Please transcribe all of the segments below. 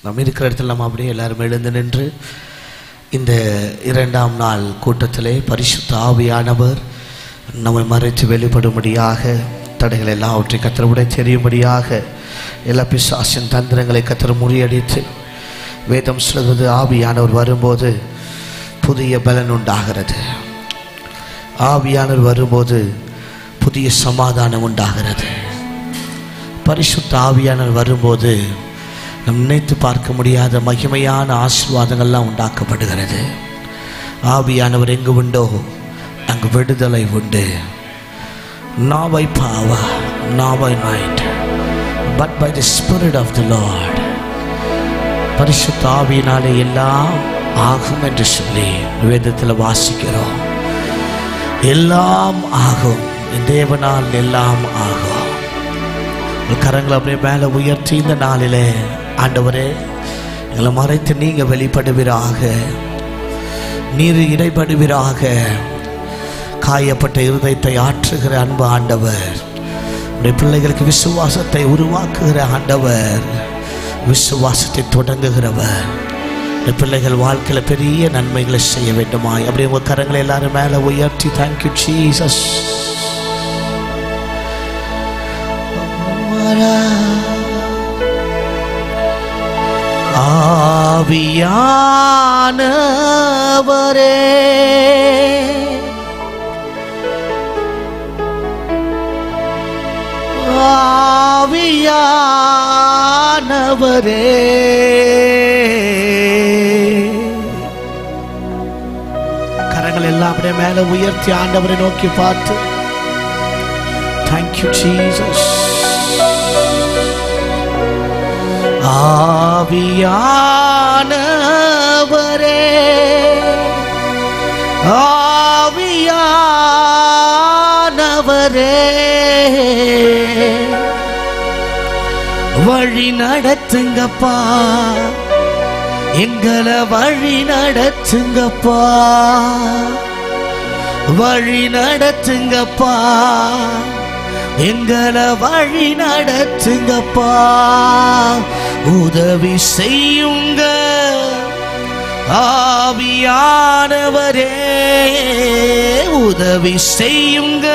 நம்ம இருக்கிற இடத்துல நம்ம அப்படியே எல்லாரும் எழுந்து நின்று இந்த இரண்டாம் நாள் கூட்டத்திலே பரிசுத்த ஆவியானவர் நம்மை மறைத்து வெளிப்படும்படியாக தடைகள் எல்லாவற்றையும் கத்தருடைய தெரியும்படியாக எல்லா பிசாசின் தந்திரங்களை கத்தர் முறியடித்து வேதம் சொல்கிறது ஆவியானவர் வரும்போது புதிய பலன் உண்டாகிறது. ஆவியானவர் வரும்போது புதிய சமாதானம் உண்டாகிறது. பரிசுத்த ஆவியானவர் வரும்போது நம் நினைத்து பார்க்க முடியாத மகிமையான ஆசீர்வாதங்கள்லாம் உண்டாக்கப்படுகிறது. ஆவியானவர் எங்கு உண்டோ அங்கு விடுதலை உண்டு. Not by power, not by might, but by the Spirit of the Lord. பரிசுத்த ஆவியினாலே எல்லாம் ஆகும் என்று சொல்லி வேதத்தில் வாசிக்கிறோம். எல்லாம் ஆகும், தேவனால் எல்லாம் ஆகும். கரங்களை அப்படியே மேலே உயர்த்தி இந்த நாளிலே ஆண்டவரே எங்களை மறைத்து நீங்க வெளிப்படுவீராக, நீர் இடைப்படுவீராக. காயப்பட்ட இருதயத்தை ஆற்றுகிற அன்பு ஆண்டவர், உடைய பிள்ளைகளுக்கு விசுவாசத்தை உருவாக்குகிற ஆண்டவர், விசுவாசத்தை தொடங்குகிறவர். இந்த பிள்ளைகள் வாழ்க்கையில் பெரிய நன்மைகளை செய்ய வேண்டுமாய் அப்படியே உங்கள் கரங்களை எல்லாரும் மேலே உயர்த்தி தேங்க்யூ ஜீசஸ். ஆவியானவரே ஆவியானவரே கரங்கள் எல்லாம் அப்படியே மேல உயர்த்தி ஆண்டவரை நோக்கி பார்த்து தேங்க்யூ ஜீசஸ். ஆவியானவரே ஆவியானவரே வழி நடத்துங்கப்பா, எங்களை வழி நடத்துங்கப்பா, வழி நடத்துங்கப்பா, எங்களை வழி நடத்துங்கப்பா. உதவி செய்யுங்க ஆவியானவரே, உதவி செய்யுங்க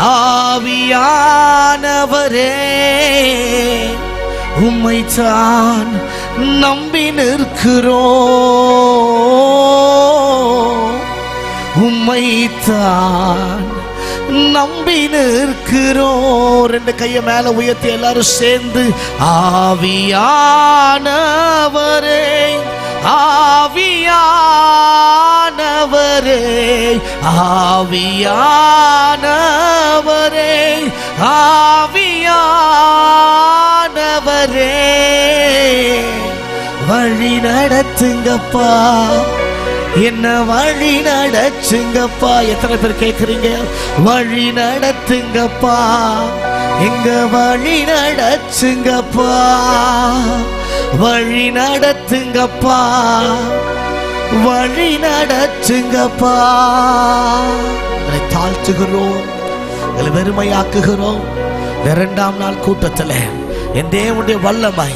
ஆவியானவரே. உம்மைத்தான் நம்பி நிற்கிறோம், உம்மைத்தான் நம்பி நிற்கிறோம். ரெண்டு கையை மேல உயர்த்தி எல்லாரும் சேர்ந்து ஆவியானவரே ஆவியானவரே ஆவியானவரே ஆவியானவரே வழி நடத்துங்கப்பா, என்ன வழி நடத்துங்கப்பா. எத்தனை பேர் கேட்குறீங்க? வழி நடத்துங்கப்பா, எங்க வழி நடத்துங்கப்பா, வழி நடத்துங்கப்பா, வழி நடத்துங்கப்பா. எங்களை தாழ்த்துகிறோம், எங்களை வெறுமையாக்குகிறோம். இரண்டாம் நாள் கூட்டத்தில் என் தேவனுடைய வல்லமை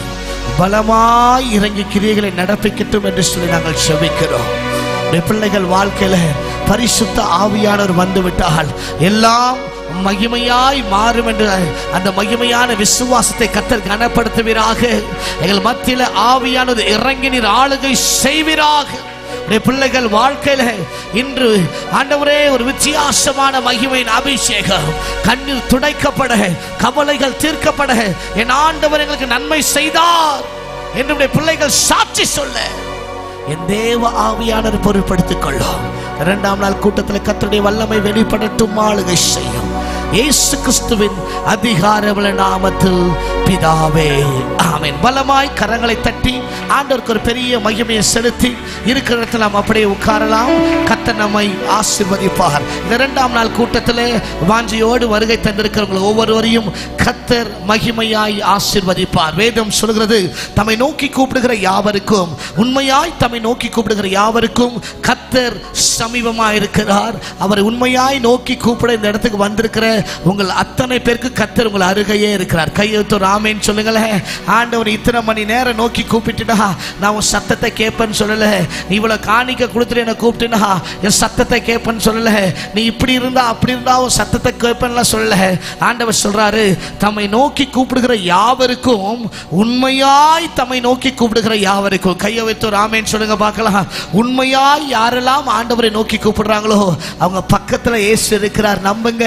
பலமாய் இறங்கி கிரியைகளை நடப்பிக்கட்டும் என்று சொல்லி நாங்கள் செபிக்கிறோம். பிள்ளைகள் வாழ்க்கையில பரிசுத்த ஆவியானவர் வந்துவிட்டால் எல்லாம் மகிமையாய் மாறும் என்ற அந்த மகிமையான விசுவாசத்தை கர்த்தர் கனப்படுத்துவீராக. எங்கள் மத்தியில ஆவியானது இறங்கி நீர் ஆளுகை செய்வீராக. பிள்ளைகள் வாழ்க்கையில இன்று ஆண்டவரே ஒரு வித்தியாசமான மகிமையின் அபிஷேகம், கண்ணீர் துடைக்கப்பட, கவலைகள் தீர்க்கப்பட என் ஆண்டவர் எங்களுக்கு நன்மை செய்தார் என்று பிள்ளைகள் சாட்சி சொல்ல என் தேவ ஆவியானவர் பொறுப்படுத்திக் கொள்ளும். இரண்டாம் நாள் கூட்டத்தில் கர்த்தருடைய வல்லமை வெளிப்படட்டும், ஆளுகை செய்யும். இயேசு கிறிஸ்துவின் அதிகாரமுள்ள நாமத்தில் பிதாவே, ஆமென். பலமாய் கரங்களை தட்டி ஆண்டவருக்கு ஒரு பெரிய மகிமையை செலுத்தி இருக்கிற இடத்துல நாம் அப்படியே உட்காரலாம். கர்த்தர் நம்மை ஆசீர்வதிப்பார். இந்த இரண்டாம் நாள் கூட்டத்தில் வாஞ்சையோடு வருகை தந்திருக்கிறவர்கள் ஒவ்வொருவரையும் கர்த்தர் மகிமையாய் ஆசீர்வதிப்பார். வேதம் சொல்கிறது, தம்மை நோக்கி கூப்பிடுகிற யாவருக்கும், உண்மையாய் தம்மை நோக்கி கூப்பிடுகிற யாவருக்கும் கர்த்தர் சமீபமாய் இருக்கிறார். அவரை உண்மையாய் நோக்கி கூப்பிட இந்த இடத்துக்கு வந்திருக்கிற உங்கள் அத்தனை பேருக்கு கர்த்தர் உங்கள் அருகையே இருக்கிறார். கையெழுத்து ஆமென் சொல்லுங்களேன். ஆண்டவர் இத்தனை மணி நேரம் நோக்கி கூப்பிட்டுடா, நான் உன் சத்தத்தை கேட்பேன்னு சொல்லல. நீ இவ்வளவு காணிக்க கொடுத்துட்டு என்னை கூப்பிட்டுனா என் சத்தத்தை கேட்பேன்னு சொல்லல. நீ இப்படி இருந்தா அப்படி இருந்தா உன் சத்தத்தை கேட்பேன்னு சொல்லல. ஆண்டவர் சொல்றாரு, தம்மை நோக்கி கூப்பிடுகிற யாவருக்கும், உண்மையாய் தம்மை நோக்கி கூப்பிடுகிற யாவருக்கும். கையை வைத்து ஒரு ஆமென் சொல்லுங்க பார்க்கலாம். உண்மையாய் யாரெல்லாம் ஆண்டவரை நோக்கி கூப்பிடுறாங்களோ அவங்க பக்கத்துல இயேசு இருக்கிறார். நம்புங்க,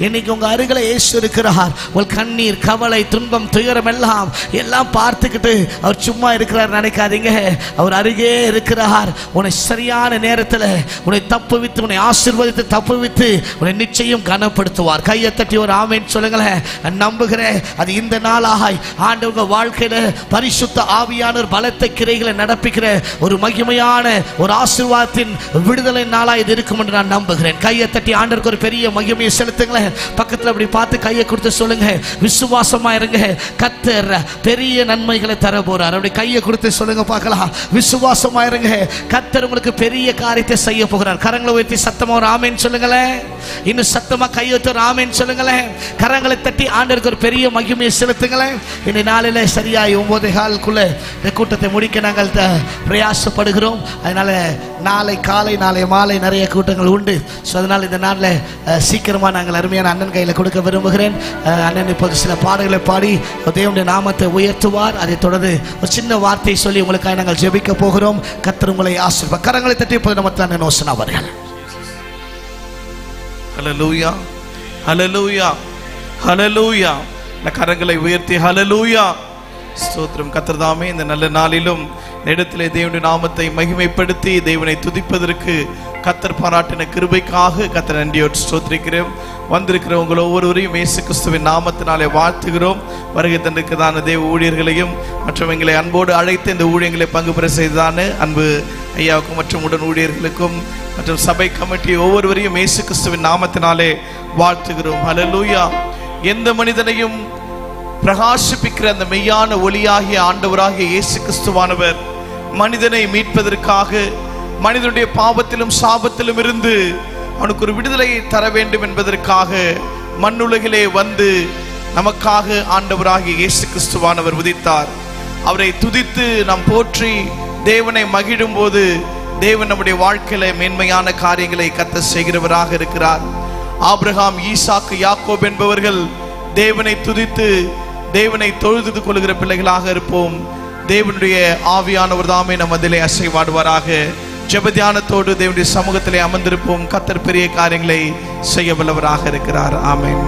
இன்னைக்கு உங்க அருகில இயேசு இருக்கிறார். உங்கள் கண்ணீர், கவலை, துன்பம், துயரம் எல்லாம் பார்த்துக்கிட்டு அவர் சும்மா இருக்கிறார் நினைக்காதீங்க. அவர் அருகே இருக்கிறார். உன்னை சரியான நேரத்தில் உன்னை தப்புவித்து, உன்னை ஆசீர்வதித்து தப்புவித்து உன்னை நிச்சயம் கனப்படுத்துவார். கையை தட்டி ஒரு ஆமென் சொல்லுங்களேன். நம்புகிறேன் அது இந்த நாளாய் ஆண்டவங்க வாழ்க்கையில பரிசுத்த ஆவியானவர் பலத்த கிரைகளை நடப்பிக்கிற ஒரு மகிமையான ஒரு ஆசீர்வாதத்தின் விடுதலை நாளாய் இது இருக்கும் என்று நான் நம்புகிறேன். கையை தட்டி ஆண்டவருக்கு ஒரு பெரிய மகிமையை செலுத்துங்களேன். பக்கத்தில் அப்படி பார்த்து கையை கொடுத்து சொல்லுங்க, விசுவாசமா இருங்க, கர்த்தர் பெரிய நன்மைகளை தர போறார். அப்படி கையை கொடுத்து சொல்லுங்க பார்க்கலாம். விசுவாசமா இருங்க, கர்த்தர் உங்களுக்கு பெரிய காரியத்தை செய்ய போகிறார். கரங்களை உயர்த்தி சத்தமா ஒரு ஆமென் சொல்லுங்களேன். இன்னும் சத்தமா கையெழுத்து ஒரு ஆமென் சொல்லுங்களேன். கரங்களை தட்டி ஆண்டவருக்கு ஒரு பெரிய மகிமையை செலுத்துங்களேன். இந்த நாளில் சரியாய் 9:15 இந்த கூட்டத்தை முடிக்க நாங்கள் பிரயாசப்படுகிறோம். அதனால நாளை காலை நாளை மாலை நிறைய கூட்டங்கள் உண்டு. ஸோ அதனால் இந்த நாளில் சீக்கிரமாக நாங்கள் அருமையான அண்ணன் கையில் கொடுக்க விரும்புகிறேன். அண்ணன் இப்போது சில பாடல்களை பாடி தேவனுடைய நாமத்தை உயர்த்துவார். அதை தொடர்ந்து ஒரு சின்ன வார்த்தை சொல்லி உங்களுக்காக நாங்கள் ஜெபிக்க போகிறோம். கர்த்தர் உங்களை ஆசீர்வதிப்பார். கரங்களை தட்டி இப்போது நம்ம அண்ணன் ஓசனா அவர்கள். ஹல்லேலூயா, ஹல்லேலூயா, ஹல்லேலூயா. கரங்களை உயர்த்தி ஹல்லேலூயா ஸ்தோத்திரம். கர்த்தர் தாமே இந்த நல்ல நாளிலும் இடத்திலே தேவனுடைய நாமத்தை மகிமைப்படுத்தி தேவனை துதிப்பதற்கு கர்த்தர் பாராட்டின கிருபைக்காக கர்த்தர் நன்றியோடு ஸ்தோத்திரிக்கிறோம். வந்திருக்கிற உங்கள் ஒவ்வொருவரையும் இயேசு கிறிஸ்துவின் நாமத்தினாலே வாழ்த்துகிறோம். வருகை தந்திருக்கிறதான தேவ ஊழியர்களையும் மற்றும் எங்களை அன்போடு அழைத்து இந்த ஊழியங்களை பங்கு பெற செய்ததான அன்பு ஐயாவுக்கும் மற்றும் உடன் ஊழியர்களுக்கும் மற்றும் சபை கமிட்டி ஒவ்வொருவரையும் இயேசு கிறிஸ்துவின் நாமத்தினாலே வாழ்த்துகிறோம். ஹல்லேலூயா. எந்த மனிதனையும் பிரகாசிப்பிக்கிற அந்த மெய்யான ஒளியாகிய ஆண்டவராகிய இயேசு கிறிஸ்துவானவர் மனிதனை மீட்பதற்காக, மனிதனுடைய பாவத்திலும் சாபத்திலும் இருந்து அவனுக்கு ஒரு விடுதலையை தர வேண்டும் என்பதற்காக மண்ணுலகிலே வந்து நமக்காக ஆண்டவராகிய இயேசு கிறிஸ்துவானவர் உதித்தார். அவரை துதித்து நாம் போற்றி தேவனை மகிழும் போது தேவன் நம்முடைய வாழ்க்கையில மேன்மையான காரியங்களை கர்த்தர் செய்கிறவராக இருக்கிறார். ஆபிரகாம், ஈசாக்கு, யாக்கோப் என்பவர்கள் தேவனை துதித்து தேவனை தொழுது கொள்கிற பிள்ளைகளாக இருப்போம். தேவனுடைய ஆவியானவர் தாமே நம் அதிலே அசைவாடுவாராக. ஜெப தியானத்தோடு தேவனுடைய சமூகத்திலே அமர்ந்திருப்போம். கர்த்தர் பெரிய காரியங்களை செய்ய வல்லவராக இருக்கிறார். ஆமென்.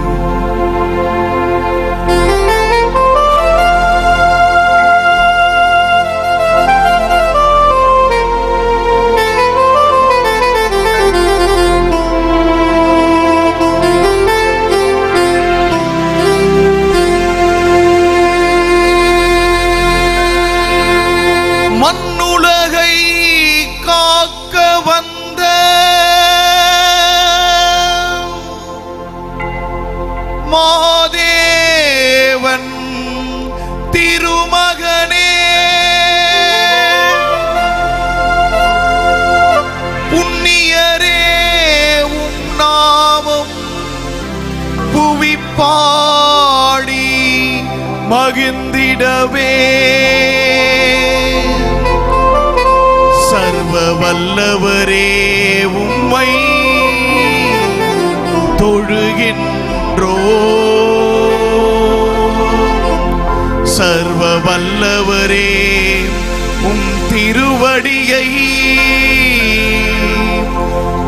பாடி மகிழ்ந்திடவே சர்வ வல்லவரே உம்மை தொழுகின்றோ. சர்வ வல்லவரே உம் திருவடியை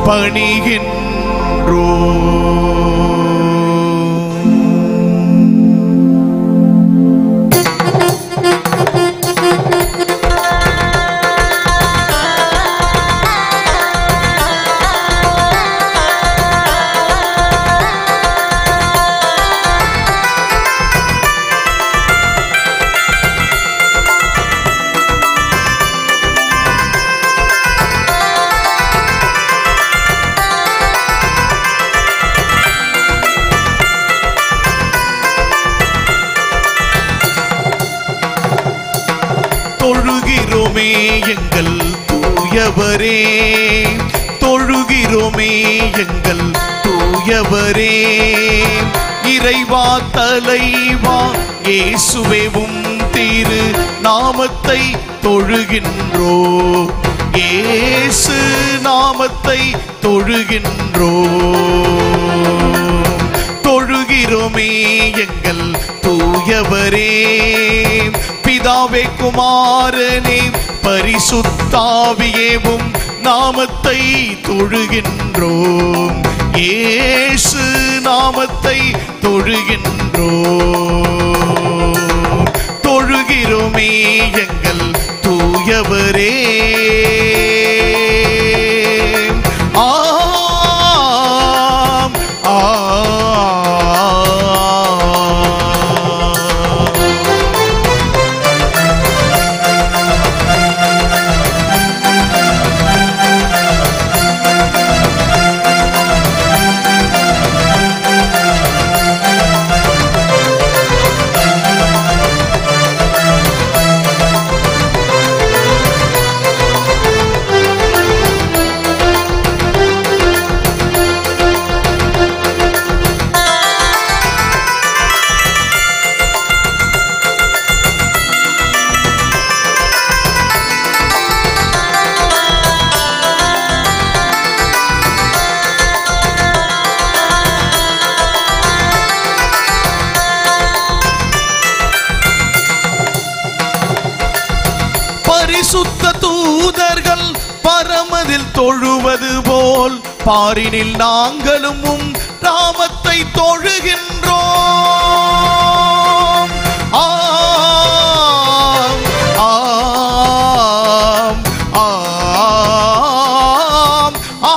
பணிகின்றோ. தொழுகிறோமே எங்கள் தூயவரே, தொழுகிறோமே எங்கள் தூய தூயவரே இறைவா தலைவா இயேசுவேவும் திரு நாமத்தை தொழுகின்றோ, இயேசு நாமத்தை தொழுகின்றோ. தொழுகிறோமே எங்கள் தூயவரே பிதாவே குமாரனே பரிசுத்தாவியேவும் நாமத்தை தொழுகின்றோம், இயேசு நாமத்தை தொழுகின்றோம். தொழுகிறோமே எங்கள் தூயவரே. ஆம் பரிசுத்த தூதர்கள் பரமதில் தொழுவது போல் பாரினில் நாங்களும் உம் நாமத்தை தொழுகின்றோம். ஆம் ஆம் ஆம் ஆம்.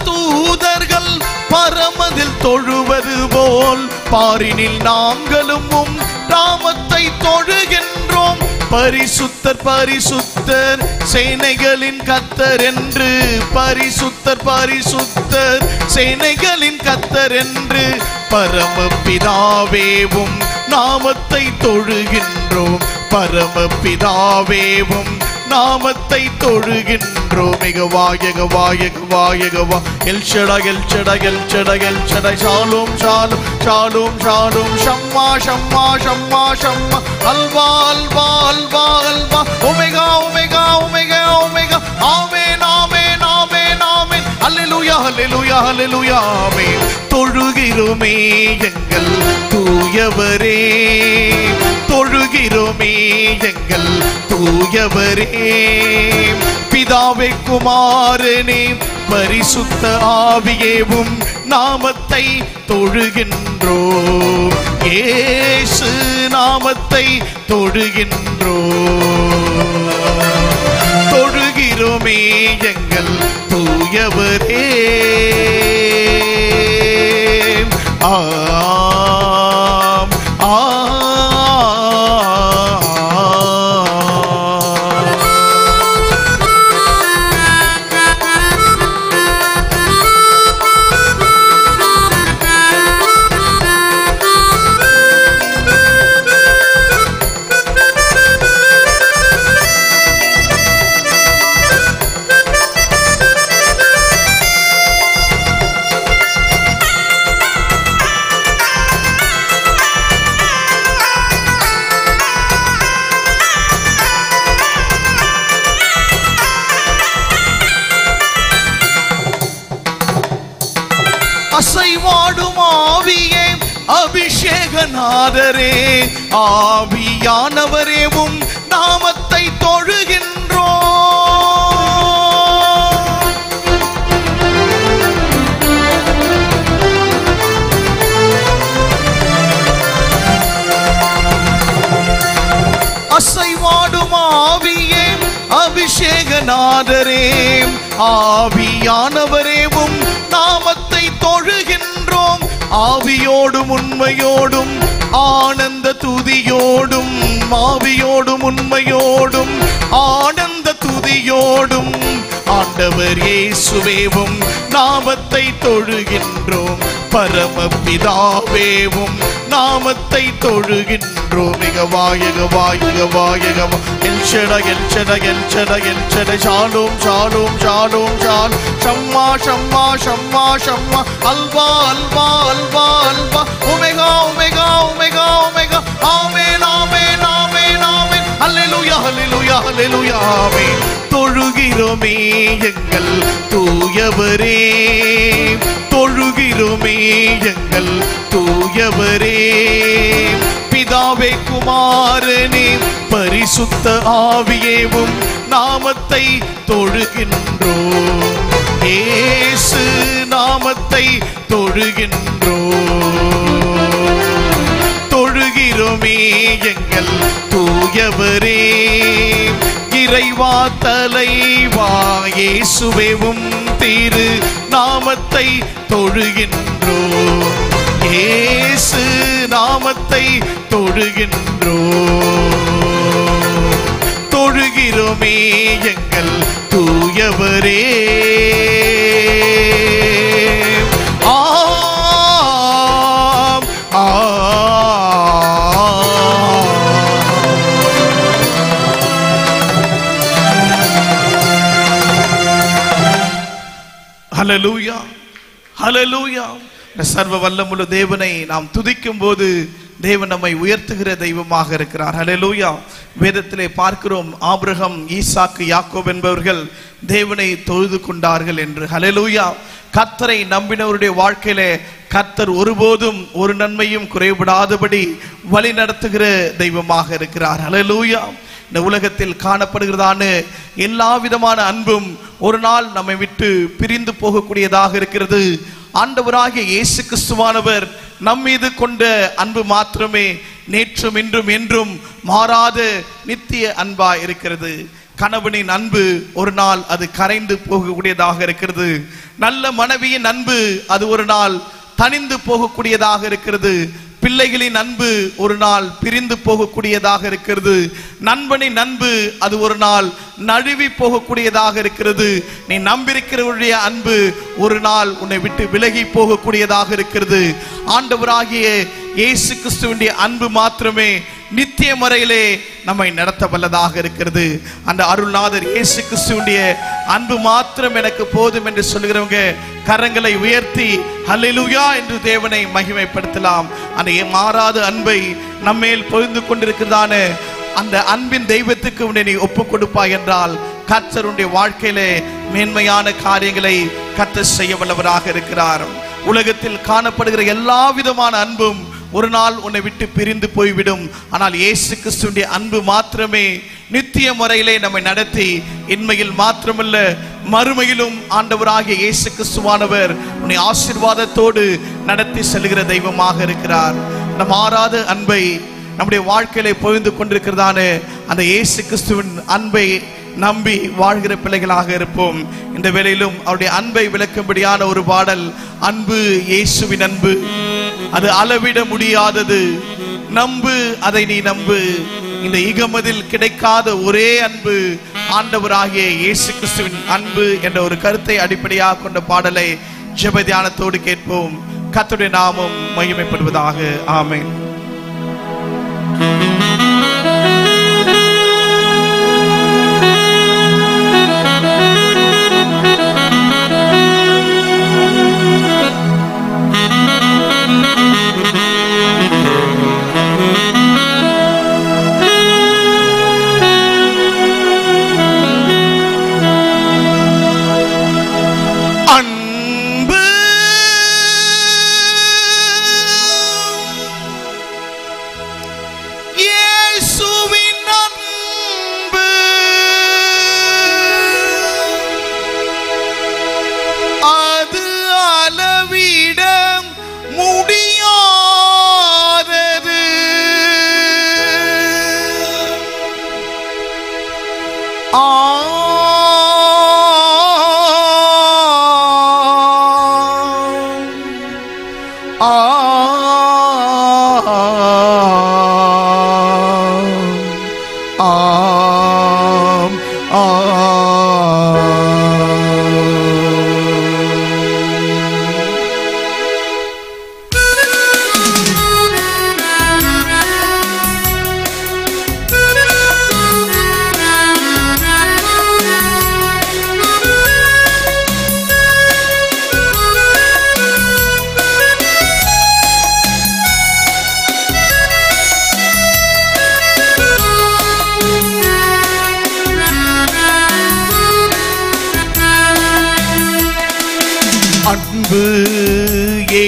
தூதர்கள் பரமதில் தொழுவது போல் பாரினில் நாங்களும் உம் நாமத்தை தொழுகின்றோம். பரிசுத்தர் பரிசுத்தர் சேனைகளின் கர்த்தர் என்று, பரிசுத்தர் பரிசுத்தர் சேனைகளின் கர்த்தர் என்று பரமபிதாவேவும் நாமத்தை தொழுகின்றோம், பரமபிதாவேவும் நாமத்தை தொழுகின்றோம். Jehovah Jehovah Jehovah Jehovah El Shaddai El Shaddai El Shaddai El Shaddai shalom shalom shalom shalom Shammah Shammah Shammah Shammah alpha alpha alpha alpha omega omega omega omega amen amen amen amen hallelujah hallelujah hallelujah amen. தொழுகிறோமே எங்கள் தூயவரே, தொழுகிறோமே எங்கள் தூயவரே பிதாவே குமாரனே பரிசுத்த ஆவியேவும் நாமத்தை தொழுகின்றோம், இயேசு நாமத்தை தொழுகின்றோம். தொழுகிறோமே எங்கள் தூயவரே. ஆம் ஆம். அசைவாடும் ஆவியே அபிஷேகநாதரே ஆவியானவரேவும் நாமத்தை தொழுகின்றோம். அசைவாடும் ஆவியே அபிஷேகநாதரே ஆவியானவரேவும் நாமத்தை தொழுகின்றோம். ஆவியோடும் உண்மையோடும் ஆனந்த துதியோடும், ஆவியோடும் உண்மையோடும் ஆனந்த துதியோடும் ஆண்டவர் இயேசுவேவும் நாமத்தை தொழுகின்றோம். பரமபிதாவேவும் நாமத்தை தொழுகின்றோம். Jehovah El Shaddai El Shaddai El Shaddai El Shaddai shalom shalom shalom ஷால் Shammah Shammah Shammah Shammah alpha alpha alpha alpha omega omega omega omega amen amen amen amen hallelujah hallelujah hallelujah amen. தொழுகிறோமே எங்கள் தூயவரே, தொழுகிறோமே எங்கள் தூயவரே. பிதாவே குமாரனே பரிசுத்த ஆவியேவும் நாமத்தை தொழுகின்றோம். இயேசு நாமத்தை தொழுகின்றோம். தொழுகிறோமே எங்கள் தூயவரே, இறைவா தலைவா இயேசுவேவும் திரு நாமத்தை தொழுகின்றோம். இயேசு நாமத்தை தொழுகின்றோம். தொழுகிறோமே எங்கள் தூயவரே. ஆம் ஹல்லேலூயா ஹல்லேலூயா. சர்வ வல்லமுள்ள தேவனை நாம் துதிக்கும் போது தேவன் நம்மை உயர்த்துகிற தெய்வமாக இருக்கிறார். ஹல்லேலூயா. வேதத்திலே பார்க்கிறோம், ஆபிரகாம் ஈசாக்கு யாக்கோப் என்பவர்கள் தேவனை தொழுது கொண்டார்கள் என்று. ஹல்லேலூயா. கர்த்தரை நம்பினவருடைய வாழ்க்கையிலே கர்த்தர் ஒருபோதும் ஒரு நன்மையும் குறைபடாதபடி வழி நடத்துகிற தெய்வமாக இருக்கிறார். ஹல்லேலூயா. இந்த உலகத்தில் காணப்படுகிறதான எல்லா விதமான அன்பும் ஒரு நாள் நம்மை விட்டு பிரிந்து போகக்கூடியதாக இருக்கிறது. ஆண்டவராகிய இயேசு கிறிஸ்துவானவர் நம் மீது கொண்ட அன்பு மாத்திரமே நேற்றும் இன்றும் என்றும் மாறாத நித்திய அன்பா இருக்கிறது. கணவனின் அன்பு ஒரு நாள் அது கரைந்து போகக்கூடியதாக இருக்கிறது. நல்ல மனைவியின் அன்பு அது ஒரு நாள் தனிந்து போகக்கூடியதாக இருக்கிறது. பிள்ளைகளின் அன்பு ஒரு நாள் பிரிந்து போகக்கூடியதாக இருக்கிறது. நண்பனின் அன்பு அது ஒரு நாள் நழுவி போகக்கூடியதாக இருக்கிறது. நீ நம்பியிருக்கிறவருடைய அன்பு ஒரு நாள் உன்னை விட்டு விலகி போகக்கூடியதாக இருக்கிறது. ஆண்டவராகிய இயேசு கிறிஸ்துவினுடைய அன்பு மாத்திரமே நித்திய முறையிலே நம்மை நடத்த வல்லதாக இருக்கிறது. அந்த அருள்நாதர் இயேசு கிறிஸ்துவினுடைய அன்பு மாத்திரம் எனக்கு போதும் என்று சொல்லுகிறவங்க கரங்களை உயர்த்தி ஹல்லேலூயா என்று தேவனை மகிமைப்படுத்தலாம். அந்த மாறாத அன்பை நம்மேல் பொழிந்து கொண்டிருக்கிறதான அந்த அன்பின் தெய்வத்துக்கு உன்னை நீ ஒப்பு கொடுப்பாய் என்றால் கர்த்தருடைய வாழ்க்கையிலே மேன்மையான காரியங்களை கர்த்தர் செய்ய வல்லவராக இருக்கிறார். உலகத்தில் காணப்படுகிற எல்லா விதமான அன்பும் ஒரு நாள் உன்னை விட்டு பிரிந்து போய்விடும். ஆனால் இயேசு கிறிஸ்துவினுடைய அன்பு மாத்திரமே நித்திய முறையிலே நம்மை நடத்தி இன்மையில் மாத்திரமல்ல மறுமையிலும் ஆண்டவராகிய இயேசு கிறிஸ்துவானவர் உன்னை ஆசீர்வாதத்தோடு நடத்தி செல்கிற தெய்வமாக இருக்கிறார். அந்த மாறாத அன்பை நம்முடைய வாழ்க்கையிலே பொழிந்து கொண்டிருக்கிறதான அந்த இயேசு கிறிஸ்துவின் அன்பை நம்பி வாழ்கிற பிள்ளைகளாக இருப்போம். இந்த வேளையிலும் அவருடைய அன்பை விளக்கும்படியான ஒரு பாடல், அன்பு இயேசுவின் அன்பு அது அளவிட முடியாதது, நம்பு அதை நீ நம்பு. இந்த இகமதில் கிடைக்காத ஒரே அன்பு ஆண்டவராகிய இயேசு கிறிஸ்துவின் அன்பு என்ற ஒரு கருத்தை அடிப்படையாக கொண்ட பாடலை ஜெப தியானத்தோடு கேட்போம். கர்த்தருடைய நாமம் மகிமைப்படுவதாக. ஆமென். Yeah!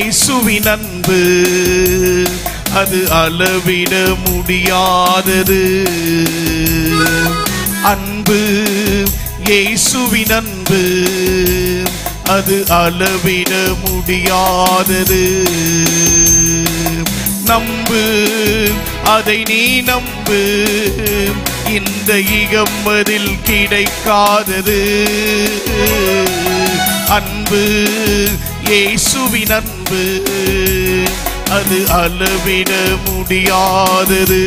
இயேசுவின் அன்பு அது அளவிட முடியாதது. அன்பு இயேசுவின் அன்பு அது அளவிட முடியாதது. நம்பு, அதை நீ நம்பு, இந்த இகம்மதில் கிடைக்காதது. அன்பு இயேசுவின் அன்பு அது அளவிட முடியாதது.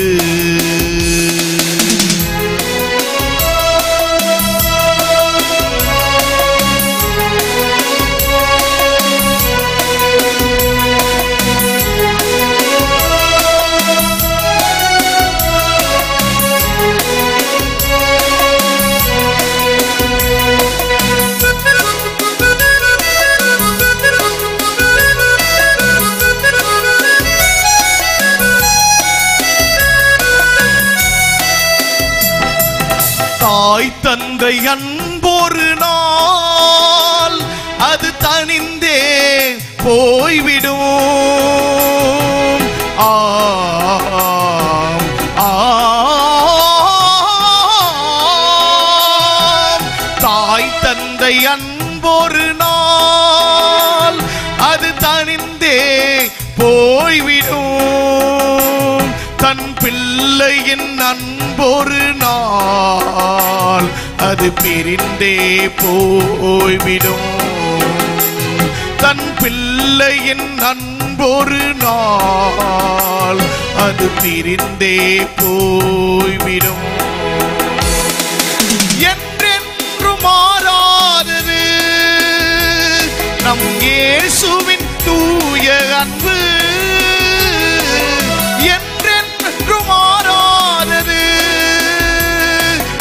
தாய் தந்தை அன்பொரு நாள் அது தனிந்தே போய்விடும். தாய் தந்தை அன்பொரு நாள் அது தனிந்தே போய்விடும். தன் பிள்ளையின் அன்பொரு நாள் அது பிரிந்தே போய்விடும். தன் பிள்ளையின் அன்பொரு நாள் அது பிரிந்தே போய்விடும். என்றென்று மாறாதது நம் இயேசுவின் தூய அன்பு. மாறாதது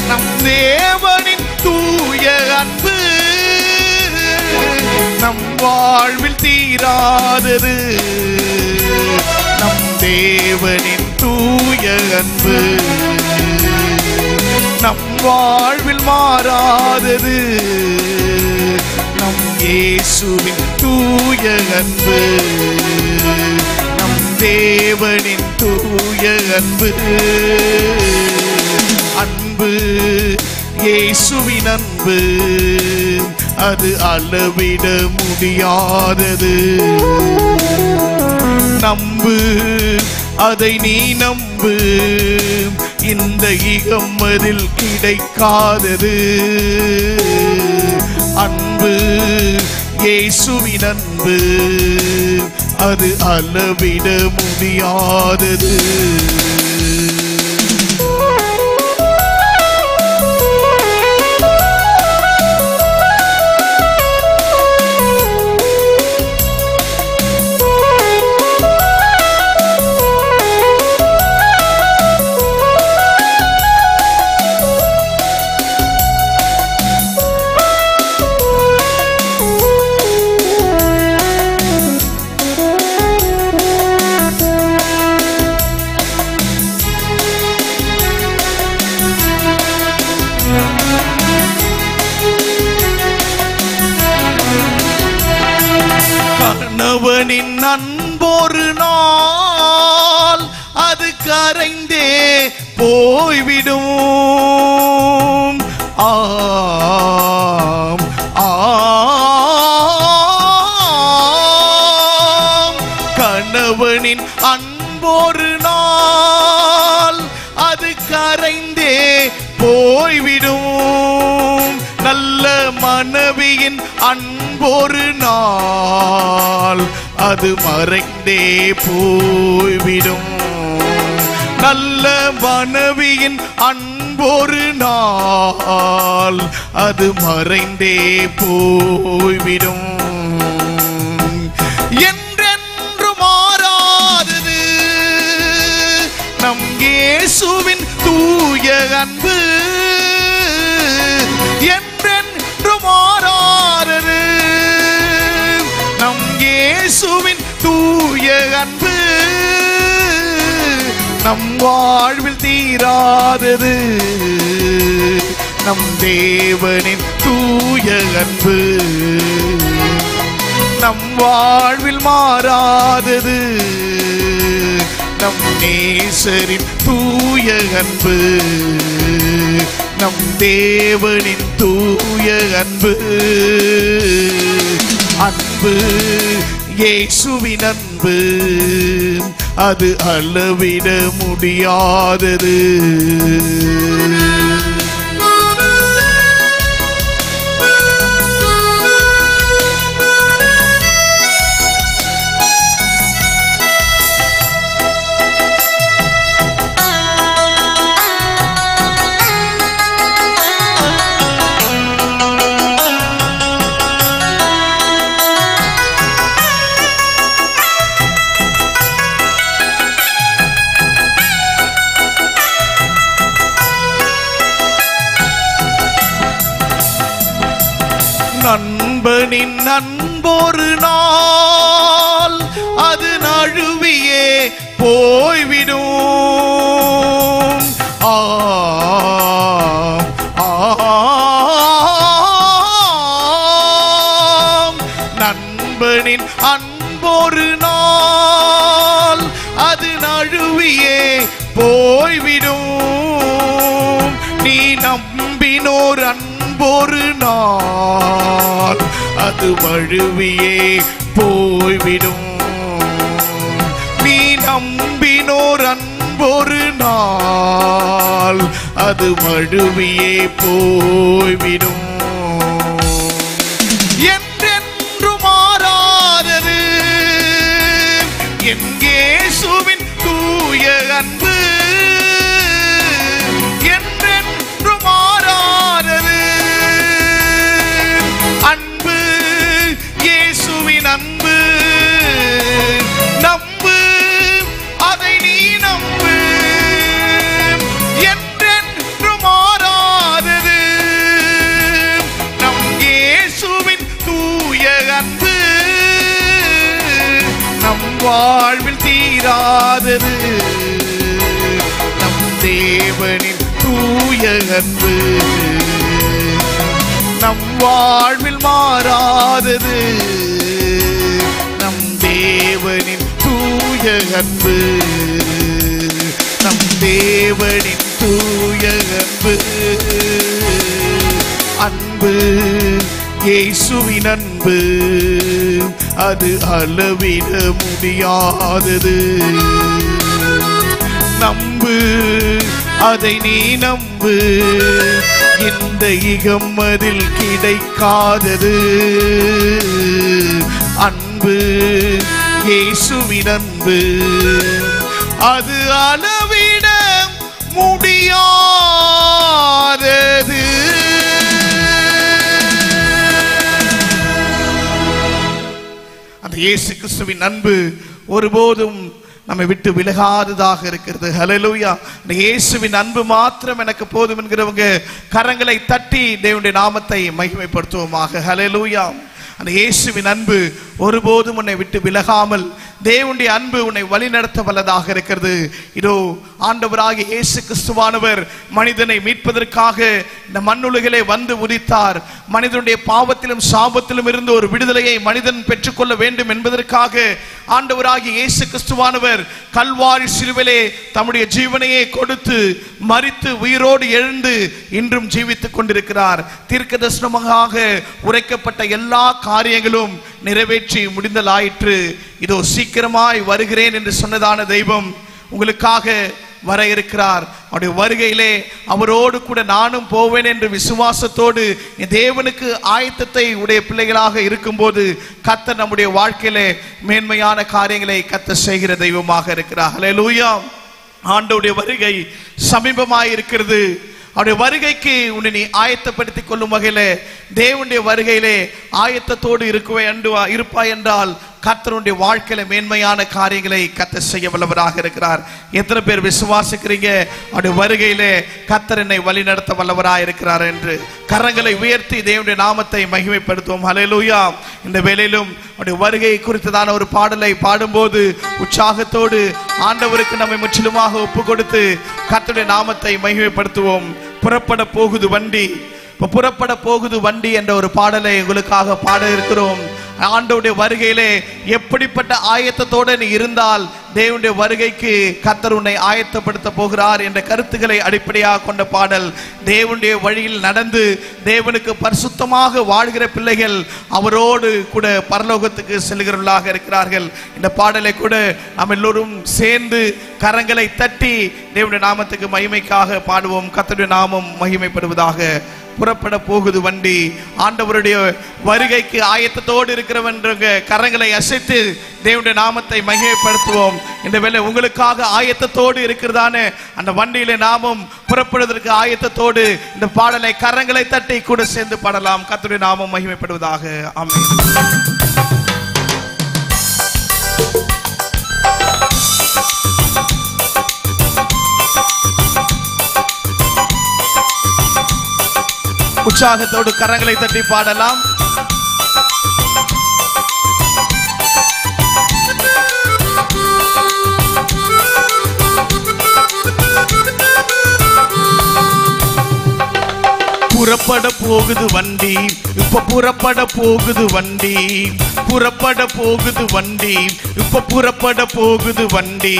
நம் தேவனின் தூய அன்பு. நம் வாழ்வில் தீராதது நம் தேவனின் தூய அன்பு. நம் வாழ்வில் மாறாதது நம் இயேசுவின் தூய அன்பு. தேவனின் தூய அன்பு. அன்பு இயேசுவின் அன்பு அது அளவிட முடியாதது. நம்பு, அதை நீ நம்பு, இந்த இகம்மதில் கிடைக்காதது. அன்பு இயேசுவின் அன்பு அது அளவிட முடியாதது. கணவனின் அன்பொரு நாள் அது கரைந்தே போய்விடும். ஆம் ஆம் கணவனின் அன்பொரு நாள் அது கரைந்தே போய்விடும். நல்ல மனைவியின் அன்பொரு நாள் அது மறைந்தே போய்விடும். நல்ல மனைவியின் அன்பொரு நாள் அது மறைந்தே போய்விடும். என்றென்று மாறாதது நம் இயேசுவின் தூய அன்பு. என்றென்று மாறாதது நம் இயேசுவின் தூய அன்பு. நம் வாழ்வில் தீராதது நம் தேவனின் தூய அன்பு. நம் வாழ்வில் மாறாதது நம் நேசரின் தூய அன்பு, நம் தேவனின் தூய அன்பு. அன்பு இயேசுவின் அன்பு, அது அளவிட முடியாதது. நண்பனின் அன்பொரு நாள் அது நழுவியே போய்விடும். நண்பனின் அன்பொரு நாள் அது நழுவியே போய்விடும். நீ நம்பினோர் ஒரு நாள் அது வழுவியே போய்விடும். நீ நம்பினோர் அன்பொரு நாள் அது வழுவியே போய்விடும். என்றென்று மாறாதது என் இயேசுவின் தூய அன்பு, என்றென்று மாறாதது அன்பு இயேசுவின் அன்பு. நம்பு, அதை நீ நம்பு, என்றென்று மாறாதது நம் இயேசுவின் தூய அன்பு. நம் வாழ்வில் தீராதது நம் தேவனின் தூய அன்பு. நம் வாழ்வில் மாறாதது நம் தேவனின் தூய அன்பு. நம் தேவனின் தூய அன்பு. அன்பு இயேசுவின் அன்பு, அது அளவிட முடியாதது. நம்பு, அதை நீ நம்பு, இந்த இகம் அதில் கிடைக்காதது. அன்பு இயேசுவின் அன்பு, அது அளவிட முடியாதது. அந்த இயேசு கிறிஸ்துவின் அன்பு ஒருபோதும் நம்மை விட்டு விலகாததாக இருக்கிறது. ஹல்லேலூயா. இந்த இயேசுவின் அன்பு மாத்திரம் எனக்கு போதும் என்கிறவங்க கரங்களை தட்டி தேவனுடைய நாமத்தை மகிமைப்படுத்துவோமாக. ஹல்லேலூயா. அந்த இயேசுவின் அன்பு ஒருபோதும் உன்னை விட்டு விலகாமல் தேவனுடைய அன்பு உன்னை வழி நடத்த வல்லதாக இருக்கிறது. இதோ ஆண்டவராகிய இயேசு கிறிஸ்துவானவர் மனிதனை மீட்பதற்காக இந்த மண்ணுலகிலே வந்து உதித்தார். மனிதனுடைய பாவத்திலும் சாபத்திலும் இருந்து ஒரு விடுதலையை மனிதன் பெற்றுக்கொள்ள வேண்டும் என்பதற்காக ஆண்டவராகிய இயேசு கிறிஸ்துவானவர் கல்வாரி சிலுவிலே தம்முடைய ஜீவனையே கொடுத்து மரித்து உயிரோடு எழுந்து இன்றும் ஜீவித்துக் கொண்டிருக்கிறார். தீர்க்கதரிசனமாக உரைக்கப்பட்ட எல்லா காரியங்களும் நிறைவேற்றி முடிந்தலாயிற்று. இதோ சீக்கிரமாய் வருகிறேன் என்று சொன்னதான தெய்வம் உங்களுக்காக வர இருக்கிறார். அவருடைய வருகையிலே அவரோடு கூட நானும் போவேன் என்று விசுவாசத்தோடு தேவனுக்கு ஆயத்தத்தை உடைய பிள்ளைகளாக இருக்கும்போது கர்த்தர் நம்முடைய வாழ்க்கையிலே மேன்மையான காரியங்களை கர்த்தர் செய்கிற தெய்வமாக இருக்கிறார். ஹல்லேலூயா. ஆண்டவருடைய வருகை சமீபமாய் இருக்கிறது. அவருடைய வருகைக்கு உன்னை நீ ஆயத்தப்படுத்திக் கொள்ளும் வகையிலே தேவனுடைய வருகையிலே ஆயத்தத்தோடு இருப்பாய் என்றால் கர்த்தருடைய வாழ்க்கையில மேன்மையான காரியங்களை கர்த்தர் செய்ய வல்லவராக இருக்கிறார். எத்தனை பேர் விசுவாசிக்கிறீங்க அவருடைய வருகையிலே கர்த்தர் என்னை வழி நடத்த வல்லவராக இருக்கிறார் என்று? கரங்களை உயர்த்தி தேவனுடைய நாமத்தை மகிமைப்படுத்துவோம். ஹல்லேலூயா. இந்த வேளையிலும் அவருடைய வருகை குறித்ததான ஒரு பாடலை பாடும்போது உற்சாகத்தோடு ஆண்டவருக்கு நம்மை முற்றிலுமாக ஒப்பு கொடுத்து கர்த்தருடைய நாமத்தை மகிமைப்படுத்துவோம். புறப்பட போகுது வண்டி, புறப்பட போகுது வண்டி என்ற ஒரு பாடலை உங்களுக்காக பாட இருக்கிறோம். ஆண்டவருடைய வருகையிலே எப்படிப்பட்ட ஆயத்தத்தோடு நீ இருந்தால் தேவனுடைய வருகைக்கு கர்த்தர் உன்னை ஆயத்தப்படுத்த போகிறார் என்ற கருத்துக்களை அடிப்படையாக கொண்ட பாடல். தேவனுடைய வழியில் நடந்து தேவனுக்கு பரிசுத்தமாக வாழ்கிற பிள்ளைகள் அவரோடு கூட பரலோகத்துக்கு செல்கிறவர்களாக இருக்கிறார்கள். இந்த பாடலை கூட நாம் எல்லோரும் சேர்ந்து கரங்களை தட்டி தேவனுடைய நாமத்துக்கு மகிமைக்காக பாடுவோம். கர்த்தருடைய நாமம் மகிமைப்படுவதாக. புறப்பட போகுது வண்டி, ஆண்டவருடைய வருகைக்கு ஆயத்தத்தோடு இருக்கிறவன்ற கரங்களை அசைத்து தேவனுடைய நாமத்தை மகிமைப்படுத்துவோம். இந்த வேளை உங்களுக்காக ஆயத்தத்தோடு இருக்கிறதான அந்த வண்டியில நாமும் புறப்படுவதற்கு ஆயத்தத்தோடு இந்த பாடலை கரங்களை தட்டி கூட சேர்ந்து பாடலாம். கர்த்தருடைய நாமம் மகிமைப்படுவதாக. ஆமென். உற்சாகத்தோடு கரங்களை தட்டி பாடலாம். புறப்பட போகுது வண்டி, இப்ப புறப்பட போகுது வண்டி, புறப்பட போகுது வண்டி, இப்ப புறப்பட போகுது வண்டி.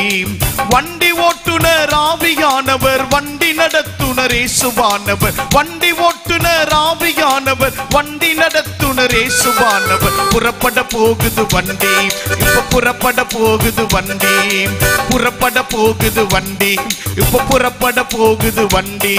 வண்டி ஓட்டுனர் ஆவியானவர், வண்டி நடத்துனர் இயேசுவானவர். வண்டி ஓட்டுனர் ஆவியானவர், வண்டி நடத்துனர் இயேசுவானவர். புறப்பட போகுது வண்டி, இப்ப புறப்பட போகுது வண்டி, புறப்பட போகுது வண்டி, இப்ப புறப்பட போகுது வண்டி.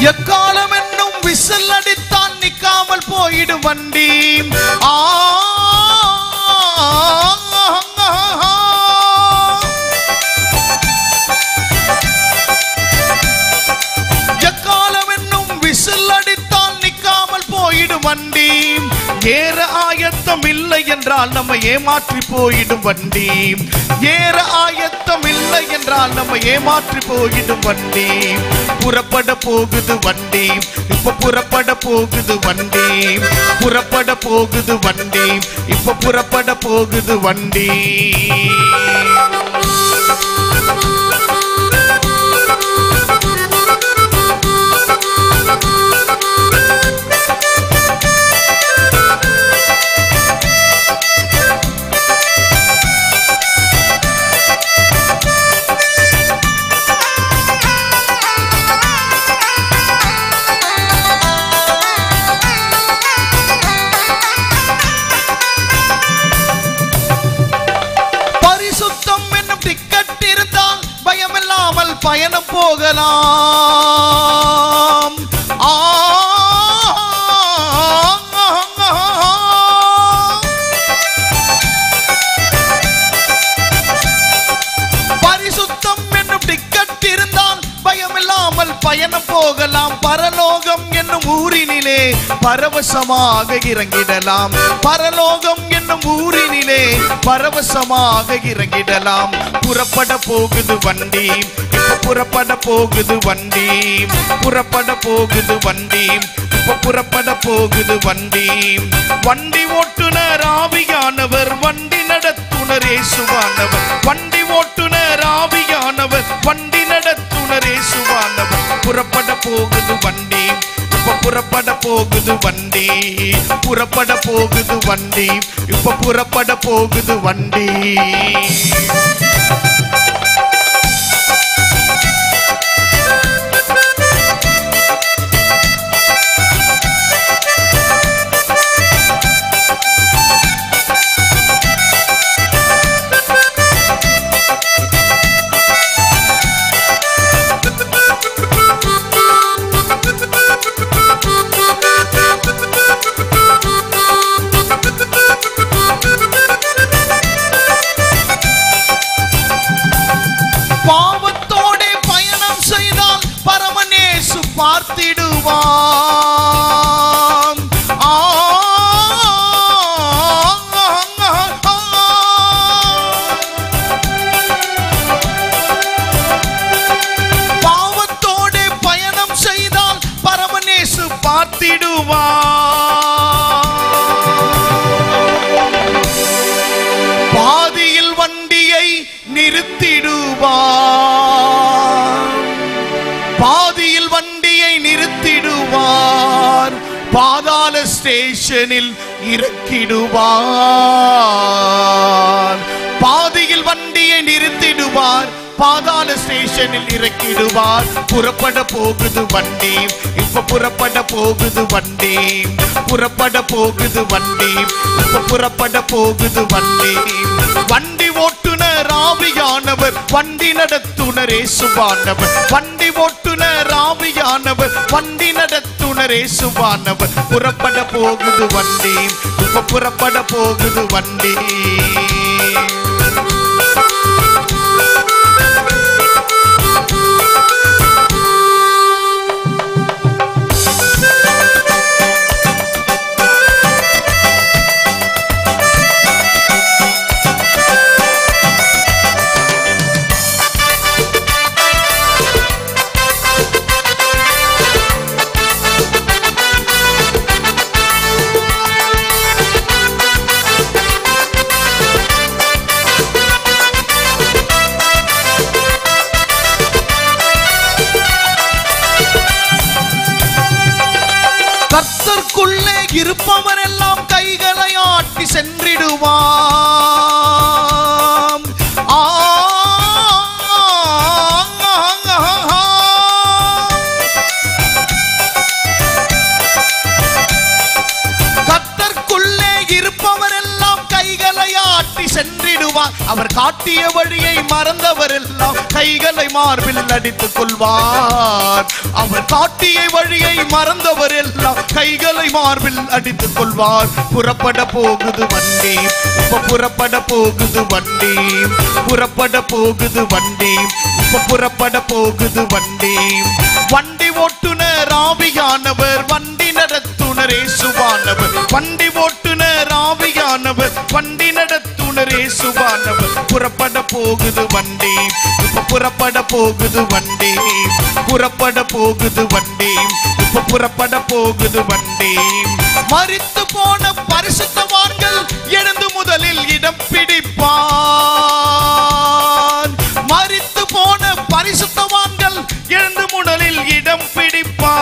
எக்காலம் என்னும் விசில் அடித்தான் நிக்காமல் போயிடும் வண்டி. எக்காலம் என்னும் விசில் அடித்தான் நிக்காமல் போயிடும் வண்டி. ஏற ஆயத்தம் இல்லை என்றால் நம்ம ஏமாற்றி போயிடும் வண்டி. ஏற ஆயத்தம் இல்லை என்றால் நம்ம ஏமாற்றி போயிடும் வண்டி. புறப்பட போகுது வண்டி, இப்ப புறப்பட போகுது வண்டி, புறப்பட போகுது வண்டி, இப்ப புறப்பட போகுது வண்டி. பயணம் போகலாம். பரிசுத்தம் என்னும் டிக்கெட் இருந்தால் பயமில்லாமல் பயணம் போகலாம். பரலோகம் என்னும் ஊரினிலே பரவசமாக இறங்கிடலாம். பரலோகம் என்னும் ஊரினிலே பரவசமாக இறங்கிடலாம். புறப்பட போகுது வண்டி, இப்ப புறப்பட போகுது வண்டி, புறப்பட போகுது வண்டி, இப்ப புறப்பட போகுது வண்டி. வண்டி ஓட்டுனர் ஆவியானவர், வண்டி நடத்துனர் இயேசுவானவர். வண்டி ஓட்டுனர் ஆவியானவர், வண்டி நடத்துனர் இயேசுவானவர். புறப்பட போகுது வண்டி, இப்ப புறப்பட போகுது வண்டி, புறப்பட போகுது வண்டி, இப்ப புறப்பட போகுது வண்டி. பார்த்திடுவான். பாவத்தோடு பயணம் செய்தால் பரமநேசு பார்த்திடுவான். பாதியில் வண்டியை நிறுத்திடுவார். பாதியில் வண்டியை நிறுத்திடுவார். பாதாள ஸ்டேஷனில் இறக்கிடுவார். பாதியில் வண்டியை நிறுத்திடுவார். பாதாள ஸ்டேஷனில் இறக்கிடுவார். புறப்பட போகுது வண்டி, இப்ப புறப்பட போகுது வண்டி. புறப்பட போகுது வண்டி, இப்ப புறப்பட போகுது வண்டி. வண்டி ஓட்டுநர் ஆவியானவர், வண்டி நடத்துனர் இயேசுவானவர். வண்டி ஓட்டுநர் ஆவியானவர், வண்டி நடத்துனர் இயேசுவானவர். புறப்பட போகுது வண்டி, இப்ப புறப்பட போகுது வண்டி. கர்த்தருக்குள்ளே இருப்பவர் எல்லாம் கைகளை ஆட்டி சென்றிடுவான். கர்த்தருக்குள்ளே இருப்பவர் எல்லாம் கைகளை ஆட்டி சென்றிடுவார். அவர் காட்டிய வழியை மறந்தவர் எல்லாம் கைகளை மார்பில் அடித்துக் கொள்வார். அவர் காட்டிய வழியை மறந்தவர் எல்லாம் கைகளை மார்பில் அடித்துக் கொள்வார். புறப்பட போகுது வண்டி, இப்ப புறப்பட போகுது வண்டி. புறப்பட போகுது வண்டி, இப்ப புறப்பட போகுது வண்டி. வண்டி ஓட்டுநர் ஆவியானவர், வண்டி நடத்துனர் இயேசுவானவர். வண்டி ஓட்டுநர் ஆவியானவர், வண்டி நடத்துனர் இயேசுவானவர். புறப்பட போகுது வண்டி, இப்ப புறப்பட போகுது வண்டி. புறப்பட போகுது வண்டி, இப்ப புறப்பட போகுது வண்டி. மரித்து போன பரிசுத்தவான்கள் எழுந்து முதலில் இடம் பிடிப்பார். மரித்து போன பரிசுத்தவான்கள் எழுந்து முதலில் இடம் பிடிப்பார்.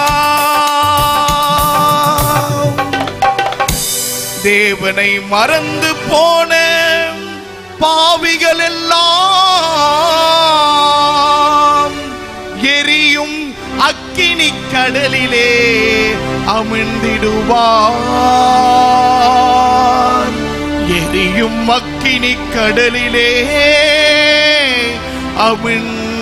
தேவனை மறந்து போன பாவிகள் எல்லாம் எரியும் அக்கினி கடலிலே அமிழ்ந்திடுவார். எரியும் அக்கினி கடலிலே அமிழ்ந்திடுவார்.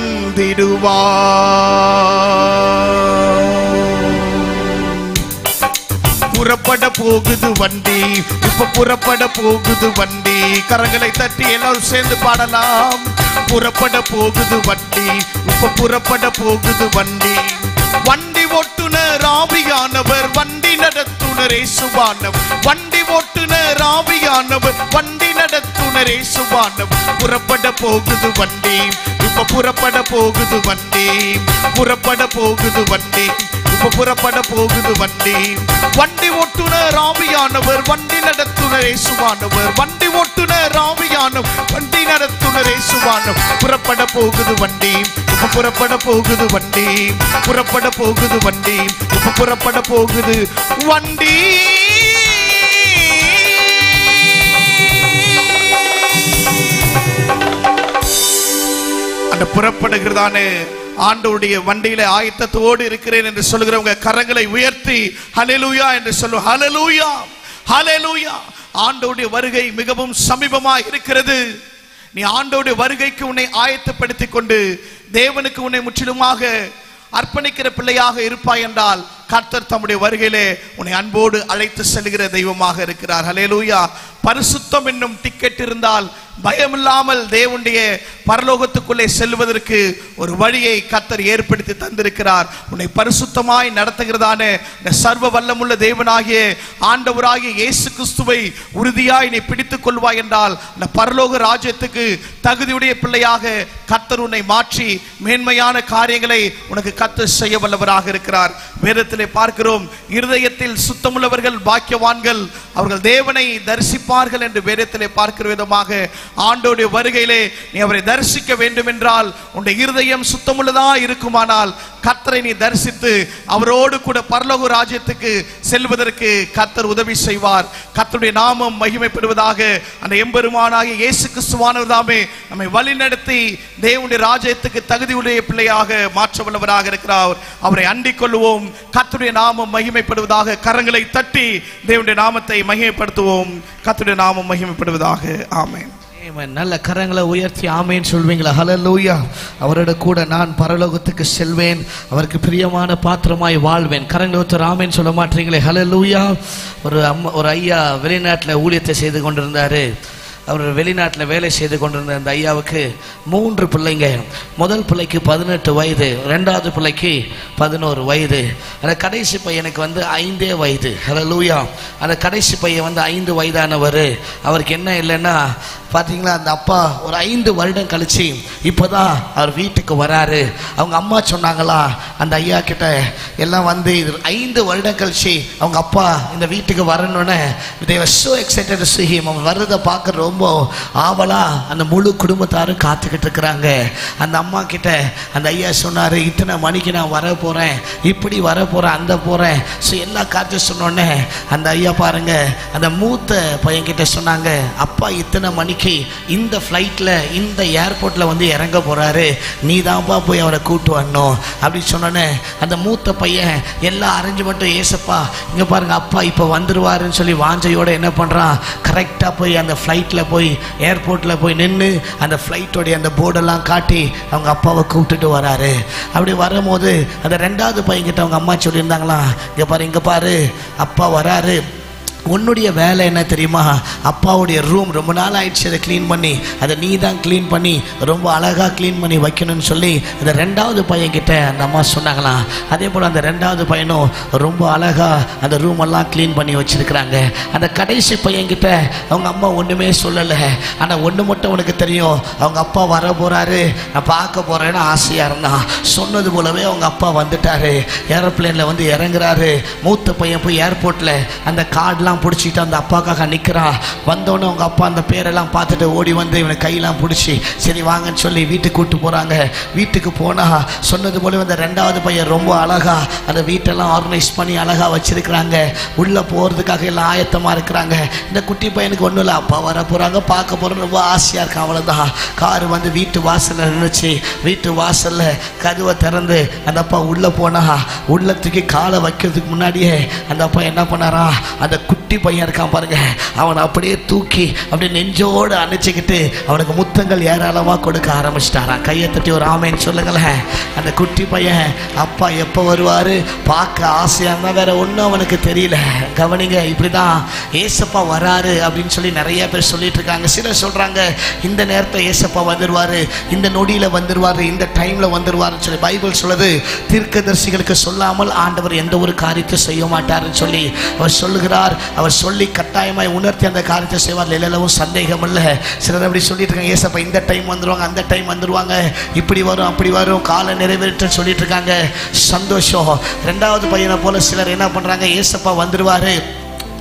புறப்பட போகுது வண்டி, இப்ப புறப்பட போகுது வண்டி. கரங்களை தட்டி எல்லாரும் சேர்ந்து பாடலாம். புறப்பட போகுது வண்டி, இப்ப புறப்பட போகுது வண்டி. வண்டி ஓட்டுநர் ஆவியானவர், வண்டி நடத்துனர் இயேசுவானவர். வண்டி ஓட்டுநர் ஆவியானவர், வண்டி நடத்துனர் இயேசுவானவர். புறப்பட போகுது வண்டி, இப்ப புறப்பட போகுது வண்டி. புறப்பட போகுது வண்டி, இப்ப புறப்பட போகுது வண்டி. வண்டி ஓட்டுநர் ஆவியானவர், வண்டி நடத்துனர் இயேசுவானவர். வண்டி ஓட்டுநர் ஆவியானவர், வண்டி நடத்துனர் இயேசுவானவர். புறப்பட போகுது வண்டி, இப்ப புறப்பட போகுது வண்டி. புறப்பட போகுது வண்டி, இப்ப புறப்பட போகுது வண்டி. அந்த புறப்படுகிறதான ஆண்டவருடைய வண்டியில ஆயத்தத்தோடு இருக்கிறேன் என்று சொல்லுகிறவங்க கரங்களை உயர்த்தி ஹல்லேலூயா என்று சொல்லு. ஹல்லேலூயா, ஹல்லேலூயா. ஆண்டவருடைய வருகை மிகவும் சமீபமாக இருக்கிறது. நீ ஆண்டவருடைய வருகைக்கு உன்னை ஆயத்தப்படுத்திக் கொண்டு தேவனுக்கு உன்னை முற்றிலுமாக அர்ப்பணிக்கிற பிள்ளையாக இருப்பாய் என்றால் கர்த்தர் தம்முடைய வருகையிலே உன்னை அன்போடு அழைத்து செல்கிற தெய்வமாக இருக்கிறார். ஹல்லேலூயா. பரிசுத்தம் என்னும் டிக்கெட் இருந்தால் பயமில்லாமல் தேவனுடைய பரலோகத்துக்குள்ளே செல்வதற்கு ஒரு வழியை கர்த்தர் ஏற்படுத்தி தந்திருக்கிறார். உன்னை பரிசுத்தமாய் நடத்துகிறதான இந்த சர்வ வல்லமுள்ள தேவனாகிய ஆண்டவராகிய இயேசு கிறிஸ்துவை உறுதியாய் நீ பிடித்துக் கொள்வாய் என்றால் இந்த பரலோக ராஜ்யத்துக்கு தகுதியுடைய பிள்ளையாக கர்த்தர் உன்னை மாற்றி மேன்மையான காரியங்களை உனக்கு கர்த்தர் செய்ய வல்லவராக இருக்கிறார். வேதத்திலே பார்க்கிறோம், இருதயத்தில் சுத்தமுள்ளவர்கள் பாக்கியவான்கள், அவர்கள் தேவனை தரிசிப்பார்கள் என்று வேதத்திலே பார்க்கிற விதமாக ஆண்டவருடைய வருகையிலே நீ அவரை தரிசிக்க வேண்டும் என்றால் உன்னுடைய இருதயம் சுத்தமுள்ளதா இருக்குமானால் கர்த்தரை நீ தரிசித்து அவரோடு கூட பரலோக ராஜ்யத்துக்கு செல்வதற்கு கர்த்தர் உதவி செய்வார். கர்த்தருடைய நாமம் மகிமைப்படுவதாக. அந்த எம்பெருமானாகிய இயேசு கிறிஸ்துவானவர் தாமே நம்மை வழிநடத்தி தேவனுடைய ராஜ்யத்துக்கு தகுதியுடைய பிள்ளையாக மாற்ற வல்லவராக இருக்கிறார். அவரை அண்டிக் கொள்வோம். கர்த்தருடைய நாமம் மகிமைப்படுவதாக. கரங்களை தட்டி தேவனுடைய நாமத்தை மகிமைப்படுத்துவோம். கர்த்தருடைய நாமம் மகிமைப்படுவதாக. ஆமென். நல்ல கரங்களை உயர்த்தி ஆமேன் சொல்வீங்களா? ஹல்லேலூயா. அவரோட கூட நான் பரலோகத்துக்கு செல்வேன், அவருக்கு பிரியமான பாத்திரமாய் வாழ்வேன். கரங்களை ஒருத்தர் ஆமேன் சொல்ல மாட்டீங்களே? ஹல்லேலூயா. ஒரு ஐயா வெளிநாட்டில் ஊழியத்தை செய்து கொண்டிருந்தாரு. அவர் வெளிநாட்டில் வேலை செய்து கொண்டிருந்த அந்த ஐயாவுக்கு 3 பிள்ளைங்க. முதல் பிள்ளைக்கு 18 வயது, ரெண்டாவது பிள்ளைக்கு 11 வயது, அந்த கடைசி பையனுக்கு 5 வயது. ஹல்லேலூயா. அந்த கடைசி பையன் 5 வயதானவர். அவருக்கு என்ன இல்லைன்னா பார்த்தீங்களா, அந்த அப்பா ஒரு 5 வருடம் கழிச்சு இப்போதான் அவர் வீட்டுக்கு வராரு. அவங்க அம்மா சொன்னாங்களா அந்த ஐயா கிட்ட எல்லாம் 5 வருடம் கழிச்சு அவங்க அப்பா இந்த வீட்டுக்கு வரணுன்னு they were so excited to see him. அவன் வர்றதை பார்க்க ரொம்ப ஆவலா அந்த முழு குடும்பத்தாரும் காத்துக்கிட்டு இருக்கிறாங்க. அந்த அம்மா கிட்ட அந்த ஐயா சொன்னாரு, இத்தனை மணிக்கு நான் வர போறேன், இப்படி வர போறேன், அந்த போறேன். ஸோ எல்லா காற்று சொன்னோடனே அந்த ஐயா பாருங்க அந்த மூத்த பையன் கிட்ட சொன்னாங்க, அப்பா இத்தனை மணிக்கு இந்த ஃப்ளைட்ல இந்த ஏர்போர்ட்ல இறங்க போறாரு, நீ தான்ப்பா போய் அவரை கூட்டு வரணும் அப்படின்னு சொன்னோன்னே அந்த மூத்த பையன் எல்லா அரேஞ்ச்மெண்ட்டும், ஏசப்பா இங்க பாருங்க அப்பா இப்போ வந்துருவாருன்னு சொல்லி வாஞ்சையோட என்ன பண்றான், கரெக்டா போய் அந்த ஃப்ளைட்ல போய் ஏர்போர்ட்ல போய் நின்று அந்த ஃப்ளைட்டோடைய அந்த போர்டெல்லாம் காட்டி அவங்க அப்பாவை கூப்பிட்டுட்டு வராரு. அப்படி வரும்போது அந்த ரெண்டாவது பையன் கிட்ட அவங்க அம்மா சொல்லியிருந்தாங்களா, இங்க பாரு அப்பா வராரு, உன்னுடைய வேலை என்ன தெரியுமா, அப்பாவுடைய ரூம் ரொம்ப நாள் ஆயிடுச்சு, அதை க்ளீன் பண்ணி அதை நீ தான் க்ளீன் பண்ணி ரொம்ப அழகாக க்ளீன் பண்ணி வைக்கணும்னு சொல்லி அந்த ரெண்டாவது பையன்கிட்ட அந்த அம்மா சொன்னாங்களாம். அதே போல் அந்த ரெண்டாவது பையனும் ரொம்ப அழகாக அந்த ரூமெல்லாம் க்ளீன் பண்ணி வச்சுருக்கிறாங்க. அந்த கடைசி பையன்கிட்ட அவங்க அம்மா ஒன்றுமே சொல்லலை. ஆனால் ஒன்று மட்டும் உனக்கு தெரியும், அவங்க அப்பா வர போகிறாரு, நான் பார்க்க போகிறேன்னு ஆசையாக இருந்தான். சொன்னது போலவே அவங்க அப்பா வந்துட்டாரு, ஏரோப்ளேனில் இறங்குறாரு. மூத்த பையன் போய் ஏர்போர்ட்டில் அந்த கார்டெலாம் பிடிச்சிட்டு அந்த அப்பாக்காக நிற்கிறான். வந்தோடனே அவங்க அப்பா அந்த பேரெல்லாம் பார்த்துட்டு ஓடி இவனை கையெல்லாம் பிடிச்சி சரி வாங்கன்னு சொல்லி வீட்டுக்கு கூப்பிட்டு போகிறாங்க. வீட்டுக்கு போனால் சொன்னது போல அந்த ரெண்டாவது பையன் ரொம்ப அழகா அந்த வீட்டெல்லாம் ஆர்கனைஸ் பண்ணி அழகாக வச்சிருக்கிறாங்க. உள்ளே போகிறதுக்காக எல்லாம் ஆயத்தமாக இருக்கிறாங்க. இந்த குட்டி பையனுக்கு ஒன்றும் இல்லை, அப்பா வர போகிறாங்க, பார்க்க போகிறோன்னு ரொம்ப ஆசையாக இருக்கு. அவ்வளோதான். கார் வீட்டு வாசலில் நின்றுச்சு. வீட்டு வாசலில் கதவை திறந்து அந்த அப்பா உள்ளே போனா உள்ளத்துக்கு காலை வைக்கிறதுக்கு முன்னாடியே அந்த அப்பா என்ன பண்ணாரா, அந்த குட்டி பையன் இருக்கான் பாருங்க, அவனை அப்படியே தூக்கி அப்படியே நெஞ்சோடு அணைச்சிக்கிட்டு அவனுக்கு முத்தங்கள் ஏராளமாக கொடுக்க ஆரம்பிச்சிட்டாரான். கையை தட்டி ஒரு ஆமைன்னு சொல்லுங்களேன். அந்த குட்டி பையன் அப்பா எப்போ வருவார் பார்க்க ஆசையாக இருந்தால் வேற ஒன்றும் அவனுக்கு தெரியல. கவனிங்க, இப்படிதான் ஏசப்பா வராரு அப்படின்னு சொல்லி நிறைய பேர் சொல்லிட்டு இருக்காங்க. சிலர் சொல்றாங்க இந்த நேரத்தில் ஏசப்பா வந்துடுவார், இந்த நொடியில் வந்துடுவார், இந்த டைமில் வந்துடுவார்னு சொல்லி. பைபிள் சொல்லுது, தீர்க்கதரிசிகளுக்கு சொல்லாமல் ஆண்டவர் எந்த ஒரு காரியத்தை செய்ய மாட்டாருன்னு சொல்லி அவர் சொல்லுகிறார். அவர் சொல்லி கட்டாயமாய் உணர்த்தி அந்த காரியத்தை செய்வார், எல்லவும் சந்தேகம் இல்லை. சிலர் அப்படி சொல்லிட்டு இருக்காங்க, ஏசப்பா இந்த டைம் வந்துடுவாங்க, அந்த டைம் வந்துடுவாங்க, இப்படி வரும் அப்படி வரும், காலை நிறைவேற்ற சொல்லிட்டு இருக்காங்க. சந்தோஷம். ரெண்டாவது பையனை போல சிலர் என்ன பண்றாங்க, ஏசப்பா வந்துடுவாரு,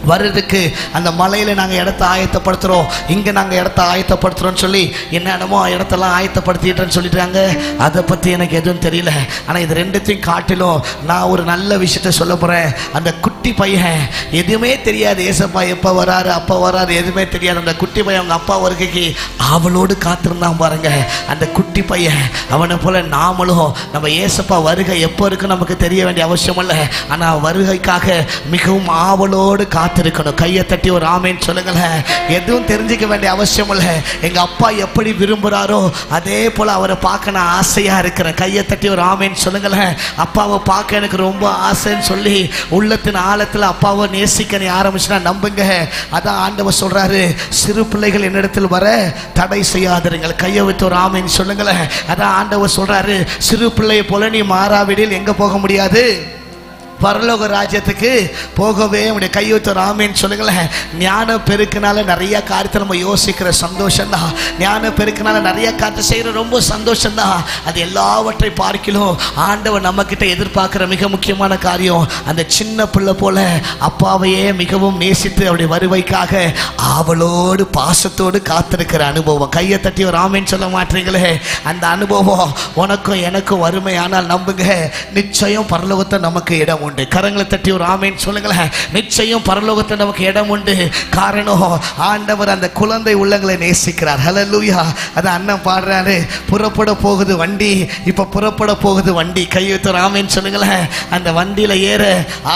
வர்றதுக்கு அந்த மலையில் நாங்கள் இடத்த ஆயத்தப்படுத்துகிறோம், இங்கே நாங்கள் இடத்த ஆயத்தப்படுத்துகிறோன்னு சொல்லி என்னென்னமோ இடத்தெல்லாம் ஆயத்தப்படுத்திட்டேன்னு சொல்லிட்டாங்க. அதை பற்றி எனக்கு எதுவும் தெரியல. ஆனால் இது ரெண்டுத்தையும் காட்டிலும் நான் ஒரு நல்ல விஷயத்த சொல்ல போகிறேன். அந்த குட்டி பையன் எதுவுமே தெரியாது, ஏசப்பா எப்போ வராரு அப்போ வராரு எதுவுமே தெரியாது. அந்த குட்டி பையன் அவங்க அப்பா வருகைக்கு அவளோடு காத்திருந்தான் பாருங்க. அந்த குட்டி பையன் அவனை போல நாமளும் நம்ம ஏசப்பா வருகை எப்போ இருக்குன்னு நமக்கு தெரிய வேண்டிய அவசியம் இல்லை. ஆனால் வருகைக்காக மிகவும் ஆவலோடு காத்து காத்திருக்கணும். கையை தட்டி ஒரு ஆமேன்னு சொல்லுங்களேன். எதுவும் தெரிஞ்சுக்க வேண்டிய அவசியம் இல்லை. எங்க அப்பா எப்படி விரும்புறாரோ அதே போல அவரை பார்க்க நான் ஆசையா இருக்கிறேன். கையை தட்டி ஒரு ஆமேன்னு சொல்லுங்களேன். அப்பாவை பார்க்க எனக்கு ரொம்ப ஆசைன்னு சொல்லி உள்ளத்தின் ஆழத்தில் அப்பாவை நேசிக்க நீ ஆரம்பிச்சுனா நம்புங்க. அதான் ஆண்டவர் சொல்றாரு, சிறு பிள்ளைகள் என்னிடத்தில் வர தடை செய்யாதிருங்கள். கையை வைத்து ஒரு ஆமேன்னு சொல்லுங்களேன். அதான் ஆண்டவர் சொல்றாரு, சிறு பிள்ளையை போல நீ மாறாவிடில் எங்க போக முடியாது, பரலோக ராஜ்யத்துக்கு போகவே உடைய கையெழுத்து ராமேன்னு சொல்லுங்களேன். ஞான பெருக்கினால நிறைய காரியத்தை நம்ம யோசிக்கிற சந்தோஷம்தான். ஞான பெருக்கினால நிறைய காரியத்தை செய்கிற ரொம்ப சந்தோஷம்தான். அது எல்லாவற்றை பார்க்கிலும் ஆண்டவர் நம்ம கிட்ட எதிர்பார்க்கிற மிக முக்கியமான காரியம், அந்த சின்ன பிள்ளை போல அப்பாவையே மிகவும் நேசித்து அவருடைய வருவைக்காக ஆவலோடு பாசத்தோடு காத்திருக்கிற அனுபவம். கையை தட்டி ஒரு ராமேன்னு சொல்ல மாட்டீங்களே, அந்த அனுபவம் உனக்கும் எனக்கும் வறுமையானால் நம்புங்க, நிச்சயம் பரலோகத்தை நமக்கு இடம் உண்டு. கரங்களை தட்டி ஒரு ஆமேன் சொல்லுங்களேன். நிச்சயம் பரலோகத்தில் நமக்கு இடம் உண்டு. காரணம், ஆண்டவர் அந்த குழந்தை உள்ளங்களை நேசிக்கிறார். ஹல்லேலூயா. அது அண்ணன் பாடுறாரு, புறப்பட போகுது வண்டி, இப்ப புறப்பட போகுது வண்டி. கையெழுத்து ஒரு ஆமேன் சொல்லுங்களேன். அந்த வண்டியில ஏற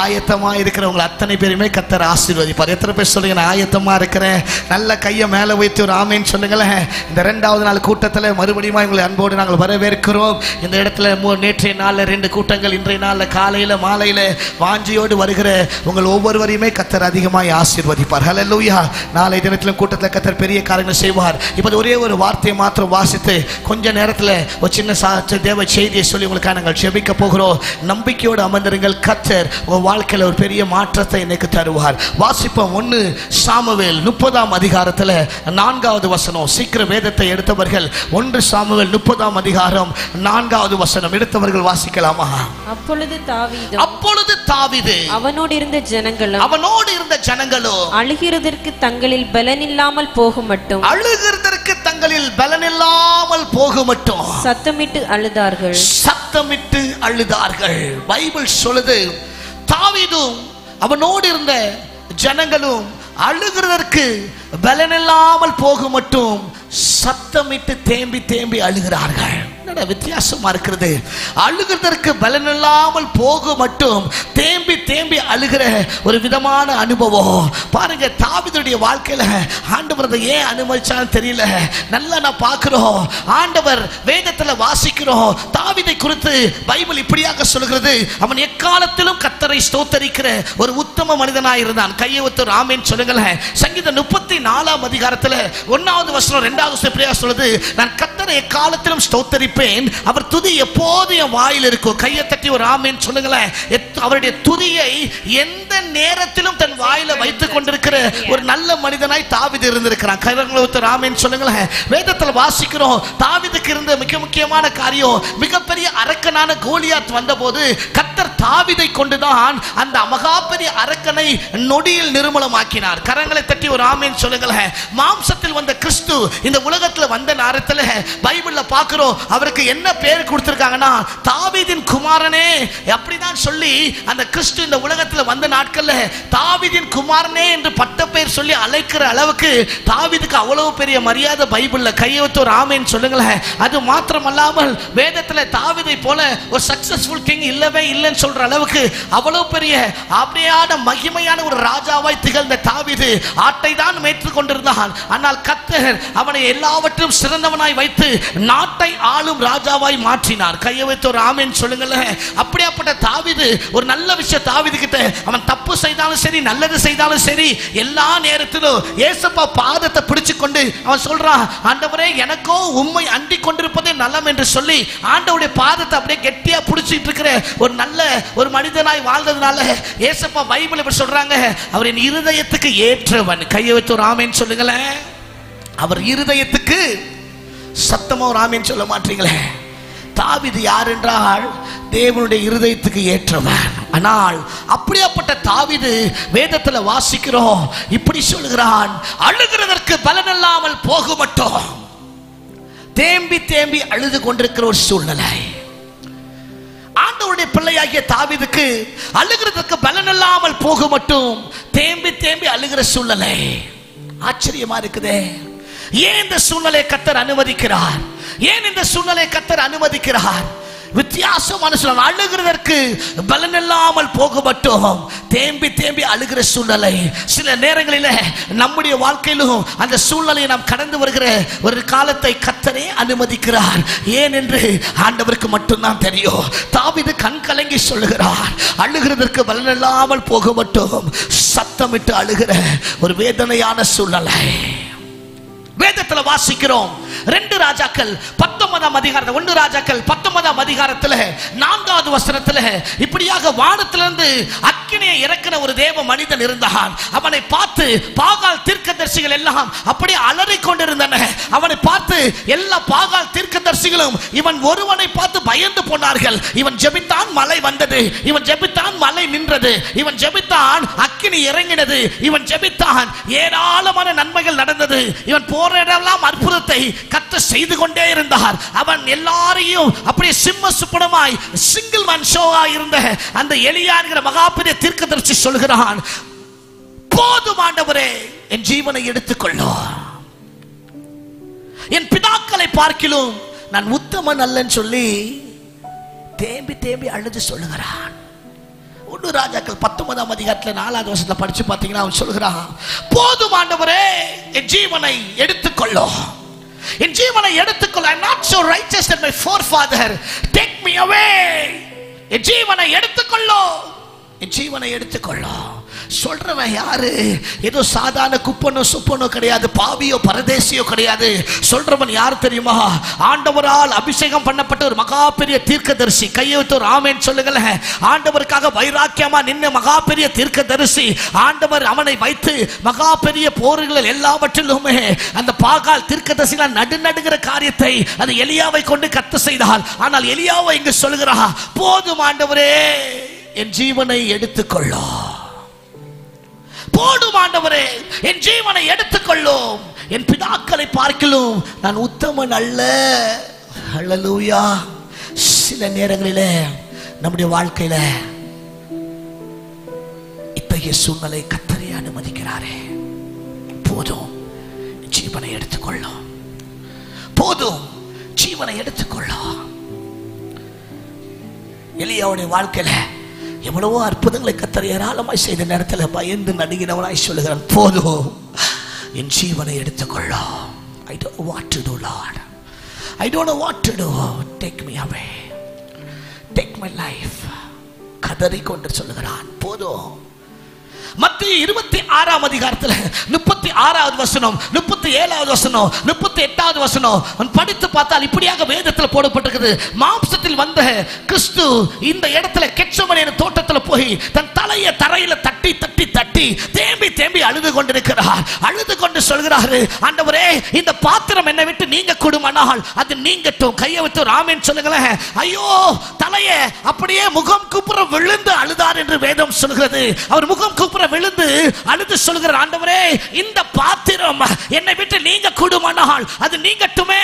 ஆயத்தமா இருக்கிறவங்க அத்தனை பேருமே கர்த்தர் ஆசீர்வதிப்பார். எத்தனை பேர் சொல்லுங்க நான் ஆயத்தமா இருக்கிறேன்? நல்ல கையை மேல வைத்து ஒரு ஆமேன் சொல்லுங்களேன். இந்த 2வது நாள் கூட்டத்தில் மறுபடியும் உங்களை அன்போடு நாங்கள் வரவேற்கிறோம். இந்த இடத்துல நேற்றைய நாள்ல 2 கூட்டங்கள், இன்றைய நாள்ல காலையில மாலையில வாஞ்சியோடு வருகிற உங்கள் ஒவ்வொருவரையுமே கர்த்தர் அதிகமாய் ஆசீர்வதிப்பார். ஹல்லேலூயா. நாளை தினத்திலும் கூட்டத்தில் கர்த்தர் பெரிய காரியங்களை செய்வார். இப்போ ஒரே ஒரு வார்த்தையை மாத்திரம் வாசித்து கொஞ்ச நேரத்தில் ஒரு சின்ன தேவ செய்தியை சொல்லி உங்களுக்காக நாங்கள் ஜெபிக்க போகிறோம். நம்பிக்கையோடு அமர்ந்திருங்கள். கர்த்தர் உங்கள் வாழ்க்கையில் ஒரு பெரிய மாற்றத்தை எனக்கு தருவார். வாசிப்போம். 1 சாமுவேல் 30ஆம் அதிகாரத்தில் 4வது வசனம். சீக்கிரம் வேதத்தை எடுத்தவர்கள் 1 சாமுவேல் 30ஆம் அதிகாரம் 4வது வசனம் எடுத்தவர்கள் வாசிக்கலாமா? அப்பொழுது தாவீது அவனோடு இருந்த ஜனங்களும் அழுகிறதற்கு தங்களில் பலனில்லாமல் போகுமட்டும் சத்தமிட்டு அழுதார்கள். பைபிள் சொல்லுது, தாவீதும் அவனோடு இருந்த ஜனங்களும் அழுகிறதற்கு பலனில்லாமல் போகுமட்டும் சத்தமிட்டு தேம்பி அழுகிறார்கள். வித்தியாசமா இருக்கிறது. அழுகிறதற்கு பலனில்லாமல் போக மட்டும் தேம்பி அழுகிற ஒரு விதமான அனுபவம் பாருங்க. தாவீதுடைய வாழ்க்கையில ஆண்டவர் ஏன் அனுமதிச்சான்னு தெரியல. நல்லா நான் பார்க்கிறோம், ஆண்டவர் வேதத்துல வாசிக்கிறோம். தாவீதை குறித்து பைபிள் இப்படியாக சொல்கிறது, அவன் எக்காலத்திலும் கர்த்தரை ஸ்தோத்தரிக்கிற ஒரு உத்தம மனிதனாய் இருந்தான். கையை ஒத்து ஆமென் சொல்லுங்களேன். சங்கீதம் 34ஆம் அதிகாரத்துல 1வது வசனம் 2வது வசனம் சொல்லுது, நான் கர்த்தரை எக்காலத்திலும் ஸ்தோத்தரிப்பேன், அவர் துதி எப்போதும் என் வாயில் இருக்கும். கையை தட்டி ஒரு ஆமென் சொல்லுங்களேன். அவருடைய துதியை எந்த நேரத்திலும் தன் வாயில வைத்துக் கொண்டிருக்கிற ஒரு நல்ல மனிதனாய் தாவீது இருந்திருக்கிறான். கைகளை ஒத்து ஆமென் சொல்லுங்களேன். வேதத்தில் வாசிக்கிறோம், தாவீதுக்கு இருந்த மிக முக்கியமான காரியம், மிகப்பெரிய அரக்கனான கோலியாத் வந்தபோது கர்த்தர் தாவீதை கொண்டுதான் அந்த மகா பெரிய அரக்கனை நொடியில் நிர்மூலமாக்கினார். கரங்களை தட்டி ஒரு ஆமென் சொல்லுங்களேன். மாம்சத்தில் வந்த கிறிஸ்து இந்த உலகத்தில் வந்த நேரத்தில் பைபிள்ல பார்க்கிறோம், அவருக்கு என்ன பேர் கொடுத்திருக்காங்கன்னா தாவீதின் குமாரனே. அப்படிதான் சொல்லி அந்த கிறிஸ்து இந்த உலகத்தில் வந்த நாட்கள்ல தாவீதின் குமாரனே என்று பட்ட பெயர் சொல்லி அழைக்கிற அளவுக்கு தாவீதுக்கு அவ்வளவு பெரிய மரியாதை பைபிள்ல. கையை வைத்து ஒரு ஆமென் சொல்லுங்களேன். அது மாத்திரமல்லாமல் வேதத்துல தாவீதை போல ஒரு சக்சஸ்ஃபுல் கிங் இல்லவே இல்லைன்னு சொல்ற அளவுக்கு அவ்வளவு பெரிய அப்படியான மகிமையான ஒரு ராஜாவாய் திகழ்ந்த தாவீது ஆட்டை தான் மேய்த்து கொண்டிருந்தான். ஆனால் கர்த்தர் அவனை எல்லாவற்றும் சிறந்தவனாய் வைத்து நாட்டை ஆளும் ராஜாவாய் மாற்றினார். கையை வைத்து ஒரு ஆமென் சொல்லுங்களேன். அப்படியாப்பட்ட தாவீது ஒரு நல்ல விஷயம் தாவீது கிட்ட, அவன் தப்பு செய்தாலும் சரி நல்லது செய்தாலும் சரி எல்லா நேரத்திலும் ஏசப்பா பாதத்தை பிடிச்சு கொண்டு அவன் சொல்றான், ஆண்டவரே எனக்கோ உம்மை அண்டிக் கொண்டிருப்பதே நலம் என்று சொல்லி ஆண்டவருடைய பாதத்தை அப்படியே கெட்டியா பிடிச்சிட்டு இருக்கிற ஒரு நல்ல ஒரு மனிதனாய் வாழ்ந்ததுனால ஏசப்பா பைபிள் இப்படி சொல்றாங்க, அவர் என் இருதயத்துக்கு ஏற்றவன். கையை வைத்து ஒரு ஆமென் சொல்லுங்களேன். அவர் இருதயத்துக்கு சத்தமா ஒரு ஆமென் சொல்ல மாட்டீங்களே. தாவீது யார் என்றால் தேவனுடைய இருதயத்துக்கு ஏற்றவன். ஆனால் அப்படியாப்பட்ட தாவீது வேதத்தில் வாசிக்கிறோம், இப்படி சொல்கிறான், அழுகிறதற்கு பலனில்லாமல் போகுமட்டும் தேம்பி அழுது கொண்டிருக்கிற ஒரு சூழ்நிலை. ஆண்டவருடைய பிள்ளையாகிய தாவீதுக்கு அழுகிறதற்கு பலனில்லாமல் போகுமட்டும் தேம்பி அழுகிற சூழ்நிலை. ஆச்சரியமா இருக்குதே. ஏன் இந்த சூழ்நிலை கர்த்தர் அனுமதிக்கிறார்? ஏன் இந்த சூழ்நிலை கர்த்தர் அனுமதிக்கிறார்? வித்தியாசமான சூழ்நிலை. அழுகிறதற்கு பலன் இல்லாமல் போக மட்டும் தேம்பி தேம்பி அழுகிற சூழ்நிலை. சில நேரங்களில் நம்முடைய வாழ்க்கையிலும் அந்த சூழ்நிலையை நாம் கடந்து வருகிற ஒரு காலத்தை கர்த்தரே அனுமதிக்கிறார். ஏன் என்று ஆண்டவருக்கு மட்டும்தான் தெரியும். தாவீது கண் கலங்கி சொல்லுகிறார், அழுகிறதற்கு பலன் இல்லாமல் போக மட்டும் சத்தமிட்டு அழுகிற ஒரு வேதனையான சூழ்நிலை. வேதத்துல வாசிக்கிறோம் 2 ராஜாக்கள் 19ஆம் அதிகாரத்தில் 1 ராஜாக்கள் 19ஆம் அதிகாரத்தில் 4வது வசனத்தில் இப்படியாக வானத்திலிருந்து அக்கினியை இறக்கின ஒரு தேவ மனிதன் இருந்தான். அவனை பார்த்து பாகால் தீர்க்கதரிசிகள் எல்லாம் அப்படியே அலறிக் கொண்டிருந்தன. அவனை பார்த்து எல்லா பாகால் தீர்க்கதரிசிகளும் இவன் ஒருவனை பார்த்து பயந்து போனார்கள். இவன் ஜெபித்தான், மழை வந்தது. இவன் ஜெபித்தான், மழை நின்றது. இவன் ஜெபித்தான், அக்கினி இறங்கினது. இவன் ஜெபித்தான், ஏராளமான நன்மைகள் நடந்தது. இவன் போரெல்லாம் அற்புதத்தை கர்த்தர் செய்து கொண்டே இருந்தார். அவன் எல்லாரையும் அப்படியே சிம்ம சுப்பனமாய் சிங்கிள் மேன் ஷோவா இருந்த அந்த எலியா என்கிற மகாபெரிய தீர்க்கதரிசி சொல்கிறான், போதும் ஆண்டவரே, என் ஜீவனை எடுத்துக்கொள்ளும். என் பிதாக்களை பார்க்கிலும் நான் உத்தமன் அல்லன்னு சொல்லி தேம்பி தேம்பி அழுது சொல்லுகிறான். 1 ராஜாக்கள் 19ஆம் அதிகாரத்தில் 4வது வசனத்தில் படிச்சு பார்த்தீங்கன்னா அவன் சொல்கிறான், போதும் ஆண்டவரே, என் ஜீவனை எடுத்துக்கொள்ளும். என் ஜீவனை எடுத்துக்கொள்ள. I'm not so righteous that my forefather. Take me away. என் ஜீவனை எடுத்துக்கொள்ளோ, என் ஜீவனை எடுத்துக்கொள்ளோ. சொல்றவன் யாரு? ஏதோ சாதாரண குப்பனோ சுப்பனோ கிடையாது, பாவியோ பரதேசியோ கிடையாது. சொல்றவன் யார் தெரியுமா? ஆண்டவரால் அபிஷேகம் பண்ணப்பட்ட ஒரு மகா பெரிய தீர்க்கதரிசி. கையை வைத்து ஒரு ஆமென் சொல்லுங்கள. ஆண்டவருக்காக வைராக்கியமா நின்ன மகா பெரிய தீர்க்கதரிசி. ஆண்டவர் அவனை வைத்து மகா பெரிய போர்கள் எல்லாவற்றிலுமே அந்த பாகால் தீர்க்கதரிசிகள் நடுநடுகிற காரியத்தை அது எலியாவை கொண்டு கர்த்தர் செய்தால். ஆனால் எலியாவை இங்கு சொல்கிறார், போதும் ஆண்டவரே, என் ஜீவனை எடுத்துக்கொள்ளும். போடும் ஆண்டவரே, என் ஜீவனை எடுத்துக்கொள்ளும். என் பிதாக்களை பார்க்கலும் நான் உத்தமன் அல்ல. ஹல்லேலூயா. சில நேரங்களில் நம்முடைய வாழ்க்கையில இத்தகைய சூழ்நிலை கர்த்தரே அனுமதிக்கிறாரே. போதும், ஜீவனை எடுத்துக்கொள்ளும். போதும், ஜீவனை எடுத்துக்கொள்ளும். எலியாவுடைய வாழ்க்கையில எவ்வளவோ அற்புதங்களை கர்த்தர் ஏராளமாய் செய்த நேரத்தில் பயந்து நடுங்கினவனாய் சொல்லுகிறான், போதும், என் ஜீவனை எடுத்துக்கொள்ளும். I don't know what to do, Lord. I don't know what to do. Take me away. Take my life. கதறிக்கொண்டு சொல்லுகிறான், போதும். மத்திய 26ஆம் அதிகாரத்தில் 36வது வசனம், 37வது வசனம், 38வது வசனம் படித்து பார்த்தால் இப்படியாக வேதத்தில் போடப்பட்டிருக்கிறது. மாம்சத்தில் வந்த கிறிஸ்து இந்த இடத்துல கெத்செமனே தோட்டத்தில் போய் தன் தலையை தரையில தட்டி தட்டி தட்டி தேம்பி தேம்பி அழுது கொண்டிருக்கிறார். அழுது கொண்டு சொல்கிறாரு, ஆண்டவரே, இந்த பாத்திரம் என்னை விட்டு நீங்க கூடுமானால் அது நீங்கட்டும். கையை விட்டு ஒரு ஆமென் சொல்லுங்களேன். ஐயோ, தலையை அப்படியே முகம் குப்புற விழுந்து அழுதார் என்று வேதம் சொல்கிறது. அவர் முகம் குப்புற விழுந்து அழுது சொல்கிறார், ஆண்டவரே, இந்த பாத்திரம் என்னை விட்டு நீங்க கூடுமானால் அது நீங்கட்டுமே.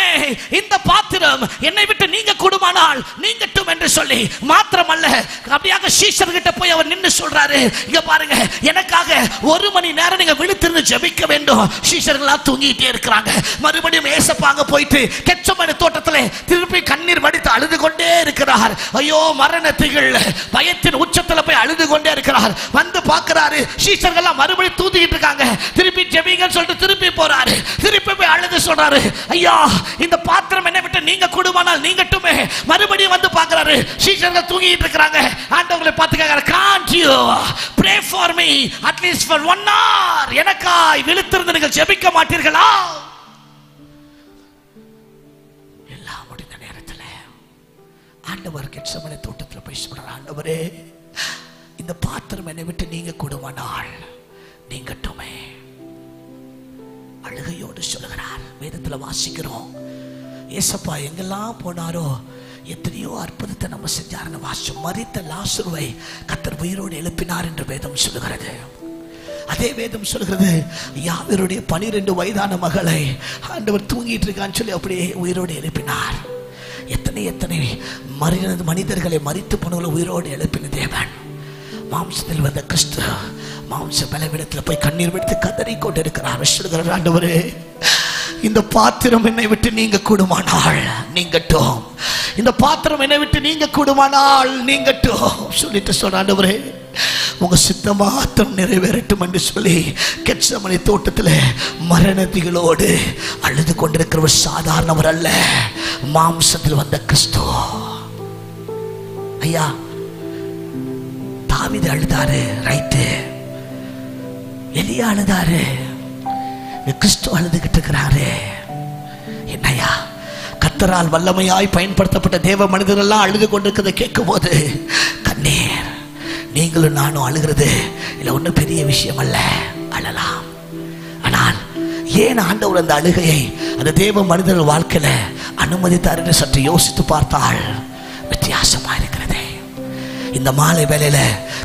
இந்த பாத்திரம் என்னை விட்டு நீங்க கூடுமானால் நீங்கட்டும் என்று சொல்லி மாத்திரமல்ல, அப்படியாக சீஷர்கிட்ட போய் அவர் நின்று சொல்றாரு, இங்க பாருங்க, எனக்காக 1 மணி நேரம் நீங்க விழித்திருந்து ஜெபிக்க வேண்டும். சீஷர்களா தூங்கிட்டே இருக்கிறாங்க. மறுபடியும் ஏசப்பாங்க போயிட்டு கெத்செமனே தோட்டத்தில் திருப்பி கண்ணீர் வடித்து அழுது கொண்டே இருக்கிறார். ஐயோ, மரண திகில் பயத்தின் உச்சத்தில் போய் அழுது கொண்டே இருக்கிறார். வந்து பார்க்கிறாரு, சீஷர்கள் மறுபடியும் தூங்கிட்டு இருக்காங்க. திருப்பி ஜெபிங்கன்னு சொல்லிட்டு திருப்பி போறாரு. திருப்பி போய் அழுது சொல்றாரு, ஐயா, இந்த பாத்திரம் என்னை விட்டு நீங்க கூடுமானால் நீங்கட்டுமே. மறுபடியும் வந்து பார்க்கிறாரு, சீஷர்கள் தூங்கிட்டு இருக்காங்க. ஆண்டவரை பார்த்து கேட்கிறார், can't you pray for me at least for 1 hour? எனக்காய் விழித்திருந்து நீங்கள் ஜெபிக்க மாட்டீர்களா? எல்லாம் முடிந்த நேரத்தில் ஆண்டவர் கெத்செமனே தோட்டத்தில் போய் சொல்றார், ஆண்டவரே, இந்த பாத்திரம் என்னை விட்டு நீங்க கூடுமானால் நீங்கட்டுமே. அழுகையோடு சொல்லுகிறார். வேதத்தில் வாசிக்கிறோம், ஏசப்பா எங்கெல்லாம் போனாரோ எத்தனையோ அற்புதத்தை நம்ம செஞ்சாருன்னு வாசிச்சோம். மரித்த லாசருவை கர்த்தர் உயிரோடு எழுப்பினார் என்று வேதம் சொல்லுகிறது. அதே வேதம் சொல்கிறது, யாவருடைய 12 வயதான மகளை ஆண்டவர் தூங்கிட்டு இருக்கான்னு சொல்லி அப்படியே உயிரோடு எழுப்பினார். எத்தனை எத்தனை மனிதர்களை மரித்து போனவர்களை உயிரோடு எழுப்பின தேவன். மாம்சத்தில் வந்த கிறிஸ்து மாம்ச பலவிடத்தில் போய் கண்ணீர் விடுத்து கதறி கொண்டு இருக்கிறார். ஆண்டவரே, இந்த பாத்திரம் என்னை விட்டு நீங்க கூடுமானால் நீங்கட்டும். இந்த பாத்திரம் என்னை விட்டு நீங்க கூடுமானால் நீங்கட்டும் சொல்லிட்டு சொன்ன ஆண்டவரே உங்க சித்தம் மாத்திரம் நிறைவேறட்டும் என்று சொல்லி கெத்சமனே தோட்டத்தில் மரணத்திகளோடு அழுது கொண்டிருக்கிறவர் சாதாரணவர் அல்ல, மாம்சத்தில் வந்த கிறிஸ்து. ஐயா தாவீது அழுதாரு, ரைட்டு. எலியா அழுதாரு, கிறிஸ்து அழுதுகிட்டு இருக்கிறாரு. என்னையா கர்த்தரால் வல்லமையாய் பயன்படுத்தப்பட்ட தேவ மனிதர்கள் எல்லாம் அழுது கொண்டிருக்கிறத கேட்கும் போது கண்ணீர். நீங்களும் நானும் அழுகிறது இல்லை ஒன்றும் பெரிய விஷயம் அல்ல, அழலாம். ஆனால் ஏன் ஆண்டவர் அந்த அழுகையை அந்த தேவ மனிதர்கள் வாழ்க்கையில அனுமதித்தார் என்று சற்று யோசித்து பார்த்தால் வித்தியாசமா இருக்கிறது. இந்த மாலை வேளையில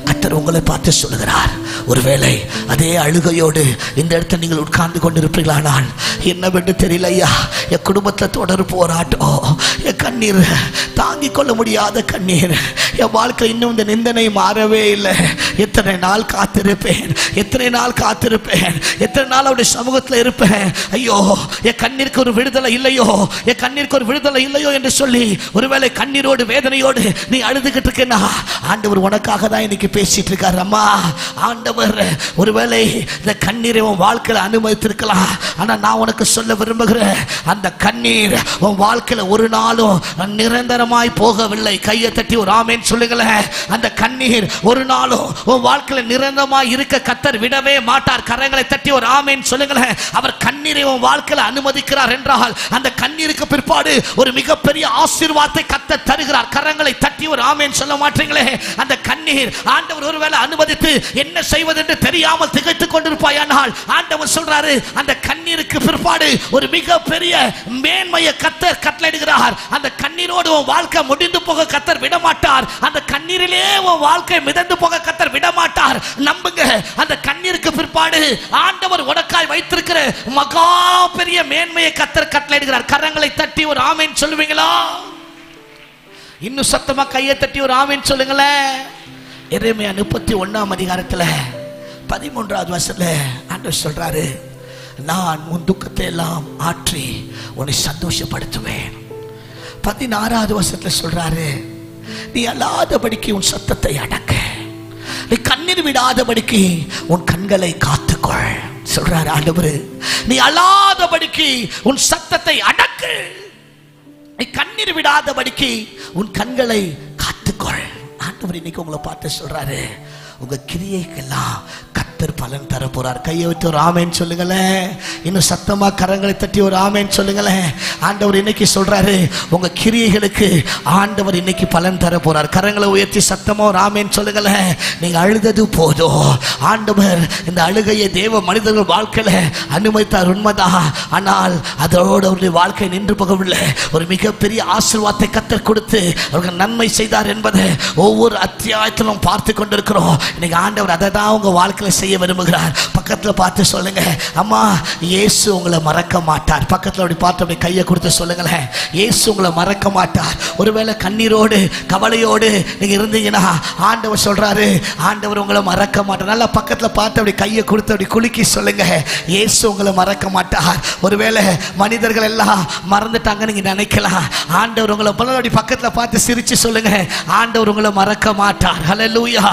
கர்த்தர் உங்களை பார்த்து சொல்லுகிறார், ஒருவேளை அதே அழுகையோடு இந்த இடத்துல நீங்கள் உட்கார்ந்து கொண்டிருப்பீர்களானால் என்னவென்று தெரியல ஐயா, என் குடும்பத்தில் தொடர் போராட்டம், என் கண்ணீர் தாங்கிக் கொள்ள முடியாத கண்ணீர், என் வாழ்க்கை இன்னும் இந்த நிந்தனை மாறவே இல்லை, எத்தனை நாள் காத்திருப்பேன், எத்தனை நாள் காத்திருப்பேன், எத்தனை நாள் அவருடைய சமூகத்தில் இருப்பேன், ஐயோ என் கண்ணீருக்கு ஒரு விடுதலை இல்லையோ, என் கண்ணீருக்கு ஒரு விடுதலை இல்லையோ என்று சொல்லி ஒருவேளை கண்ணீரோடு வேதனையோடு நீ அழுதுகிட்டு இருக்கேன்னா ஆண்டவர் உனக்காக தான் இன்னைக்கு பேசிட்டு இருக்காரு. அம்மா ஆண்டவர் ஒருவேளை இந்த கண்ணீரை உன் வாழ்க்கையில அனுமதித்திருக்கலாம், ஆனா நான் உனக்கு சொல்ல விரும்புகிறேன், அந்த கண்ணீர் உன் வாழ்க்கையில ஒரு நாளும் நிரந்தரமாய் போகவில்லை. கையை தட்டி ஒரு ஆமென் சொல்லுங்களேன். அந்த கண்ணீர் ஒரு நாளும் உன் வாழ்க்கையில நிரந்தரமாய் இருக்க கர்த்தர் விடவே மாட்டார். கரங்களை தட்டி ஒரு ஆமென் சொல்லுங்களேன். அவர் கண்ணீரை உன் வாழ்க்கையில அனுமதிக்கிறார் என்றால் அந்த கண்ணீருக்கு பிற்பாடு ஒரு மிகப்பெரிய ஆசீர்வாதத்தை கர்த்தர் தருகிறார். கரங்களை தட்டி ஒரு ஆமென் சொல்ல மாட்டீங்களே. அந்த கண்ணீர் ஆண்டவர் ஒருவேளை அனுமதித்து என்ன செய்வது என்று தெரியாமல் திகைத்துக் கொண்டிருப்பாயானால் ஆண்டவர் சொல்றாரு, அந்த கண்ணீருக்கு பிற்பாடு ஒரு மிகப்பெரிய மேன்மையை கர்த்தர் கட்டளையிடுகிறார். அந்த கண்ணீரோடு உன் வாழ்க்கை முடிந்து போக கர்த்தர் விட மாட்டார். அந்த கண்ணீரிலே உன் வாழ்க்கை மிதந்து போக கர்த்தர் விட மாட்டார். நம்புங்க, அந்த கண்ணீருக்கு பிற்பாடு ஆண்டவர் உனக்காய் வைத்திருக்கிற மகா பெரிய மேன்மையை கர்த்தர் கட்டளையிடுகிறார். கரங்களை தட்டி ஒரு ஆமென் சொல்லுவீங்களா? இன்னும் சத்தமா கையை தட்டி ஒரு ஆமென் சொல்லுங்களேன். எரேமியா 31ஆம் அதிகாரத்துல 13வது வசனத்துல ஆண்டவர் சொல்றாரு, நான் உன் துக்கத்தை எல்லாம் ஆற்றி உன்னை சந்தோஷப்படுத்துவேன். 16வது வசனத்துல சொல்றாரு, நீ அழாதபடிக்கு உன் சத்தத்தை அடக்க, நீ கண்ணீர் விடாதபடிக்கு உன் கண்களை காத்துக்கொள் சொல்றாரு ஆண்டவர். நீ அழாதபடிக்கு உன் சத்தத்தை அடக்கு, நீ கண்ணீர் விடாதபடிக்கு உன் கண்களை காத்துக்கொள். ஆண்டவர் இன்னைக்கு உங்களை பார்த்து சொல்றாரு, உங்க கிரியைக்கெல்லாம் கர்த்தர் பலன் தர போறார். கையை வச்சு ஒரு ஆமென் சொல்லுங்களேன். இன்னும் சத்தமா கரங்களை தட்டி ஒரு ஆமென் சொல்லுங்களேன். ஆண்டவர் இன்னைக்கு சொல்றாரு, உங்க கிரியைகளுக்கு ஆண்டவர் இன்னைக்கு பலன் தர போறார். கரங்களை உயர்த்தி சத்தமா ஒரு ஆமென் சொல்லுங்களேன். நீங்க அழுதது போதும், ஆண்டவர் இந்த அழுகையை தேவ மனிதர்கள் வாழ்க்கையில அனுமதித்தார், உண்மைதான். ஆனால் அதோடு அவருடைய வாழ்க்கை நின்று போகவில்லை. ஒரு மிகப்பெரிய ஆசீர்வாதத்தை கர்த்தர் கொடுத்து அவர்கள் நன்மை செய்தார் என்பதை ஒவ்வொரு அத்தியாயத்திலும் பார்த்து கொண்டிருக்கிறோம். இன்னைக்கு ஆண்டவர் அதை தான் உங்க வாழ்க்கையில செய்ய விரும்புகிறார். பக்கத்துல பார்த்து சொல்லுங்க, அம்மா இயேசு உங்களை மறக்க மாட்டார். பக்கத்துல அப்படி பார்த்து அப்படி கையை கொடுத்து சொல்லுங்களேன், இயேசு உங்களை மறக்க மாட்டார். ஒருவேளை கண்ணீரோடு கவலையோடு நீங்க இருந்தீங்கன்னா ஆண்டவர் சொல்றாரு, ஆண்டவர் உங்களை மறக்க மாட்டார். நல்லா பக்கத்துல பார்த்து அப்படி கையை கொடுத்து அப்படி குலுக்கி சொல்லுங்க, இயேசு உங்களை மறக்க மாட்டார். ஒருவேளை மனிதர்கள் எல்லாம் மறந்துட்டாங்க நீங்க நினைக்கலாம், ஆண்டவர் உங்களை அப்படி பக்கத்துல பார்த்து சிரிச்சு சொல்லுங்க, ஆண்டவர் உங்களை மறக்க மாட்டார். ஹல்லேலூயா.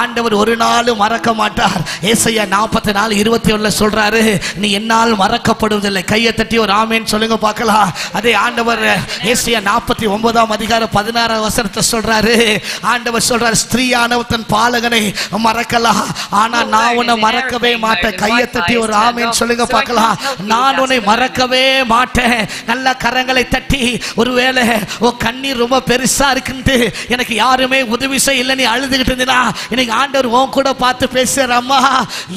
ஆண்டவர் ஒரு நாளும் மறக்க மாட்டார். ஏசாயா 44:21 சொல்றாரு, நீ என்னால் மறக்கப்படுவதில்லை. கையை தட்டி ஒரு ஆமென் சொல்லுங்க பார்க்கலாம். அதே ஆண்டவர் ஏசாயா 49ஆம் அதிகாரம் 16ஆம் வசனத்தை சொல்றாரு, ஆண்டவர் சொல்றாரு, ஸ்திரீயானவள் தன் பாலகனை மறக்கலாம், ஆனா நான் உன்னை மறக்கவே மாட்டேன். கையை தட்டி ஒரு ஆமென் சொல்லுங்க பார்க்கலாம். நான் உன்னை மறக்கவே மாட்டேன். நல்ல கரங்களை தட்டி, ஒருவேளை உன் கண்ணீர் ரொம்ப பெருசா இருக்குன்னு எனக்கு யாருமே உதவி செய்ய இல்லை நீ அழுதுகிட்டு இருந்தீனா, இன்னைக்கு ஆண்டவர் உன் கூட பார்த்து பேசுற, அம்மா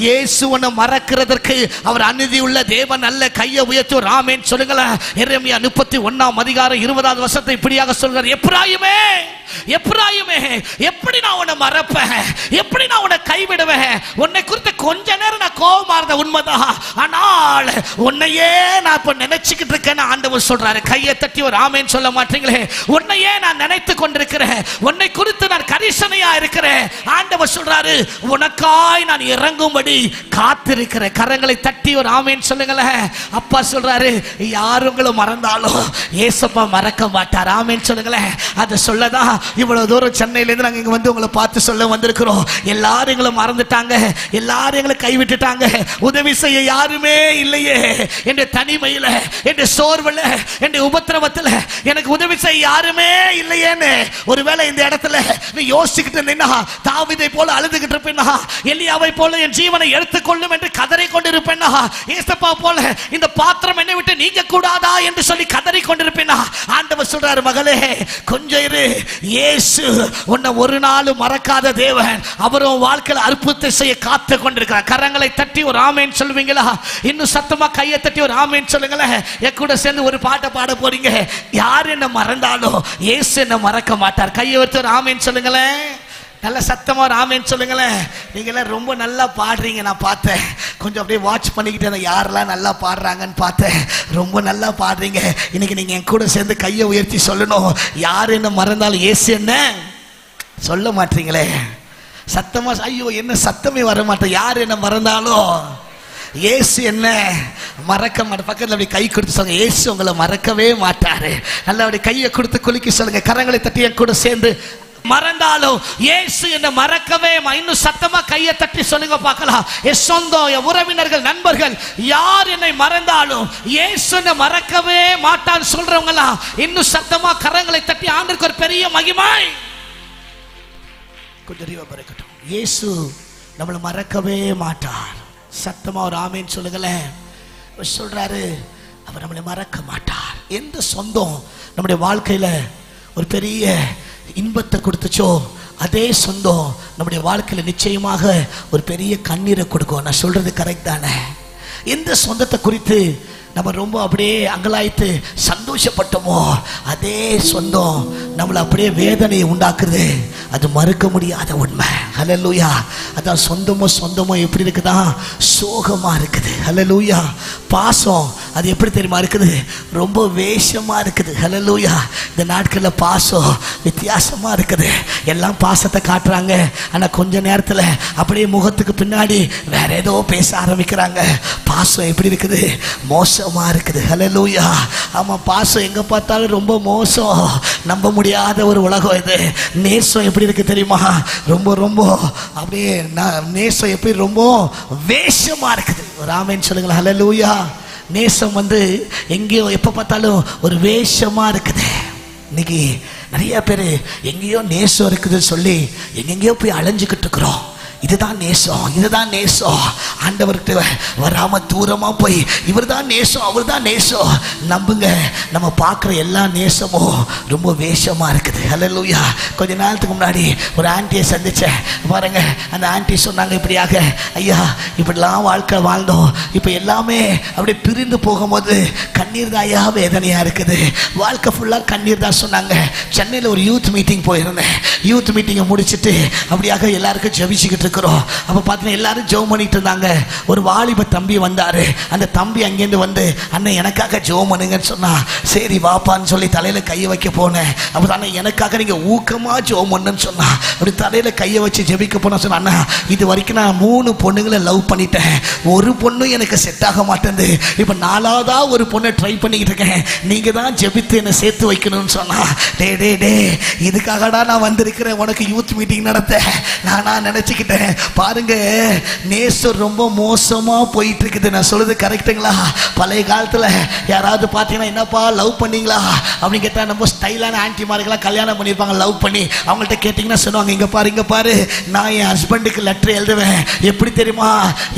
இயேசு உன்னை மறக்கிறதற்கு அவர் அநீதி உள்ள தேவன் அல்ல. கையை உயர்த்தி ஒரு ஆமென் சொல்லுங்களேன். எரேமியா 31ஆம் அதிகாரம் 20வது வசனத்தை இப்படியாக சொல்றார், எப்ராயிமே எப்படி நான் உன்னை மறப்பேன், எப்படி நான் உன்னை கைவிடுவேன், உன்னை குறித்து கொஞ்ச நேரம் நான் கோபமா இருந்த உண்மைதான், ஆனால் உன்னையே நான் இப்ப நினைச்சுக்கிட்டு இருக்கேன்னு ஆண்டவர் சொல்றாரு. கையை தட்டி ஒரு ஆமேன்னு சொல்ல மாட்டீங்களே? உன்னையே நான் நினைத்து கொண்டிருக்கிறேன், உன்னை குறித்து நான் கரிசனையா இருக்கிறேன். ஆண்டவர் சொல்றாரு, உனக்காய் நான் இறங்கும்படி காத்திருக்கிறேன். கரங்களை தட்டி ஒரு ஆமேன்னு சொல்லுங்களேன். அப்பா சொல்றாரு, யார் உங்களை மறந்தாலும் ஏசப்பா மறக்க மாட்டார். ஆமேன்னு சொல்லுங்களேன். அதை சொல்லதான் இவ்வளவு தூரம் சென்னையில இருந்து நாங்க இங்க வந்து உங்களை பார்த்து சொல்ல வந்திருக்கிறோம். எல்லாரும் எங்களை மறந்துட்டாங்க, எல்லாரும் எங்களை கைவிட்டுட்டாங்க, உதவி செய்ய யாருமே இல்லையே, என் தனிமையில, என் சோர்வுல, என் உபத்திரவத்துல எனக்கு உதவி செய்ய யாருமே இல்லையேன்னு ஒருவேளை இந்த இடத்துல நீ யோசிச்சுக்கிட்டு இருந்தீங்கன்னா, தாவீதை போல அழுதுகிட்டு இருப்பேன்னா, எலியாவை போல என் ஜீவனை எடுத்துக்கொள்ளும் என்று கதறி கொண்டிருப்பேன்னா, ஏசப்பா போல இந்த பாத்திரம் என்னை விட்டு நீங்க கூடாதா என்று சொல்லி கதறி கொண்டிருப்பேன்னா, ஆண்டவர் சொல்றாரு, மகளே கொஞ்சம் இரு, இயேசு உன்னை ஒரு நாள் மறக்காத தேவன். அவரும் வாழ்க்கையில் அற்புதத்தை செய்ய காத்து கொண்டிருக்கிறார். கரங்களை தட்டி ஒரு ஆமேன் சொல்லுவீங்களா? இன்னும் சத்தமா கையை தட்டி ஒரு ஆமேன் சொல்லுங்களேன். என் கூட சேர்ந்து ஒரு பாட்டை பாட போறீங்க. யார் என்ன மறந்தாலும் இயேசு என்ன மறக்க மாட்டார். கையை வச்சு ஒரு ஆமேன் சொல்லுங்களேன். நல்ல சத்தமா ஒரு ஆமேன்னு சொல்லுங்களேன். நீங்களாம் ரொம்ப நல்லா பாடுறீங்க. நான் பார்த்தேன், கொஞ்சம் அப்படியே வாட்ச் பண்ணிக்கிட்டேன், யாரெல்லாம் நல்லா பாடுறாங்கன்னு பார்த்தேன். ரொம்ப நல்லா பாடுறீங்க. இன்னைக்கு நீங்க என் கூட சேர்ந்து கையை உயர்த்தி சொல்லணும், யார் என்ன மறந்தாலும் இயேசு என்ன சொல்ல மாட்டீங்களே? சத்தமா, ஐயோ என்ன சத்தமே வர மாட்டேன். யார் என்ன மறந்தாலும் இயேசு என்ன மறக்க மாட்டார். பக்கத்தில் அப்படி கை கொடுத்து சொல்லுங்க, இயேசு உங்களை மறக்கவே மாட்டாரு. நல்லா அப்படி கையை கொடுத்து குலுக்கி சொல்லுங்க. கரங்களை தட்டி என் கூட சேர்ந்து, மறந்தாலும் இயேசு என்ன மறக்கவே. இன்னும் சத்தமா கையை தட்டி சொல்லுங்க பார்க்கலாம். என் சொந்தம், என் உறவினர்கள், நண்பர்கள் யார் என்னை மறந்தாலும் இயேசு என்ன மறக்கவே மாட்டான்னு சொல்றவங்களாம் இன்னும் சத்தமா கரங்களை தட்டி ஆண்டவருக்கு ஒரு பெரிய மகிமை கொஞ்சம் இருக்கட்டும். இயேசு நம்மளை மறக்கவே மாட்டார். சத்தமா ஒரு ஆமேன்னு சொல்லுங்களேன். சொல்றாரு, அவர் நம்மளை மறக்க மாட்டார். எந்த சொந்தம் நம்முடைய வாழ்க்கையில ஒரு பெரிய இன்பத்தை கொடுத்துச்சோ, அதே சொந்தம் நம்முடைய வாழ்க்கையில நிச்சயமாக ஒரு பெரிய கண்ணீரை கொடுக்கும். நான் சொல்றது கரெக்ட் தானே? எந்த சொந்தத்தை குறித்து நம்ம ரொம்ப அப்படியே அங்கலாய்த்து சந்தோஷப்பட்டோமோ, அதே சொந்தம் நம்மளை அப்படியே வேதனையை உண்டாக்குது. அது மறுக்க முடியாத உண்மை. ஹல்லேலூயா. அதான் சொந்தமோ எப்படி இருக்குதா? சோகமா இருக்குது. ஹல்லேலூயா. பாசம் அது எப்படி தெரியுமா இருக்குது? ரொம்ப வேஷமா இருக்குது. ஹல்லேலூயா. இந்த நாட்களில் பாசம் வித்தியாசமா இருக்குது. எல்லாம் பாசத்தை காட்டுறாங்க, ஆனா கொஞ்ச நேரத்தில் அப்படியே முகத்துக்கு பின்னாடி வேற ஏதோ பேச ஆரம்பிக்கிறாங்க. பாசம் எப்படி இருக்குது? மோசமா இருக்குது. ஹல்லேலூயா. ஆமா, பாசம் எங்க பார்த்தாலும் ரொம்ப மோசம். நம்ப முடியாத ஒரு உலகம் இது. நேசம் எப்படி இருக்கு தெரியுமா? ரொம்ப ரொம்ப அப்படியே நேசம் எப்படி ரொம்ப வேஷமா இருக்குது. ஒரு ஆமேன்னு சொல்லுங்களா? ஹல்லேலூயா. நேசம் எங்கேயோ எப்ப பார்த்தாலும் ஒரு வேஷமா இருக்குது. இன்னைக்கு நிறைய பேர் எங்கேயோ நேசம் இருக்குதுன்னு சொல்லி எங்கெங்கேயோ போய் அலைஞ்சுக்கிட்டு இருக்கிறோம். இதுதான் நேசம், இதுதான் நேசம். ஆண்டவர்கிட்ட வராம தூரமா போய் இவர் தான் நேசம், அவர் தான் நேசம். நம்புங்க, நம்ம பார்க்குற எல்லா நேசமும் ரொம்ப வேஷமா இருக்குது. ஹல்லேலூயா. கொஞ்ச நேரத்துக்கு முன்னாடி ஒரு ஆண்டியை சந்திச்சேன் பாருங்க. அந்த ஆண்டி சொன்னாங்க, இப்படியாக ஐயா இப்படிலாம் வாழ்க்கை வாழ்ந்தோம், இப்போ எல்லாமே அப்படியே பிரிந்து போகும்போது கண்ணீர் தான் ஐயா வேதனையா இருக்குது. வாழ்க்கை ஃபுல்லாக கண்ணீர் தான் சொன்னாங்க. சென்னையில் ஒரு யூத் மீட்டிங் போயிருந்தேன். யூத் மீட்டிங்கை முடிச்சுட்டு அப்படியாக எல்லாருக்கும் ஜெபிச்சுக்கிட்டு இருக்கிறோம். அப்போ பார்த்தீங்கன்னா எல்லாரும் ஜெபம் பண்ணிட்டு இருந்தாங்க. ஒரு வாலிப தம்பி வந்தாரு. அந்த தம்பி அங்கேருந்து வந்து, அண்ணன் எனக்காக ஜெபம் பண்ணுங்கன்னு சொன்னா, சரி வாப்பான்னு சொல்லி தலையில கையை வைக்க போனேன். அப்போ தானே எனக்காக நீங்க ஊக்கமா ஜெபம் பண்ணுன்னு சொன்னா, அப்படி தலையில கையை வச்சு ஜெபிக்க போன சொன்னா, அண்ணா இது வரைக்கும் நான் 3 பொண்ணுங்களை லவ் பண்ணிட்டேன், ஒரு பொண்ணு எனக்கு செட் ஆக மாட்டேங்குது, இப்போ 4வதா ஒரு பொண்ணை ட்ரை பண்ணிக்கிட்டு இருக்கேன், நீங்க தான் ஜெபித்து என்னை சேர்த்து வைக்கணும்னு சொன்னா, டே டே டே இதுக்காகடா நான் வந்திருக்கிறேன் உனக்கு யூத் மீட்டிங் நடத்த. நானா நினைச்சுக்கிட்டேன். பாருங்க, நேசம் ரொம்ப மோசமா போயிட்டு இருக்குது. நான் சொல்றது கரெக்டுங்களா? பழைய காலத்துல யாராவது பார்த்தீங்கன்னா, என்னப்பா லவ் பண்ணீங்களா அப்படின்னு கேட்டா, நம்ம ஸ்டைலான ஆன்டி மார்களாம் கல்யாணம் பண்ணியிருப்பாங்க. லவ் பண்ணி அவங்கள்ட்ட கேட்டிங்கன்னா சொல்லுவாங்க, இங்க பாரு நான் என் ஹஸ்பண்டுக்கு லெட்டர் எழுதுவேன். எப்படி தெரியுமா?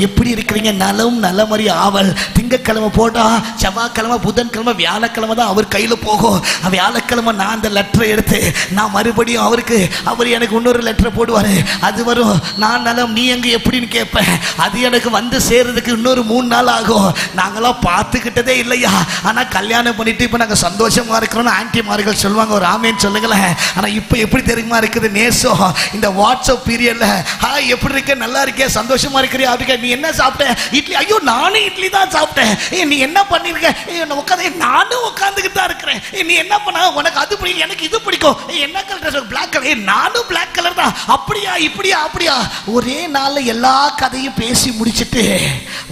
எப்படி இருக்கிறீங்க? நலம் நலமறி ஆவல். திங்கக்கிழமை போட்டா செவ்வாய்க்கிழமை புதன்கிழமை வியாழக்கிழமை தான் அவர் கையில போகும். வியாழக்கிழமை நான் அந்த லெட்டரை எடுத்து நான் மறுபடியும் அவர் எனக்கு இன்னொரு லெட்டரை போடுவாரு. அது வரும். நான் நான் நலம் நீ எங்க எப்படின்னு கேட்பேன். அது எனக்கு வந்து சேர்றதுக்கு இன்னொரு 3 நாள் ஆகும். நாங்களாம் பார்த்துக்கிட்டதே இல்லையா. ஆனால் கல்யாணம் பண்ணிட்டு இப்போ நாங்கள் சந்தோஷமா இருக்கிறோம்னு ஆன்டிமார்கள் சொல்லுவாங்க. ஒரு ஆமேன்னு சொல்லுங்களேன். ஆனால் இப்போ எப்படி தெரியுமா இருக்குது நேசம்? இந்த வாட்ஸ்அப் பீரியட்ல ஹாய் எப்படி இருக்க, நல்லா இருக்கியா, சந்தோஷமா இருக்கிறியா அப்படிங்க. நீ என்ன சாப்பிட்ட? இட்லி. ஐயோ நானும் இட்லி தான் சாப்பிட்டேன். நீ என்ன பண்ணிருக்க? உட்காந்து நானும் உட்காந்துக்கிட்டு தான் இருக்கிறேன். நீ என்ன பண்ண? உனக்கு அது பிடிக்கும், எனக்கு இது பிடிக்கும். என்ன கலர்? Black colour. நானும் பிளாக் கலர் தான். அப்படியா இப்படியா அப்படியா? ஒரே நாள்ல எல்லா கதையும் பேசி முடிச்சிட்டு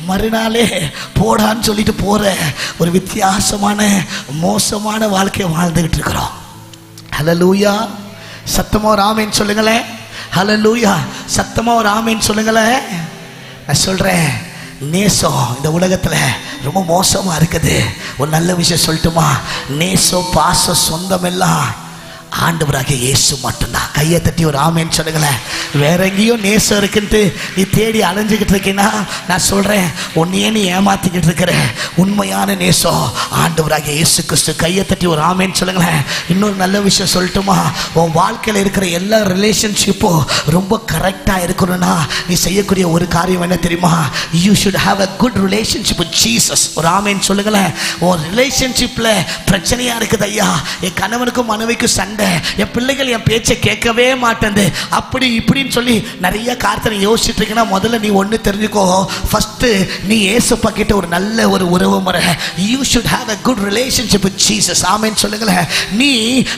மறுநாளே போடான்னு சொல்லிட்டு போற ஒரு வித்தியாசமான மோசமான வாழ்க்கையை வாழ்ந்துகிட்டு இருக்கிறோம். ஹல்லேலூயா. சத்தமா ஒரு ஆமென் சொல்லுங்களேன். ஹல்லேலூயா. சத்தமா ஒரு ஆமென் சொல்லுங்களேன். நான் சொல்றேன், நேசம் இந்த உலகத்துல ரொம்ப மோசமா இருக்குது. ஒரு நல்ல விஷயம் சொல்லட்டுமா? நேசம் பாசம் சொந்தம் எல்லாம் ஆண்டவராகிய இயேசு மட்டும்தான். கையை தட்டி ஒரு ஆமென் சொல்லுங்களேன். வேற எங்கேயும் நேசம் இருக்குன்ட்டு நீ தேடி அலைஞ்சிக்கிட்டு இருக்கீன்னா நான் சொல்றேன், உன்னையே நீ ஏமாத்திக்கிட்டு இருக்கிற உண்மையான நேசம் ஆண்டவராகிய இயேசு கிறிஸ்து. கையை தட்டி ஒரு ஆமென் சொல்லுங்களேன். இன்னொரு நல்ல விஷயம் சொல்லட்டுமா? உன் வாழ்க்கையில் இருக்கிற எல்லா ரிலேஷன்ஷிப்பும் ரொம்ப கரெக்டா இருக்கணும்னா நீ செய்யக்கூடிய ஒரு காரியம் என்ன தெரியுமா? You should have a good relationship with Jesus. ஒரு ஆமென் சொல்லுங்களேன். உன் ரிலேஷன்ஷிப்ல பிரச்சனையா இருக்குது ஐயா, என் கணவனுக்கும் மனைவிக்கும் சண்டை, என் பிள்ளைகள் என் பேச்சை கேட்கவே மாட்டேங்குது, அப்படி இப்படின்னு சொல்லி நிறைய காரியத்தை யோசிச்சுட்டு இருக்கீங்கன்னா முதல்ல நீ ஒன்று தெரிஞ்சுக்கோ. ஃபர்ஸ்ட் நீ ஏசப்பா கிட்ட ஒரு நல்ல ஒரு உறவு முறை. You should have a good relationship with Jesus. Amen சொல்லுங்களேன். நீ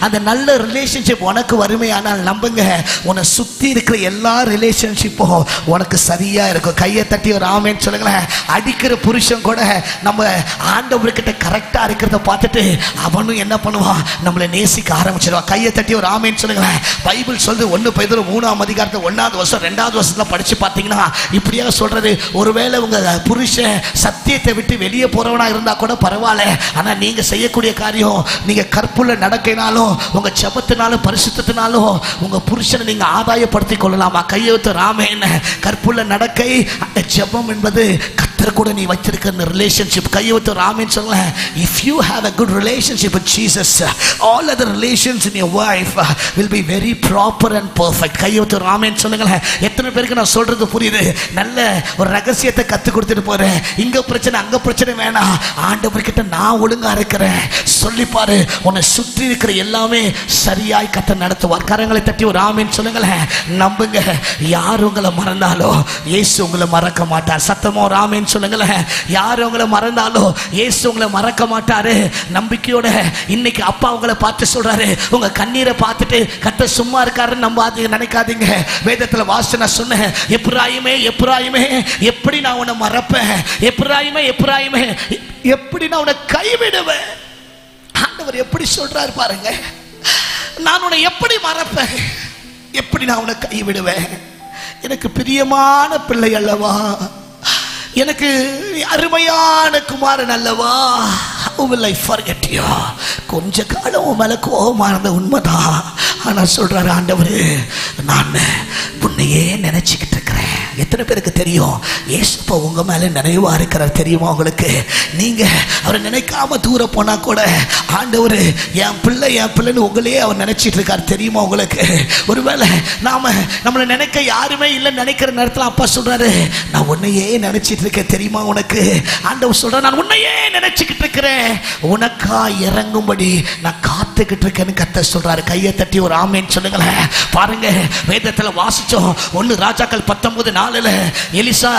அந்த நல்ல ரிலேஷன்ஷிப் உனக்கு வறுமையானால் நம்புங்க, உன்னை சுத்தி இருக்கிற எல்லா ரிலேஷன்ஷிப்பும் உனக்கு சரியா இருக்கும். கையை தட்டி ஒரு ஆமென் சொல்லுங்களேன். அடிக்கிற புருஷன் கூட நம்ம ஆண்டவர்கிட்ட கரெக்டா இருக்கிறத பார்த்துட்டு அவனும் என்ன பண்ணுவான்? நம்மளை நேசிக்க ஆரம்பிச்சிருவான். கையை தட்டி ஒரு ஆமென் சொல்லுங்களேன். பைபிள் சொல்றது 1 பேதுரு 3ஆம் அதிகாரத்தை 1வது வருஷம் 2வது வருஷத்துல படிச்சு பார்த்தீங்கன்னா இப்படியாக சொல்றது, ஒருவேளை உங்க புருஷன் சத்தியத்தை விட்டு வெளியே போறவனா இருந்தா கூட பரவாயில்ல, ஆனா நீங்க செய்யக்கூடிய காரியம், நீங்க கற்புள்ள நடக்கைனாலும் உங்க ஜெபத்தினாலும் பரிசுத்தத்தினாலும் உங்க புருஷனை நீங்க ஆதாயப்படுத்திக் கொள்ளலாமா? கையெழுத்து ஆமென். கற்புள்ள நடக்கை, அந்த ஜெபம் என்பது கர்த்தர் கூட நீ வச்சிருக்கிற ரிலேஷன்ஷிப். கையெழுத்து ஆமென் சொல்லுங்க. If you have a good relationship with Jesus, all other relations in your life will be very proper and perfect. கையெழுத்து ஆமென் சொல்லுங்க. எத்தனை பேருக்கு நான் சொல்றது புரியுது? நல்ல ஒரு ரகசியத்தை கத்து கொடுத்துட்டு போறேன். இங்க பிரச்சனை அங்க பிரச்சனை வேணாம், ஆண்டவர்கிட்ட நான் ஒழுங்கா இருக்கிறேன் சொல்லி பாரு, உன்னை சுற்றி இருக்கிற எல்லாமே சரியாய் கர்த்தர் நடத்துவார். கரங்களை தட்டி ஒரு ஆமென் சொல்லுங்களேன். நம்புங்க, யார் உங்களை மறந்தாலும் இயேசு உங்களை மறக்க மாட்டார். சத்தமா ஒரு ஆமென் சொல்லுங்களேன். யார் உங்களை மறந்தாலும் இயேசு உங்களை மறக்க மாட்டாரு. நம்பிக்கையோட இன்னைக்கு அப்பா உங்களை பார்த்து சொல்றாரு, உங்க கண்ணீரை பார்த்துட்டு கர்த்தர் சும்மா இருக்காருன்னு நம்பாதீங்க, நினைக்காதீங்க. வேதத்துல வாசனை சொன்னேன், எப்ராயிமே எப்ராயிமே எப்படி நான் உன்னை மறப்பேன், எப்ராயிமே எப்ராயிமே எப்படி நான் உன்னை கைவிடுவேன். ஆண்டவர் எப்படி சொல்றாரு பாருங்க, நான் உன்னை எப்படி மறப்பேன், எப்படி நான் உன்னை கைவிடுவேன். எனக்கு பிரியமான பிள்ளை அல்லவா, எனக்கு அருமையான குமாரன் அல்லவா, how will I forget you? கொஞ்ச காலம் உன் மேல கோபமா இருந்த உண்மைதான், ஆனா சொல்றாரு ஆண்டவர், நான் உன்னையே நினைச்சுக்கிட்டு இருக்கிறேன். எத்தனை பேருக்கு தெரியும் இயேசுப்பா உங்க மேல நினைவா இருக்கிறார் தெரியுமா உங்களுக்கு? நீங்க அவரை நினைக்காம தூர போனா கூட ஆண்டவர் என் பிள்ளைன்னு உங்களையே அவர் நினைச்சிட்டு இருக்காரு தெரியுமா உங்களுக்கு? ஒருவேளை நாம நம்மளை நினைக்க யாருமே இல்லைன்னு நினைக்கிற நேரத்தில் அப்பா சொல்றாரு, நான் உன்னையே நினைச்சிட்டு இருக்கேன் தெரியுமா உனக்கு? ஆண்டவர் சொல்ற, நான் உன்னையே நினைச்சுக்கிட்டு இருக்கிறேன், உனக்கா இறங்கும்படி நான் காத்துக்கிட்டு இருக்கேன்னு கர்த்தர் சொல்றாரு. கையை தட்டி ஒரு ஆமென் சொல்லுங்களேன். பாருங்க, வேதத்துல வாசிச்சோம் 1 ராஜாக்கள் 19:4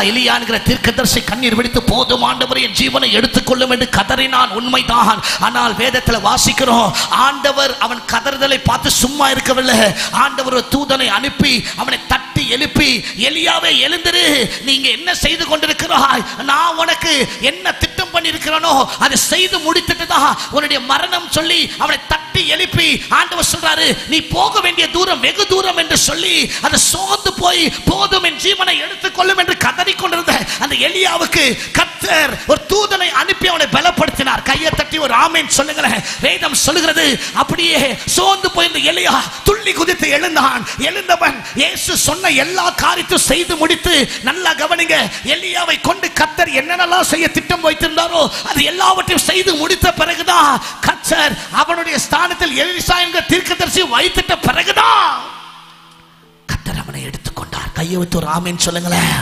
எலியாங்கிற தீர்க்கதரிசி கண்ணீர் வெடித்து, போதும் ஆண்டவரே என் ஜீவனை எடுத்துக்கொள்ளும் என்று கதறினான். உண்மைதான். ஆனால் வேதத்துல வாசிக்கிறோம், ஆண்டவர் அவன் கதறுதலை பார்த்து சும்மா இருக்கவில்லை. ஆண்டவர் ஒரு தூதனை அனுப்பி அவனை தட்டி எழுப்பி, எலியாவே எழுந்திரு, நீங்க என்ன செய்து கொண்டிருக்கிறாய், நான் உனக்கு என்ன திட்டம் பண்ணி இருக்கிறானோ அதை செய்து முடித்துட்டு தான் உன்னுடைய மரணம் சொல்லி அவனை தட்டி எழுப்பி ஆண்டவர் சொல்றாரு, நீ போக வேண்டிய தூரம் வெகு தூரம் என்று சொல்லி அதை சோர்ந்து போய் போதும் என் ஜீவனை எடுத்துக்கொள்ளும் என்று கதறி கொண்டிருந்த அந்த எலியாவுக்கு கர்த்தர் ஒரு தூதனை அனுப்பி அவனை பலப்படுத்தினார். கையை தட்டி ஒரு ஆமென் சொல்லுங்களேன். வேதம் சொல்லுகிறது, அப்படியே சோர்ந்து போயிருந்த எலியா துள்ளி குதித்து எழுந்தான். எழுந்தவன் இயேசு சொன்ன எல்லா காரியத்தையும் செய்து முடித்து, நல்லா கவனிங்க, எலியாவை கொண்டு கர்த்தர் என்னென்னலாம் செய்ய திட்டம் வைத்திருந்தாரோ அது எல்லாவற்றையும் செய்து முடித்த பிறகுதான் கர்த்தர் அவனுடைய ஸ்தானத்தில் எலிசா என்கிற தீர்க்கதரிசி வைத்திட்ட பிறகுதான் கர்த்தர் அவனை எடுத்துக்கொண்டார். கையை வைத்து ஒரு ஆமேன்னு சொல்லுங்களேன்.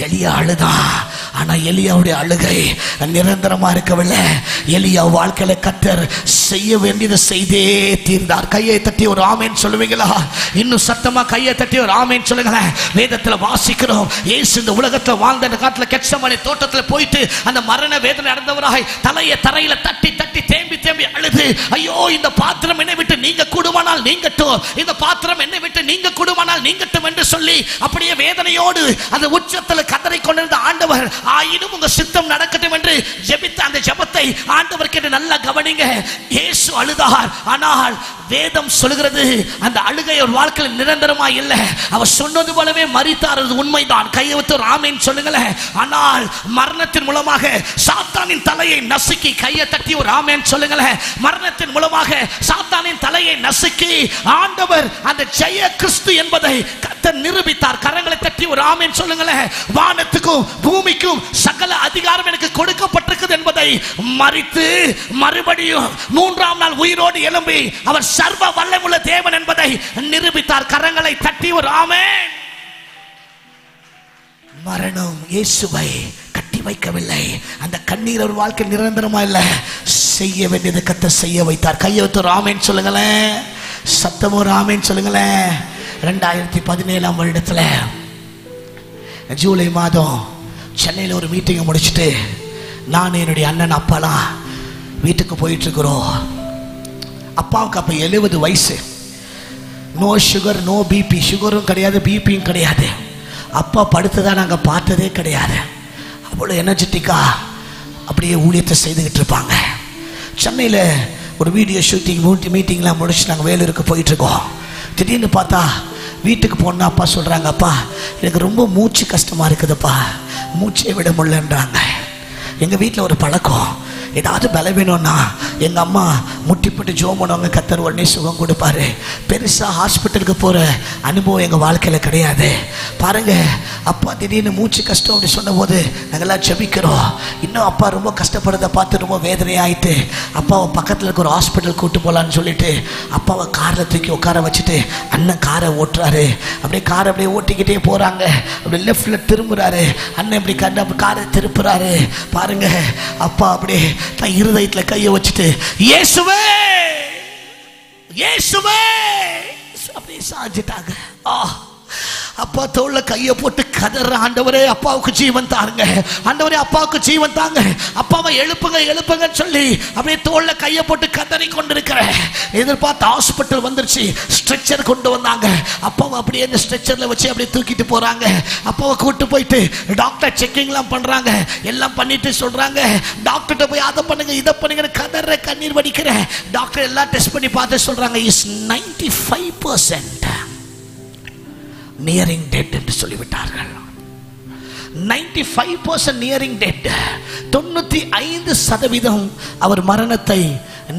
எலியா அழுதான், ஆனா எலியாவுடைய அழுகை நிரந்தரமா இருக்கவில்லை. எலியா வாழ்க்கையில கர்த்தர் செய்ய வேண்டியதை செய்தே தீர்ந்தார். கையை தட்டி ஒரு ஆமேன்னு சொல்லுவீங்களா? இன்னும் சத்தமா கையை தட்டி ஒரு ஆமேன்னு சொல்லுங்களேன். வேதத்துல வாசிக்கிறோம், இயேசு இந்த உலகத்துல வாழ்ந்த காலத்துல கெத்செமனே தோட்டத்துல போயிட்டு அந்த மரண வேதனை அடைந்தவராய் தலையை தரையில தட்டி தட்டி தேம்பி தேம்பி அழுது, ஐயோ இந்த பாத்திரம் என்னை விட்டு நீங்க கூடுமானால் நீங்கட்டும், இந்த பாத்திரம் என்னை விட்டு நீங்க கூடுமானால் நீங்கட்டும் என்று சொல்லி அப்படியே வேதனையோடு அந்த உச்சத்தில் கதறி கொண்டிருந்த ஆண்டவர், ஆயினும் உங்க சித்தம் நடக்கட்டும் என்று ஜெபித்த அந்த ஜெபத்தை ஆண்டவர் கேட்டு நல்லா கவனிங்க. இயேசு அழுதார், ஆனால் வேதம் சொல்கிறது அந்த அழுகை ஒரு வாழ்க்கையில் நிரந்தரமா இல்லை. அவர் சொன்னது போலவே மரித்தார், அது உண்மைதான். கையை வைத்து ஒரு ஆமேன் சொல்லுங்களேன். ஆனால் மரணத்தின் மூலமாக சாத்தானின் தலையை நசுக்கி, கையை தட்டி ஒரு ஆமேன் சொல்லுங்களேன். மரணத்தின் மூலமாக சாத்தானின் தலையை நசுக்கி ஆண்டவர் அந்த ஜெய கிறிஸ்து என்பதை கர்த்தர் நிரூபித்தார். கரங்களை தட்டி ஒரு ஆமேன் சொல்லுங்களேன். வானத்துக்கும் பூமிக்கும் சகல அதிகாரம் எனக்கு கொடுக்கப்பட்டிருக்கிறது என்பதை மரித்து மறுபடியும் மூன்றாம் நாள் உயிரோடு எழும்பி அவர் சர்வ வல்லமுள்ள தேவன் என்பதை நிரூபித்தார். கரங்களை தட்டி ஒரு ஆமென். மரணம் இயேசுவை கட்டி வைக்கவில்லை. அந்த கண்ணீர் ஒரு வாழ்க்கை நிரந்தரமா இல்லை, செய்ய வேண்டியது கர்த்தர் செய்ய வைத்தார். கையை வைத்து ஒரு ஆமென் சொல்லுங்களேன். சத்தம் ஒரு ஆமென் சொல்லுங்களேன். 2017 வருடத்துல ஜூலை மாதம் சென்னையில் ஒரு மீட்டிங்கை முடிச்சுட்டு நான் என்னுடைய அண்ணன் அப்பாலாம் வீட்டுக்கு போயிட்டு இருக்கிறோம். அப்பாவுக்கு அப்போ 70 வயசு. No sugar, no BP. சுகரும் கிடையாது, பிபியும் கிடையாது. அப்பா படுத்துதான் நாங்கள் பார்த்ததே கிடையாது. அவ்வளோ எனர்ஜெட்டிக்கா அப்படியே ஊழியத்தை செய்துக்கிட்டு இருப்பாங்க. சென்னையில் ஒரு வீடியோ ஷூட்டிங் மீட்டிங்லாம் முடிச்சு நாங்கள் வேலூருக்கு போயிட்டுருக்கோம். திடீர்னு பார்த்தா வீட்டுக்கு போனா அப்பா சொல்கிறாங்க, அப்பா எனக்கு ரொம்ப மூச்சு கஷ்டமாக இருக்குதுப்பா, மூச்சை விட முடியலன்றாங்க. எங்கள் வீட்டில் ஒரு பழக்கம், ஏதாவது பல வேணும்னா எங்கள் அம்மா முட்டிப்பட்டு ஜோம் பண்ணுவாங்க, கர்த்தர் உடனே சுகம் கொடுப்பாரு. பெருசாக ஹாஸ்பிட்டலுக்கு போகிற அனுபவம் எங்கள் வாழ்க்கையில் கிடையாது. பாருங்கள், அப்பா திடீர்னு மூச்சு கஷ்டம் அப்படி சொன்னபோது நாங்கள்லாம் ஜெபிக்கிறோம். இன்னும் அப்பா ரொம்ப கஷ்டப்படுறதை பார்த்து ரொம்ப வேதனையாயிட்டு அப்பாவை பக்கத்தில் இருக்க ஒரு ஹாஸ்பிட்டல் கூட்டு போகலான்னு சொல்லிட்டு அப்பாவை காரில் தூக்கி உட்கார வச்சுட்டு அண்ணன் காரை ஓட்டுறாரு. அப்படியே காரை அப்படியே ஓட்டிக்கிட்டே போகிறாங்க. அப்படியே லெஃப்டில் திரும்புகிறாரு. அண்ணன் இப்படி கண்டு அப்படி காரை திருப்புறாரு. பாருங்க, அப்பா அப்படியே தன் இருதயத்தில் கையை வச்சுட்டு இயேசுவே இயேசுவே அப்படியே சாஞ்சிட்டாங்க. அப்பா தோள்ல கையை போட்டு கதற, ஆண்டவரே அப்பாவுக்கு ஜீவன் தாருங்க, ஆண்டவரே அப்பாவுக்கு ஜீவன் தாங்க, அப்பாவை எழுப்புங்க எழுப்புங்கன்னு சொல்லி அப்படியே தோள்ல கையை போட்டு கதறி கொண்டிருக்கிறேன். எதிர்பார்த்த ஹாஸ்பிட்டல் வந்துருச்சு. ஸ்ட்ரெச்சர் கொண்டு வந்தாங்க. அப்பாவை அப்படியே இந்த ஸ்ட்ரெச்சர்ல வச்சு அப்படியே தூக்கிட்டு போறாங்க. அப்பாவை கூட்டு போயிட்டு டாக்டர் செக்கிங்லாம் பண்றாங்க. எல்லாம் பண்ணிட்டு சொல்றாங்க, டாக்டர்கிட்ட போய் அதை பண்ணுங்க இதை பண்ணுங்க, கதற கண்ணீர் வடிக்கிறேன். டாக்டர் எல்லாம் டெஸ்ட் பண்ணி பார்த்து சொல்றாங்க, இஸ் 95% நியரிங் டெட் என்று சொல்லிவிட்டார்கள். 95% நியரிங் டெட். 95% அவர் மரணத்தை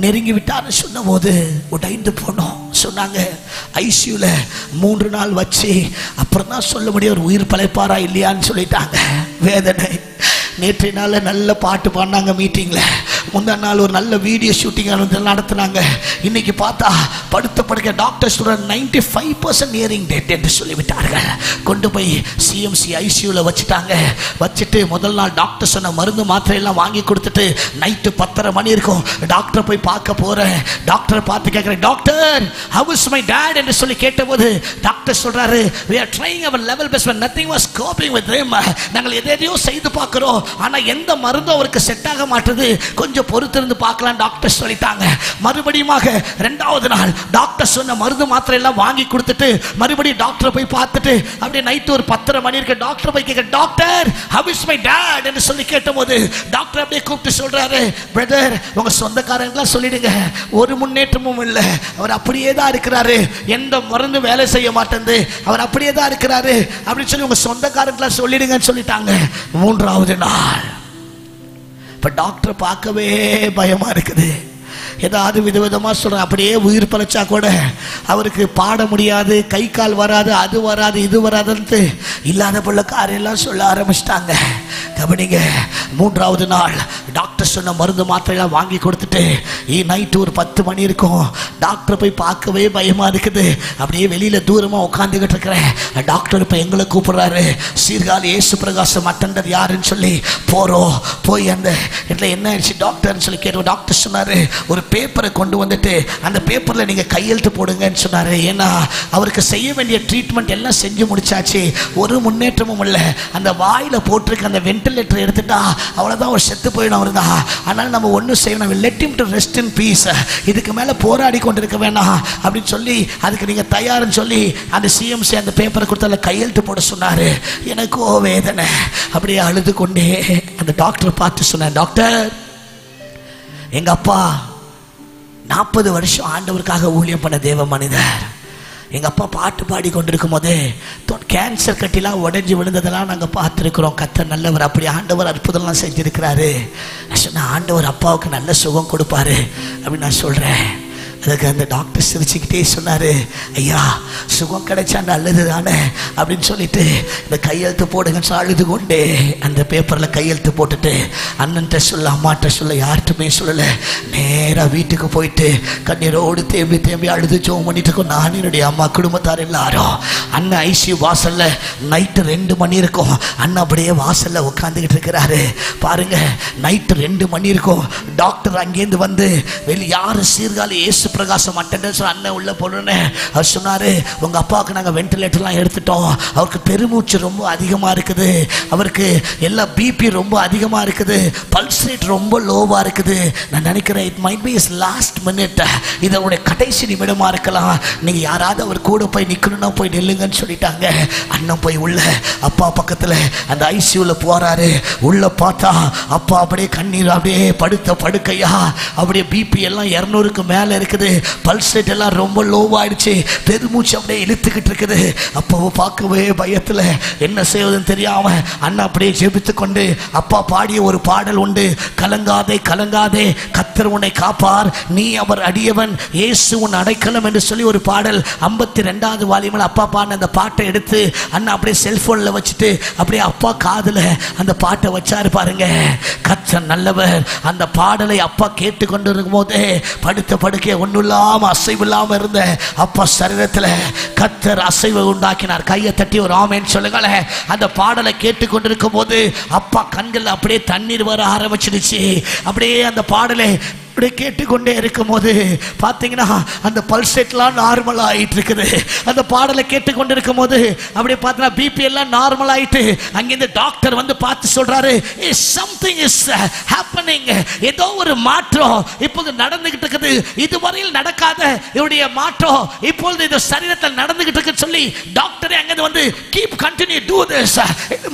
நெருங்கி விட்டார்னு சொன்ன போது உடைந்து போனோம். சொன்னாங்க ஐசியூல 3 நாள் வச்சு அப்புறம் தான் சொல்ல முடியும் ஒரு உயிர் பழைப்பாரா இல்லையான்னு சொல்லிட்டாங்க. வேதனை. நேற்றைய நாள் நல்ல பாட்டு பாடினாங்க மீட்டிங்கில். முந்தா நாள் ஒரு நல்ல வீடியோ ஷூட்டிங் நடத்தினாங்க. இன்னைக்கு பார்த்தா படுத்த படுக்க டாக்டர் சொல்ற 95% நியரிங் டெட் என்று சொல்லிவிட்டார்கள். கொண்டு போய் சிஎம்சி ஐசியூவில் வச்சுட்டாங்க. வச்சுட்டு முதல் நாள் டாக்டர் சொன்ன மருந்து மாத்திரை எல்லாம் வாங்கி கொடுத்துட்டு நைட்டு 10:30 மணி இருக்கும். டாக்டரை போய் பார்க்க போறேன். டாக்டரை பார்த்து கேட்குறேன், doctor how is my dot என்று சொல்லி கேட்டபோது டாக்டர் சொல்றாரு, we are trying our level best but nothing was coping with him. நாங்கள் எதையோ செய்து பார்க்கிறோம், ஆனா எந்த மருந்தும் அவருக்கு செட் ஆக மாட்டுது, கொஞ்சம் பொறுத்திருந்து பார்க்கலாம் டாக்டர் சொல்லிட்டாங்க. மறுபடியும் 2வது நாள் டாக்டர் சொன்ன மருந்து மாத்திரை எல்லாம் வாங்கி கொடுத்துட்டு மறுபடியும் டாக்டரை போய் பார்த்துட்டு அப்படியே நைட்டு ஒரு 10:30 மணி இருக்கு. டாக்டர் போய் கேட்க, doctor how is my dot என்று சொல்லி கேட்டபோது டாக்டர் அப்படியே கூப்பிட்டு சொல்றாரு, பிரதர் உங்க சொந்தக்காரங்களாம் சொல்லிடுங்க ஒரு முன்னேற்றமும் இல்லை, அவர் அப்படியே தான் இருக்கிறாரு, எந்த மருந்து வேலை செய்ய மாட்டேங்குது, அவர் அப்படியே தான் இருக்கிறாரு அப்படின்னு சொல்லி உங்க சொந்தக்காரங்களாம் சொல்லிடுங்கன்னு சொல்லிட்டாங்க. 3வது நாள் இப்போ டாக்டரை பார்க்கவே பயமா இருக்குது. ஏதாவது விதவிதமாக சொல்கிறேன். அப்படியே உயிர் பழைச்சா கூட அவருக்கு பாட முடியாது, கை கால் வராது, அது வராது இது வராதுன்ட்டு இல்லாத போல காரியெல்லாம் சொல்ல ஆரம்பிச்சிட்டாங்க. கவனிங்க, 3வது நாள் டாக்டர் டாக்டர் சொன்ன மருந்து மாத்திரையெல்லாம் வாங்கி கொடுத்துட்டு நைட்டு ஒரு 10 மணி இருக்கும். டாக்டர் போய் பார்க்கவே பயமா இருக்குது. அப்படியே வெளியில தூரமா உட்காந்துக்கிட்டு இருக்கிறேன். டாக்டர் இப்ப எங்களை கூப்பிடுறாரு. சீர்காழி இயேசு பிரகாசம் அட்டெண்டர் யாருன்னு சொல்லி போறோம். போய் அந்த இடத்துல என்ன ஆயிடுச்சு டாக்டர்னு சொல்லி கேட்டோம். டாக்டர் சொன்னாரு, ஒரு பேப்பரை கொண்டு வந்துட்டு அந்த பேப்பர்ல நீங்க கையெழுத்து போடுங்கன்னு சொன்னாரு. ஏன்னா அவருக்கு செய்ய வேண்டிய ட்ரீட்மெண்ட் எல்லாம் செஞ்சு முடிச்சாச்சு, ஒரு முன்னேற்றமும் இல்லை. அந்த வாயில போட்டிருக்க அந்த வென்டிலேட்டர் எடுத்துட்டா அவ்வளவுதான், அவர் செத்து போயிடும் அவருதான். அதனால நம்ம ஒன்றும் செய்யணும், let him to rest in peace, இதுக்கு மேல போராடி கொண்டிருக்க வேணாம் அப்படின்னு சொல்லி அதுக்கு நீங்க தயார்னு சொல்லி அந்த சிஎம்சி அந்த பேப்பரை கொடுத்து கையெழுத்து போட சொன்னாரு. எனக்கோ வேதனை, அப்படியே அழுது கொண்டே அந்த டாக்டர் பார்த்து சொன்னேன், டாக்டர் எங்க அப்பா 40 வருஷம் ஆண்டவருக்காக ஊழியம் பண்ண தேவ மனிதர். எங்க அப்பா பாட்டு பாடி கொண்டிருக்கும் போதே கேன்சர் கட்டிலாம் உடைஞ்சு விழுந்ததெல்லாம் நாங்கள் பார்த்துருக்குறோம். கர்த்தர் நல்லவர், அப்படி ஆண்டவர் அற்புதம்லாம் செஞ்சிருக்கிறாரு. நான் சொன்னேன், ஆண்டவர் அப்பாவுக்கு நல்ல சுகம் கொடுப்பாரு அப்படின்னு நான் சொல்றேன். அதுக்கு அந்த டாக்டர் சிரிச்சுக்கிட்டே சொன்னாரு, ஐயா சுகம் கிடைச்சா நல்லது தானே அப்படின்னு சொல்லிட்டு இந்த கையெழுத்து போடுங்கன்னு அழுது கொண்டே அந்த பேப்பரில் கையெழுத்து போட்டுட்டு அண்ணன்ட்ட சொல்ல அம்மாட்ட சொல்ல யார்கிட்டுமே சொல்லலை. நேராக வீட்டுக்கு போயிட்டு கண்ணீரோடு தேம்பி தேம்பி அழுது ஜோம் பண்ணிட்டு இருக்கோம். நான் என்னுடைய அம்மா குடும்பத்தார் எல்லாரும். அண்ணன் ஐசியூ வாசல்ல நைட்டு 2 மணி இருக்கும். அண்ணன் அப்படியே வாசல்ல உட்காந்துக்கிட்டு இருக்கிறாரு. பாருங்க, நைட்டு 2 மணி இருக்கும். டாக்டர் அங்கேருந்து வந்து யாரு சீர்காழி இயேசு பிரகாசம் அட்டெண்டன்ஸ் அண்ணன் உள்ள போனோன்னு அவர் சொன்னாரு, உங்க அப்பாவுக்கு நாங்கள் வென்டிலேட்டர்லாம் எடுத்துட்டோம், அவருக்கு பெருமூச்சு ரொம்ப அதிகமாக இருக்குது, அவருக்கு எல்லா பிபி ரொம்ப அதிகமாக இருக்குது, பல்ஸ் ரேட் ரொம்ப லோவாக இருக்குது. நான் நினைக்கிறேன் it might be is last minute, இது அவருடைய கடைசி நிமிடமாக இருக்கலாம், நீங்கள் யாராவது அவர் கூட போய் நிற்கணும்னா போய் நில்லுங்கன்னு சொல்லிட்டாங்க. அண்ணன் போய் உள்ள அப்பா பக்கத்தில் அந்த ஐசியூவில் போறாரு. உள்ள பார்த்தா அப்பா அப்படியே கண்ணீர் அப்படியே படுத்த படுக்கையா, அப்படியே பிபி எல்லாம் 200க்கு மேலே இருக்குது, பல்ஸ் ரேட் எல்லாம் ரொம்ப லோவாயிடுச்சு, பெருமூச்சு அப்படியே இழுத்துக்கிட்டு இருக்குது. அப்பாவை பார்க்கவே பயத்தில் என்ன செய்வதுன்னு தெரியாம அண்ணா அப்படியே ஜெபித்து கொண்டு அப்பா பாடிய ஒரு பாடல் உண்டு, கலங்காதே கலங்காதே கர்த்தர் உன்னை காப்பார், நீ அவர் அடியவன், இயேசு உன் அடைக்கலம் என்று சொல்லி ஒரு பாடல் 52வது வால்யூமில் அப்பா பாடின அந்த பாட்டை எடுத்து அண்ணா அப்படியே செல்போனில் வச்சுட்டு அப்படியே அப்பா காதில் அந்த பாட்டை வச்சாரு. பாருங்க, கர்த்தர் நல்லவர். அந்த பாடலை அப்பா கேட்டுக்கொண்டு இருக்கும் போதே படுத்த படுக்கைய ஒன்றும் இல்லாம அசைவு இல்லாம இருந்த அப்பா சரீரத்தில் கர்த்தர் அசைவை உண்டாக்கினார். கையை தட்டி ஒரு ஆமென் சொல்லுங்களேன். அந்த பாடலை கேட்டுக்கொண்டிருக்கும் போது அப்பா கண்கள் அப்படியே தண்ணீர் வர ஆரம்பிச்சிடுச்சு. அப்படியே அந்த பாடலை கேட்டுக்கொண்டே இருக்கும் போது பார்த்தீங்கன்னா அந்த பல்ஸ் ரேட்லாம் நார்மல் ஆகிட்டு இருக்குது. அந்த பாடலை கேட்டுக்கொண்டு இருக்கும் போது அப்படியே பார்த்தீங்கன்னா பிபி எல்லாம் நார்மல் ஆயிட்டு அங்கிருந்து டாக்டர் வந்து பார்த்து சொல்றாரு, சம்திங் இஸ் ஹேப்பனிங், ஏதோ ஒரு மாற்றம் இப்போது நடந்துகிட்டு இருக்குது, இதுவரையில் நடக்காத இவருடைய மாற்றம் இப்பொழுது இந்த சரீரத்தில் நடந்துகிட்டு இருக்கு சொல்லி டாக்டரே அங்கிருந்து வந்து கீப் கண்டினியூ டூ திஸ்,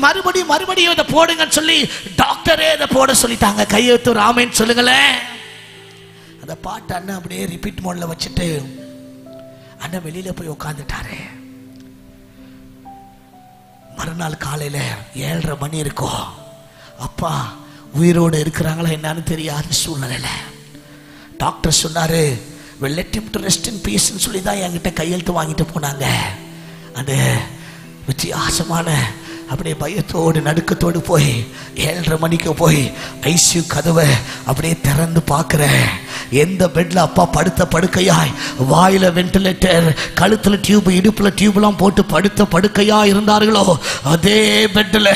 மறுபடியும் இதை போடுங்கன்னு சொல்லி டாக்டரே இதை போட சொல்லிட்டாங்க. கையெழுத்து ஆமென் சொல்லுங்களேன். அந்த பாட்டு அண்ணன் அப்படியே ரிப்பீட் மோட்ல வச்சுட்டு அண்ணன் வெளியில போய் உட்காந்துட்டாரு. மறுநாள் காலையில 7:30 மணி இருக்கும். அப்பா உயிரோடு இருக்கிறாங்களா என்னன்னு தெரியாத சூழ்நிலையில டாக்டர் சொன்னாரு, let him to rest in peace ன்னு சொல்லி தான் என்கிட்ட கையெழுத்து வாங்கிட்டு போனாங்க. அந்த வித்தியாசமான அப்படியே பயத்தோடு நடுக்கத்தோடு போய் 7:30 மணிக்கு போய் ஐசியூ கதவை அப்படியே திறந்து பார்க்கிறேன். எந்த பெட்ல அப்பா படுத்த படுக்கையாய் வாயில வென்டிலேட்டர், கழுத்துல டியூப், இடுப்புல டியூப்லாம் போட்டு படுத்த படுக்கையா இருந்தார்களோ அதே பெட்ல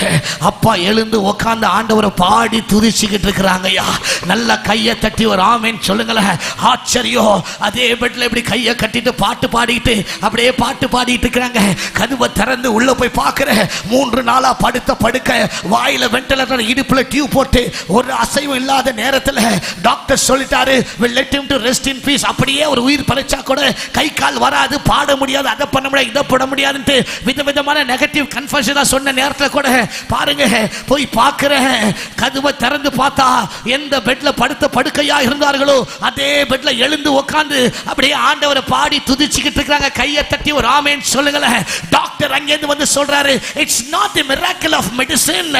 அப்பா எழுந்து உட்கார்ந்து ஆண்டவரை பாடி துதிச்சுக்கிட்டு இருக்கிறாங்கய்யா. நல்லா கையை தட்டி ஒரு ஆமென் சொல்லுங்களேன். ஆச்சரியம், அதே பெட்ல இப்படி கையை கட்டிட்டு பாட்டு பாடிட்டு அப்படியே பாட்டு பாடிட்டு இருக்கிறாங்க. கதவை திறந்து உள்ள போய் பார்க்கிறேன். 3 நாளா படுத்த படுக்க, வாயில வென்டிலேட்டர், இடுப்புல டியூப் போட்டு ஒரு அசைவும் இல்லாத நேரத்தில் டாக்டர் சொல்லிட்டாரு, let him to rest in peace. அப்படியே ஒரு உயிர் பறிச்சா கூட கை கால் வராது, பாட முடியாது, அதை பண்ண முடியாது, இதை போட முடியாதுன்ட்டு விதவிதமான நெகட்டிவ் கன்ஃபஷனா சொன்ன நேரத்தில் கூட பாருங்க போய் பார்க்கிறேன். கதவை திறந்து பார்த்தா எந்த பெட்ல படுத்த படுக்கையா இருந்தார்களோ அதே பெட்ல எழுந்து உட்கார்ந்து அப்படியே ஆண்டவரை பாடி துதிச்சுக்கிட்டு இருக்காங்க. கையை தட்டி ஒரு ஆமென் சொல்லுங்களேன். டாக்டர் அங்கேருந்து வந்து சொல்றாரு, it's not the miracle of medicine,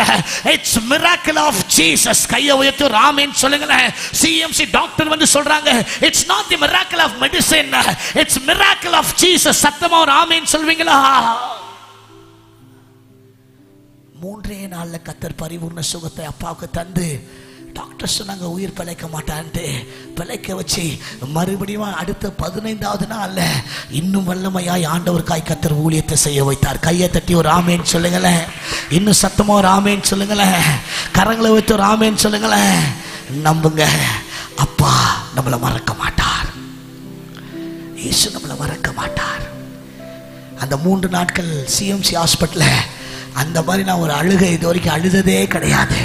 it's miracle of Jesus. கையை உயர்த்தி ஒரு ஆமென் சொல்லுங்களேன். சிஎம்சி டாக்டர் வந்து சொல்றாங்க, it's not the miracle of medicine, it's miracle of Jesus. சத்தமா ஒரு ஆமென் சொல்வீங்களா? 3 நாள்ல கர்த்தர் பரிபூர்ண சுகத்தை அப்பாவுக்கு தந்து டாக்டர் சொன்னாங்க உயிர் பிழைக்க மாட்டான்ட்டு. பிழைக்க வச்சு மறுபடியும் அடுத்த 15வது நாள்ல இன்னும் வல்லமையாய் ஆண்டவருக்காய் கர்த்தர் ஊழியத்தை செய்ய வைத்தார். கையை தட்டி ஒரு ஆமேன்னு சொல்லுங்களேன். இன்னும் சத்தமா ஒரு ஆமேன்னு சொல்லுங்களேன். கரங்களை வைத்து ஒரு ஆமேன்னு சொல்லுங்களேன். நம்புங்க, அப்பா நம்மளை மறக்க மாட்டார். இயேசு நம்மளை மறக்க மாட்டார். அந்த 3 நாட்கள் சிஎம்சி ஹாஸ்பிட்டலில் அந்த மாதிரி நான் ஒரு அழுகை இது வரைக்கும் அழுததே கிடையாது.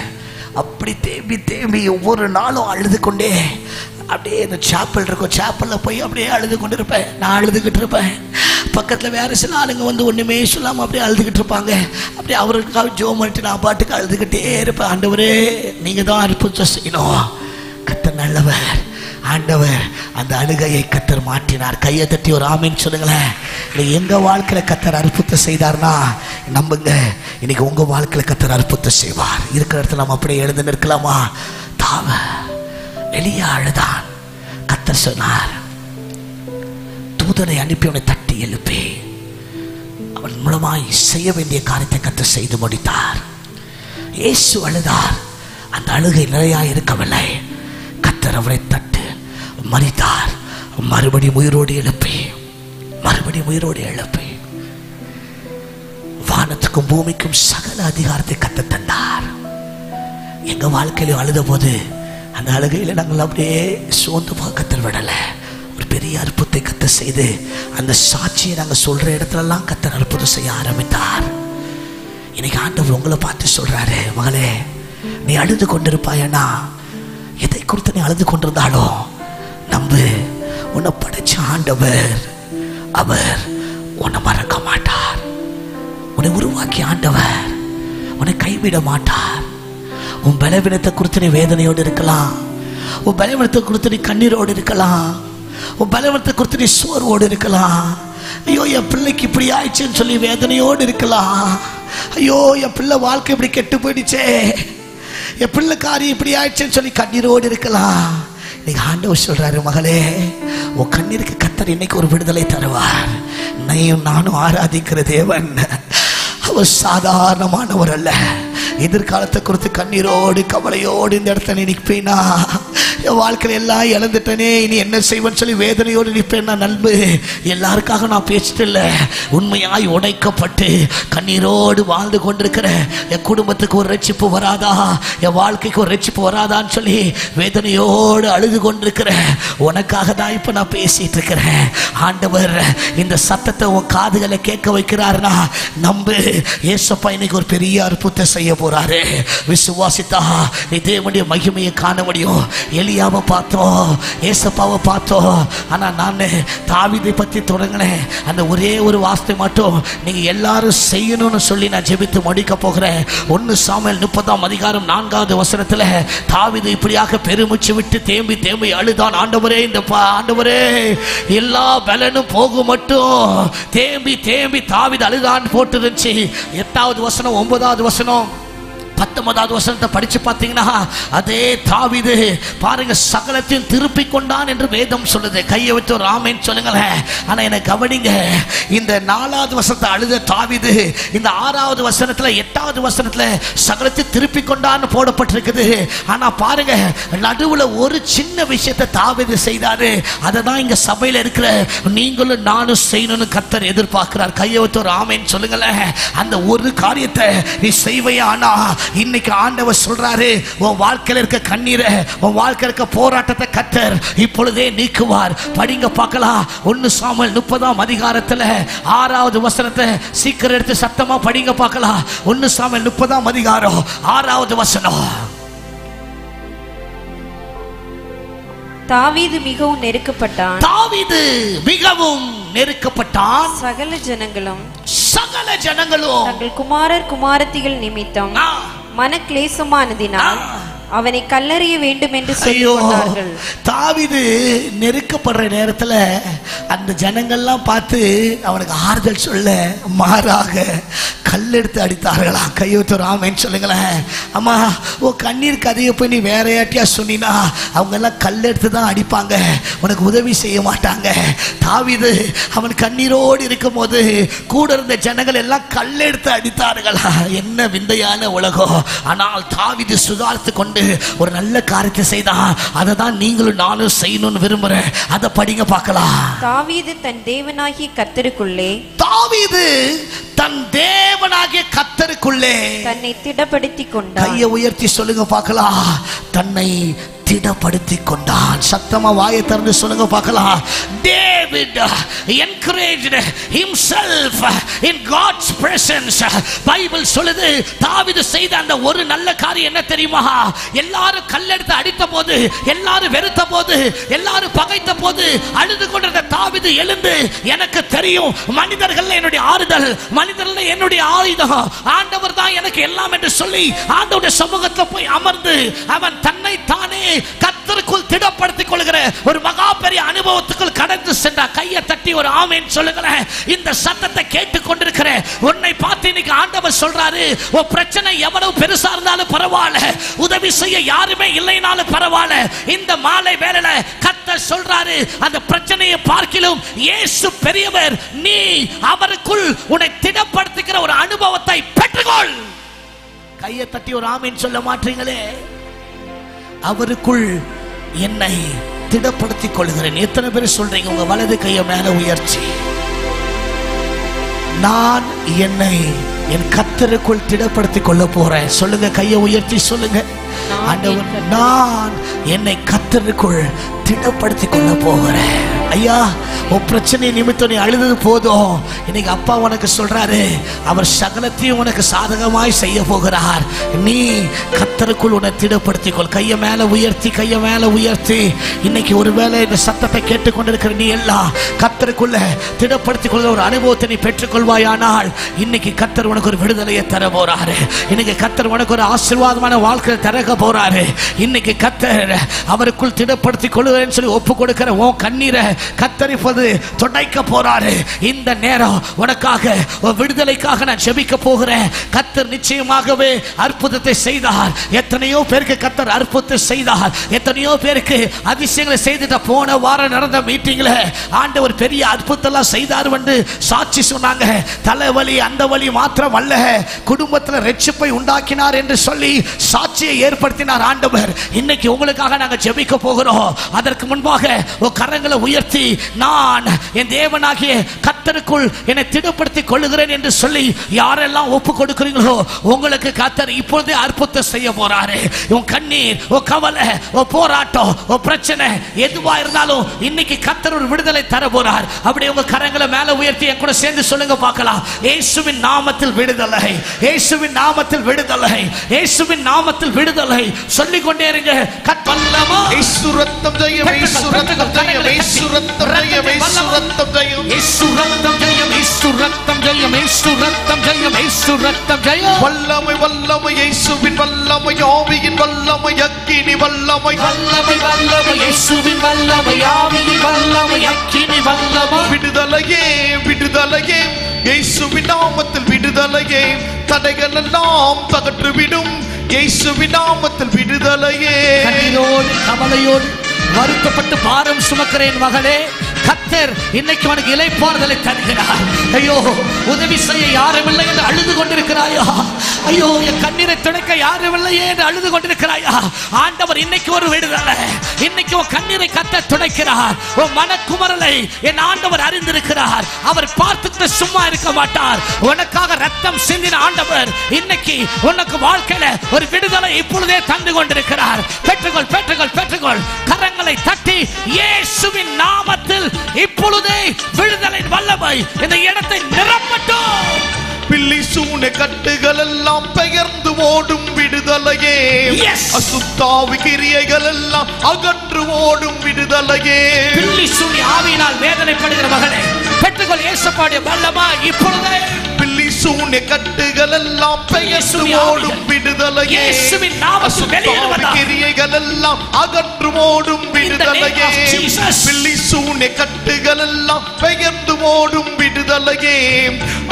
அப்படி தேம்பி தேம்பி ஒவ்வொரு நாளும் அழுது கொண்டே அப்படியே இந்த சாப்பல் இருக்கும், சாப்பலில் போய் அப்படியே அழுது கொண்டு இருப்பேன். நான் அழுதுகிட்டு இருப்பேன். பக்கத்தில் வேறு சில ஆளுங்க வந்து ஒன்றுமே சொல்லாமல் அப்படியே அழுதுகிட்டு இருப்பாங்க. அப்படியே அவருக்காக ஜோம் பண்ணிட்டு நான் பாட்டுக்கு அழுதுகிட்டே இருப்பேன். ஆண்டவரே நீங்கள் தான் அற்புதம் செய்யணும். கர்த்தர் நல்லவர். ஆண்டவர் அந்த அழுகையை கர்த்தர் மாற்றினார். கையை தட்டி ஒரு ஆமீன் சொல்லுங்களேன். எங்க வாழ்க்கையில கர்த்தர் அற்புதம் செய்தார்னா நம்புங்க, இன்னைக்கு உங்க வாழ்க்கையில கர்த்தர் அற்புதம் செய்வார். இருக்கிற இடத்துல நம்ம அப்படியே எழுந்து நிற்கலாமா? தாவ எலியா அழுதான். கர்த்தர் சொன்னார், தூதனை அனுப்பி அவனை தட்டி எழுப்பி அவன் மூலமாய் செய்ய வேண்டிய காரியத்தை கர்த்தர் செய்து முடித்தார். இயேசு அழுதார். அந்த அழுகை நிறையா இருக்கவில்லை. கர்த்தர் அவரை தட்டு மரித்தார். மறுபடியும் உயிரோடு எழுப்பி வானத்துக்கும் பூமிக்கும் சகல அதிகாரத்தை கர்த்தர் தந்தார். எங்க வாழ்க்கையிலும் அழுத போது அந்த அழுகையில நாங்கள் அப்படியே சோர்ந்து போக கர்த்தர் விடலை. ஒரு பெரிய அற்புதத்தை கர்த்தர் செய்து அந்த சாட்சியை நாங்கள் சொல்ற இடத்துலலாம் கர்த்தர் அற்புதம் செய்ய ஆரம்பித்தார். இன்னைக்கு ஆண்டவர் உங்களை பார்த்து சொல்றாரு, மகளே நீ அழுது கொண்டிருப்பாயனா, எதை குறித்து நீ அழுது கொண்டிருந்தாலும் நம்பு, உன்னை படைச்ச ஆண்டவர் அவர் உன்னை மறக்க மாட்டார். உன்னை உருவாக்கி ஆண்டவர் உன்னை கைவிட மாட்டார். உன் பலவீனத்தை குறித்து நீ வேதனையோடு இருக்கலாம். உன் பலவீனத்தை குறித்து நீ கண்ணீரோடு இருக்கலாம். உன் பலவீனத்தை குறித்து நீ சோர்வோடு இருக்கலாம். ஐயோ என் பிள்ளைக்கு இப்படி ஆயிடுச்சுன்னு சொல்லி வேதனையோடு இருக்கலாம். ஐயோ என் பிள்ளை வாழ்க்கை இப்படி கெட்டு போயிடுச்சே, என் பிள்ளை காரியம் இப்படி ஆயிடுச்சுன்னு சொல்லி கண்ணீரோடு இருக்கலாம். இன்னைக்கு ஆண்டவர் சொல்றாரு, மகளே உன் கண்ணீருக்கு கர்த்தர் இன்னைக்கு ஒரு விடுதலை தருவார். நீயும் நானும் ஆராதிக்கிற தேவன் அவர் சாதாரணமானவர் அல்ல. எதிர்காலத்தை குறித்து கண்ணீரோடு கவலையோடு இந்த இடத்துல நீ நிற்பேனா, என் வாழ்க்கையில் எல்லாம் இழந்துட்டனே இனி என்ன செய்வேன்னு சொல்லி வேதனையோடு நிற்பேன். நான் நண்பு எல்லாருக்காக நான் பேசிட்டு இல்லை, உண்மையாய் உடைக்கப்பட்டு கண்ணீரோடு வாழ்ந்து கொண்டிருக்கிற என் குடும்பத்துக்கு ஒரு ரட்சிப்பு வராதா, என் வாழ்க்கைக்கு ஒரு ரட்சிப்பு வராதான்னு சொல்லி வேதனையோடு அழுது கொண்டிருக்கிற உனக்காக தான் இப்போ நான் பேசிட்டு இருக்கிறேன். ஆண்டவர் இந்த சத்தத்தை உன் காதுகளை கேட்க வைக்கிறாருன்னா நம்பு, ஏசப்பா இன்னைக்கு ஒரு பெரிய அற்புதத்தை செய்ய போறாரு. விசுவாசித்தா நீ தேவனுடைய மகிமையை காண முடியும். எலியாவை பார்த்தோம், ஏசப்பாவை பார்த்தோம். ஆனா நான் தாவீதை பத்தி தொடங்கினேன். அந்த ஒரே ஒரு வார்த்தை மட்டும் நீங்க எல்லாரும் செய்யணும்னு சொல்லி நான் ஜெபித்து முடிக்க போகிறேன். 1 சாமுவேல் 30ஆம் அதிகாரம் 4வது வசனத்துல தாவீது இப்படியாக பெருமூச்சு விட்டு தேம்பி தேம்பி அழுதான். ஆண்டவரே இந்த ஆண்டவரே எல்லா பலனும் போகும் மட்டும் தேம்பி தேம்பி தாவீது அழுதான் போட்டு இருந்துச்சு. 8வது வசனம் 9வது வசனம் 19வது வசனத்தை படிச்சு பார்த்தீங்கன்னா அதே தாவீது பாருங்க சகலத்தையும் திருப்பி கொண்டான் என்று வேதம் சொல்லுது. கையை வச்சு ஒரு ஆமேன்னு சொல்லுங்களேன். ஆனா என்ன கவனிங்க, இந்த 4வது வசனத்தை அழுத தாவீது இந்த 6வது வசனத்துல 8வது வசனத்துல சகலத்தை திருப்பி கொண்டான்னு போடப்பட்டிருக்குது. ஆனா பாருங்க நடுவுல ஒரு சின்ன விஷயத்தை தாவீது செய்தாரு. அதை தான் இங்க சபையில இருக்கிற நீங்களும் நானும் செய்யணும்னு கர்த்தர் எதிர்பார்க்கிறார். கையை வச்சு ஒரு ஆமேன்னு சொல்லுங்களேன். அந்த ஒரு காரியத்தை நீ செய்வையா, ஆனா இன்னைக்கு ஆண்டவர் சொல்றாரு, உன் வாழ்க்கையில இருக்க கண்ணீரை, உன் வாழ்க்கையில இருக்க போராட்டத்தை கர்த்தர் இப்பொழுதே நீக்குவார். படிங்க பார்க்கலாம். 1 சாமுவேல் 30ஆம் அதிகாரத்துல 6வது வசனத்தை சீக்கிரம் எடுத்து சத்தமா படிங்க பார்க்கலாம். 1 சாமுவேல் 30ஆம் அதிகாரம் 6வது வசனம். தாவீது மிகவும் நெருக்கப்பட்டான். தாவீது மிகவும் நெருக்கப்பட்டான். சகல ஜனங்களும் தங்கள் குமாரர் குமாரத்திகள் நிமித்தம் மனக்லேசமானதினால் அவனை கல்லறிய வேண்டும் என்று சொல்லிக்கொண்டார்கள். தாவீது நெருக்கப்படுற நேரத்துல அந்த ஜனங்கள்லாம் பார்த்து அவனுக்கு ஆறுதல் சொல்ல மாறாக கல்லெடுத்து அடித்தார்களா? கையெழுத்து ராமேன்னு சொல்லுங்களேன். அம்மா உன் கண்ணீர் கதையை போய் நீ வேற யாட்டியா சொன்னா அவங்க எல்லாம் கல்லெடுத்து தான் அடிப்பாங்க, உனக்கு உதவி செய்ய மாட்டாங்க. தாவீது அவன் கண்ணீரோடு இருக்கும் போது கூட இருந்த ஜனங்கள் எல்லாம் கல்லெடுத்து அடித்தார்களா? என்ன விந்தையான உலகம். ஆனால் தாவீது சுதாரித்து கொண்டு ஒரு நல்ல காரியத்தை செய்தான். அதை தான் நீங்களும் நானும் செய்யணும்னு விரும்புறேன். அதை படிங்க பார்க்கலாம். தாவீது தன் தேவனாகிய கர்த்தருக்குள்ளே தன்னை திடப்படுத்திக் கொண்டான். கையை உயர்த்தி சொல்லுங்க பார்க்கலாம். தன்னை திடப்படுத்தி கொண்டான். சத்தமா வாயை திறந்து சொல்லுங்க பார்க்கலாம். David encouraged himself in God's presence. Bible சொல்லுது தாவீது செய்த அந்த ஒரு நல்ல காரியம் என்ன தெரியுமா? எல்லாரும் கல்லெடுத்து அடித்த போது, எல்லாரும் வெறுத்த போது, எல்லாரும் பகைத்த போது அழுது கொண்டிருந்த தாவீது எழுந்து, எனக்கு தெரியும் மனிதர்கள் என்னுடைய ஆறுதல், மனிதர்கள் என்னுடைய ஆயுதம், ஆண்டவர் தான் எனக்கு எல்லாம் என்று சொல்லி ஆண்டவருடைய சமூகத்தில் போய் அமர்ந்து அவன் தன்னை தானே கர்த்தருக்குள் திடப்படுத்திக் கொள்கிற ஒரு மகா பெரிய அனுபவத்துக்குள் கடந்து சென்றார். கையை தட்டி ஒரு ஆமென் சொல்லுங்களேன். இந்த சத்தத்தை கேட்டுக் கொண்டிருக்கிற உன்னை பார்த்து இன்னைக்கு ஆண்டவர் சொல்றாரு, உன் பிரச்சனை எவ்வளவு பெருசா இருந்தாலும் பரவாயில்ல, உதவி செய்ய யாருமே இல்லைனாலும் பரவாயில்ல, இந்த மாலை வேளையில கர்த்தர் சொல்றாரு, அந்த பிரச்சனையை பார்க்கிலும் இயேசு பெரியவர், நீ அவருக்குள் உன்னை திடப்படுத்துகிற ஒரு அனுபவத்தை பெற்றுக்கொள். கையை தட்டி ஒரு ஆமென் சொல்ல மாட்டீங்களே? அவருக்குள் என்னை திடப்படுத்திக் கொள்கிறேன். எத்தனை பேர் சொல்றீங்க? உங்க வலது கையை மேல உயர்ச்சி. நான் என்னை என் கர்த்தருக்குள் திடப்படுத்திக் கொள்ள போறேன். சொல்லுங்க, கையை உயர்த்தி சொல்லுங்க. ஆண்டவர், நான் என்னை கர்த்தருக்குள் திடப்படுத்திக் கொள்ள போகிறேன். ஐயா, உன் பிரச்சனை நிமித்தம் நீ அழுதது போதும். இன்னைக்கு அப்பா உனக்கு சொல்றாரு, அவர் சகலத்தையும் உனக்கு சாதகமாய் செய்ய போகிறார். நீ கர்த்தருக்குள் உன்னை திடப்படுத்திக்கொள். கையை மேல உயர்த்தி, கையை மேல உயர்த்தி. இன்னைக்கு ஒருவேளை இந்த சத்தத்தை கேட்டுக்கொண்டிருக்கிற நீ எல்லாம் கர்த்தருக்குள்ள திடப்படுத்திக் கொள்கிற ஒரு அனுபவத்தை நீ பெற்றுக்கொள்வாயானால் இன்னைக்கு கர்த்தர் உனக்கு ஒரு விடுதலையை தர போறாரு. இன்னைக்கு கர்த்தர் உனக்கு ஒரு ஆசீர்வாதமான வாழ்க்கை தரக போறாரு. இன்னைக்கு கர்த்தர் அவருக்குள் திடப்படுத்திக் கொள்ளுவேன்னு சொல்லி ஒப்பு கொடுக்கிற உன் கண்ணீரை கர்த்தர் இப்போது துடைக்க போறாரு. இந்த நேரம் உனக்காக விடுதலைக்காக நான் ஜெபிக்க போகிறேன். கர்த்தர் நிச்சயமாகவே அற்புதத்தை செய்தார். எத்தனையோ பேருக்கு கர்த்தர் அற்புதத்தை செய்தார். எத்தனையோ பேருக்கு அதிசயங்களை செய்துட்ட. போன வாரம் நடந்த மீட்டிங்ல ஆண்டவர் பெரிய அற்புதம் செய்தார் என்று சாட்சி சொன்னாங்க. தலைவலி அந்த வலி மாத்திரம் அல்ல, குடும்பத்தில் ரட்சிப்பை உண்டாக்கினார் என்று சொல்லி சாட்சியை ஏற்படுத்தினார் ஆண்டவர். இன்னைக்கு உங்களுக்காக நாங்கள் ஜெபிக்க போகிறோம். அதற்கு முன்பாக கரங்களை உயர்த்தி, நான் என் தேவனாகிய கர்த்தருக்குள் என்னை திடப்படுத்திக் கொள்ளுகிறேன் என்று சொல்லி யாரெல்லாம் ஒப்பு கொடுக்கிறீங்களோ உங்களுக்கு கர்த்தர் இப்பொழுதே அற்புதம் செய்ய போறாரு. உன் கண்ணீர், உன் கவலை, உன் போராட்டம், உன் பிரச்சனை எதுவா இருந்தாலும் இன்னைக்கு கர்த்தர் ஒரு விடுதலை தர போறார். அப்படியே உங்க கரங்களை மேல உயர்த்தி என் கூட சேர்ந்து சொல்லுங்க பார்க்கலாம். இயேசுவின் நாமத்தில் விடுதலை, இயேசுவின் நாமத்தில் விடுதலை, இயேசுவின் நாமத்தில் விடுதலை சொல்லிக் கொண்டே இருங்க. கர்த்தல்லமா இயேசு ரத்தம் ஜெயம், இயேசு ரத்தம் ஜெயம், இயேசு ரத்தம் ஜெயம், இயேசு ரத்தம் ஜெயம், இயேசு ரத்தம் ஜெயம், இயேசு ரத்தம் ஜெயம், இயேசு ரத்தம் ஜெயம், இயேசு ரத்தம் ஜெயம். வல்லமை வல்லமை இயேசுவின் வல்லமை, ஆவியின் வல்லமை, அக்கினி வல்லமை, வல்லமை வல்லமை இயேசுவின் வல்லமை, ஆவியின் வல்லமை, அக்கினி வல்லமை. விடுதலையே விடுதலையே இயேசுவின் நாமத்தில் விடுதலையே, தடைகள் எல்லாம் தகற்றுவிடும் இயேசுவின் நாமத்தில் விடுதலையே. கண்ணீரோடு கவலையோடு வருத்தப்பட்டு பாரம் சுமக்கிறேன் மகளே, கர்த்தர் இன்னைக்கு உனக்கு இளைப்பாறுதலை தருகிறார். ஐயோ, உதவி செய்ய யாரும் இல்லை என்று அழுது கொண்டிருக்கிறாயா? ஐயோ, என் கண்ணீரை துடைக்க யாரும் இல்லையே என்று அழுது கொண்டிருக்கிறாயா? ஆண்டவர் இன்னைக்கு ஒரு விடுதலை. இன்னைக்கு உன் கண்ணீரை கர்த்தர் துடைக்கிறார். உன் மனக்குமரலை என் ஆண்டவர் அறிந்திருக்கிறார். அவர் பார்த்துட்டு சும்மா இருக்க மாட்டார். உனக்காக ரத்தம் சிந்தின ஆண்டவர் இன்னைக்கு உனக்கு வாழ்க்கையில ஒரு விடுதலை இப்பொழுதே தந்து கொண்டிருக்கிறார். பெற்றுக்கொள், பெற்றுக்கொள், பெற்றுக்கொள். கரங்களை தட்டி இயேசுவின் நாமத்தில் இப்பொழுதே விடுதலை வல்லமை இந்த இடத்தை நிரப்பட்டும். பில்லி சூனை கட்டுகள் எல்லாம் பெயர்ந்து ஓடும் விடுதலையே, அசுத்தாவி கிரியைகள் எல்லாம் அகன்று ஓடும் விடுதலையே. பில்லி சூனி ஆவியினால் வேதனைப்படுகிற மகளே, பெற்றுக்கொள் இயேசுவுடைய வல்லமை இப்பொழுதே. பில்லி சூனை கட்டுகள் எல்லாம் பெயர்ந்து ஓடும் விடுதலையே, இயேசுவின் நாமத்தில் வெளியேறுவதா, கிரியைகள் எல்லாம் அகன்று ஓடும் விடுதலையே. பில்லி சூனை கட்டுகள் எல்லாம் பெயர்ந்து ஓடும் விடுதலையே,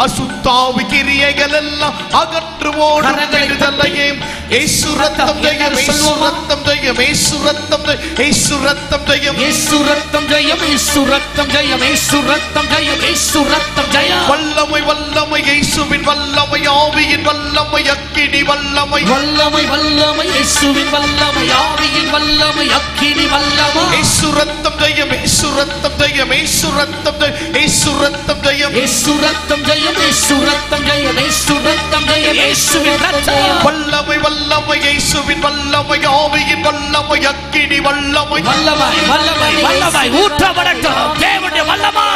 அசுத்தாவி கிரியைகள் எல்லாம் அகன்று ஓடும் விடுதலையே. இயேசு ரத்தம் ஜெயம், இயேசு ரத்தம் ஜெயம், இயேசு ரத்தம் ஜெயம், இயேசு ரத்தம் ஜெயம், இயேசு ரத்தம் ஜெயம், இயேசு ரத்தம் ஜெயம், இயேசு ரத்தம் ஜெயம், இயேசு ரத்தம் ஜெயம். வல்லமை வல்லமை இயேசுவின் வல்லமை, ஆவியின் வல்லமை, அக்கினி வல்லமை. வல்லமை வல்லமை இயேசுவின் வல்லமை, ஆவியின் வல்லமை, அக்கினி வல்லமை. இயேசு ரத்தம் ஜெயம், இயேசு ரத்தம் ஜெயம், இயேசு ரத்தம் ஜெயம், இயேசு ரத்தம் ஜெயம், இயேசு ரத்தம் ஜெயம், இயேசு ரத்தம் ஜெயம், இயேசு ரத்தம் ஜெயம், இயேசுவின் ரத்தம். வல்லமை வல்லமை இயேசுவின் வல்லமை, ஆவியின் வல்லமை, அக்கினி வல்லமை. வல்லமை வல்லமை வல்லமை ஊற்றப்படட்டும் தேவனுடைய வல்லமை.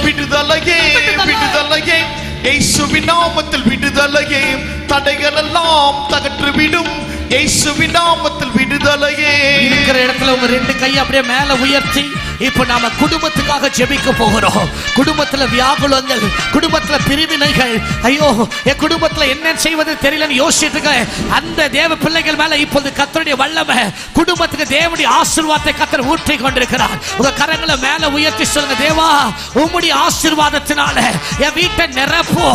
விடுதலையே விடுதலையே இயேசுவின் நாமத்தில் விடுதலையே. தடைகள் எல்லாம் தகற்றுவிடும் இயேசுவின் நாமத்தில் விடுதலையே. இருக்கிற இடத்துல உங்க ரெண்டு கையை அப்படியே மேல உயர்த்தி இப்ப நாம குடும்பத்துக்காக ஜெபிக்க போகிறோம். குடும்பத்துல வியாகுலங்கள், குடும்பத்துல பிரிவினைகள், ஐயோ என் குடும்பத்துல என்ன செய்வது தெரியலன்னு யோசிச்சுட்டு அந்த தேவ பிள்ளைகள் மேல இப்போது கர்த்தருடைய வல்லமை, குடும்பத்துக்கு தேவனுடைய ஆசீர்வாதத்தை கர்த்தர் ஊற்றி கொண்டிருக்கிறார். உங்க கரங்களை மேல உயர்த்தி சொல்லுங்க, தேவா உம்முடைய ஆசீர்வாதத்தினால என் வீட்டை நிரப்போ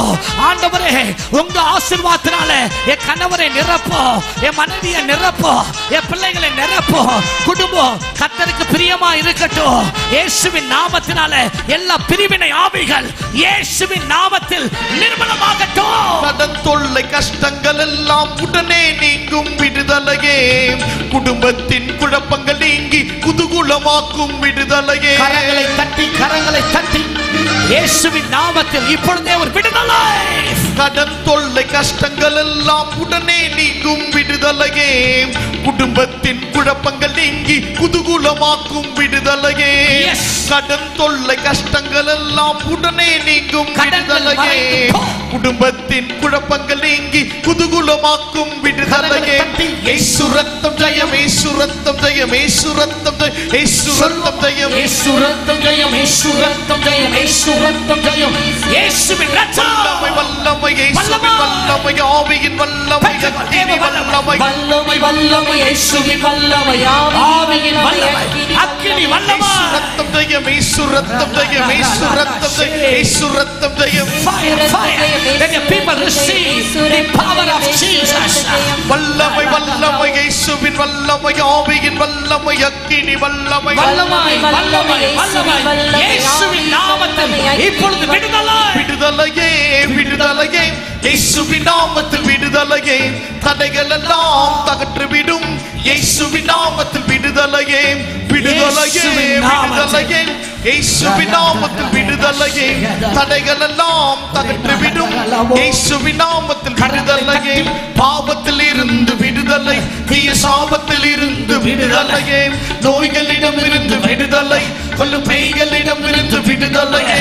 ஆண்டவரே, உங்க ஆசீர்வாதத்தினால என் கணவரை நிரப்போ, என் மனைவியை நிரப்போ, என் பிள்ளைகளை நிரப்போ. குடும்பம் கர்த்தருக்கு பிரியமா இருக்கட்டும். இயேசுவின் நாமத்தினால எல்லா பிரிவினை ஆவிகள் இயேசுவின் நாமத்தில் நிர்மூலமாகட்டும். கடன் தொல்லை கஷ்டங்கள் எல்லாம் உடனே நீங்கும் விடுதலையே. குடும்பத்தின் குழப்பங்கள் நீங்கி குதூகலமாக்கும் விடுதலையே. கரங்களை தட்டி கரங்களை தட்டி இயேசுவின் நாமத்தில் இப்பொழுதே ஒரு விடுதலை. கடன் தொல்லை கஷ்டங்கள் எல்லாம் உடனே நீங்கும் விடுதலையே. குடும்பத்தின் குழப்பங்கள் நீங்கி குதூகலமாக்கும் விடுதலையே. கடன் தொல்லை கஷ்டங்கள் எல்லாம் உடனே நீங்கும் விடுதலையே. குடும்பத்தின் குழப்பங்கள் நீங்கி குதூகலமாக்கும் விடுதலையே. இயேசு ரத்தம் ஜெயம், இயேசு ரத்தம் ஜெயம், இயேசு ரத்தம் ஜெயம், இயேசு ரத்தம் ஜெயம், இயேசு ரத்தம் ஜெயம், இயேசு ரத்தம் ஜெயம், இயேசு ரத்தம் ஜெயம், இயேசுவின் ரத்தம். வல்லமை வல்லமை இயேசுவின் வல்லமை, ஆவியின் வல்லமை, அக்கினி வல்லமை. வல்லமை வல்லமை இயேசுவின் வல்லமை, ஆவியின் வல்லமை, அக்கினி வல்லமை. ரத்தம் ஜெயம், இயேசு ரத்தம் ஜெயம், இயேசு ரத்தம் ஜெயம், இயேசு ரத்தம் ஜெயம். Fire, fire. Let the people receive the power of Jesus. வல்லமை வல்லமை இயேசுவின் வல்லமை, ஆவியின் வல்லமை, அக்கினி வல்லமை. வல்லமை வல்லமை வல்லமை இயேசுவின் நாமத்தில் இப்பொழுது விடுதலை. விடுதலையே விடுதலையே இயேசுவின் நாமத்தில் விடுதலையே. தடைகள் எல்லாம் தகற்றுவிடும் இயேசுவின் நாமத்தில் விடுதலையே. விடுதலையே விடுதலையே இயேசுவின் நாமத்தில் விடுதலையே. தடைகள் எல்லாம் தகற்றுவிடும் இயேசுவின் நாமத்தில் விடுதலையே. பாவத்தில் இருந்து விடுதலை, தீய சாபத்தில் இருந்து விடுதலையே. நோய்களிடம் இருந்து விடுதலை, கொல்லும் பேய்களிடம் இருந்து விடுதலையே.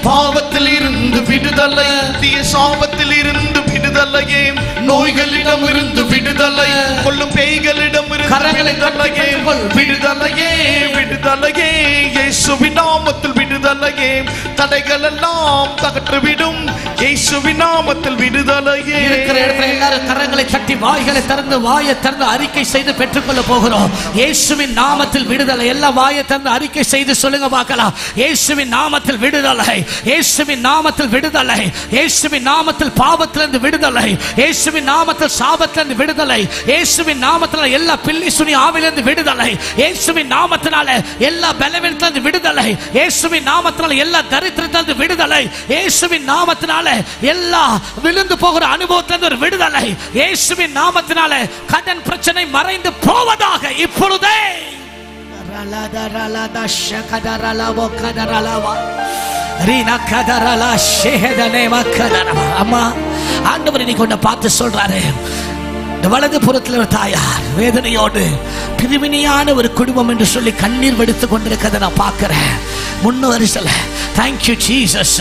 பாவத்தில் இருந்து விடுதலை, தீய சாபத்தில் இருந்து விடுதலையே. நோய்களிடம் இருந்து விடுதலை, கொல்லும் பேய்களிடம் இருந்து விடுதலையே. விடுதலையே விடுதலையே இயேசுவின் நாமத்தில் விடுதலையே. தடைகள் எல்லாம் தகற்றுவிடும் இயேசுவின் நாமத்தில் விடுதலையே. இருக்கிற இடத்துல எல்லாரும் கரங்களை தட்டி வாய்களை திறந்து வாயை திறந்து அறிக்கை செய்து பெற்றுக்கொள்ள போகிறோம். இயேசுவின் நாமத்தில் விடுதலை. எல்லா வாயை திறந்து அறிக்கை செய்து சொல்லுங்க பார்க்கலாம். இயேசுவின் நாமத்தில் விடுதலை, இயேசுவின் நாமத்தில் விடுதலை, இயேசுவின் நாமத்தில் பாவத்திலிருந்து விடுதலை, இயேசுவின் நாமத்தில் சாபத்திலிருந்து விடுதலை, இயேசுவின் நாமத்தில் எல்லா பில்லி சுனி ஆவிலிருந்து விடுதலை, இயேசுவின் நாமத்தினால எல்லா பலவீனத்திலிருந்து விடுதலை, இயேசுவின் நாமத்தினால எல்லா தரித்திரத்திலிருந்து விடுதலை, இயேசுவின் நாமத்தினால எல்லா விழுந்து போகிற அனுபவத்திலிருந்து ஒரு விடுதலை, இயேசுவின் நாமத்தினால கடன் பிரச்சனை மறைந்து போவதாக இப்பொழுதே. அம்மா ஆண்டவர் இன்னைக்கு ஒன்ன பார்த்து சொல்றாரு. வலது புறத்தில் ஒரு தாயார் வேதனையோடு பிரிவினையான ஒரு குடும்பம் என்று சொல்லி கண்ணீர் வெடித்துக் கொண்டிருக்கிறத நான் பார்க்கிறேன். முன்னோரிசல தேங்க்யூ ஜீசஸ்.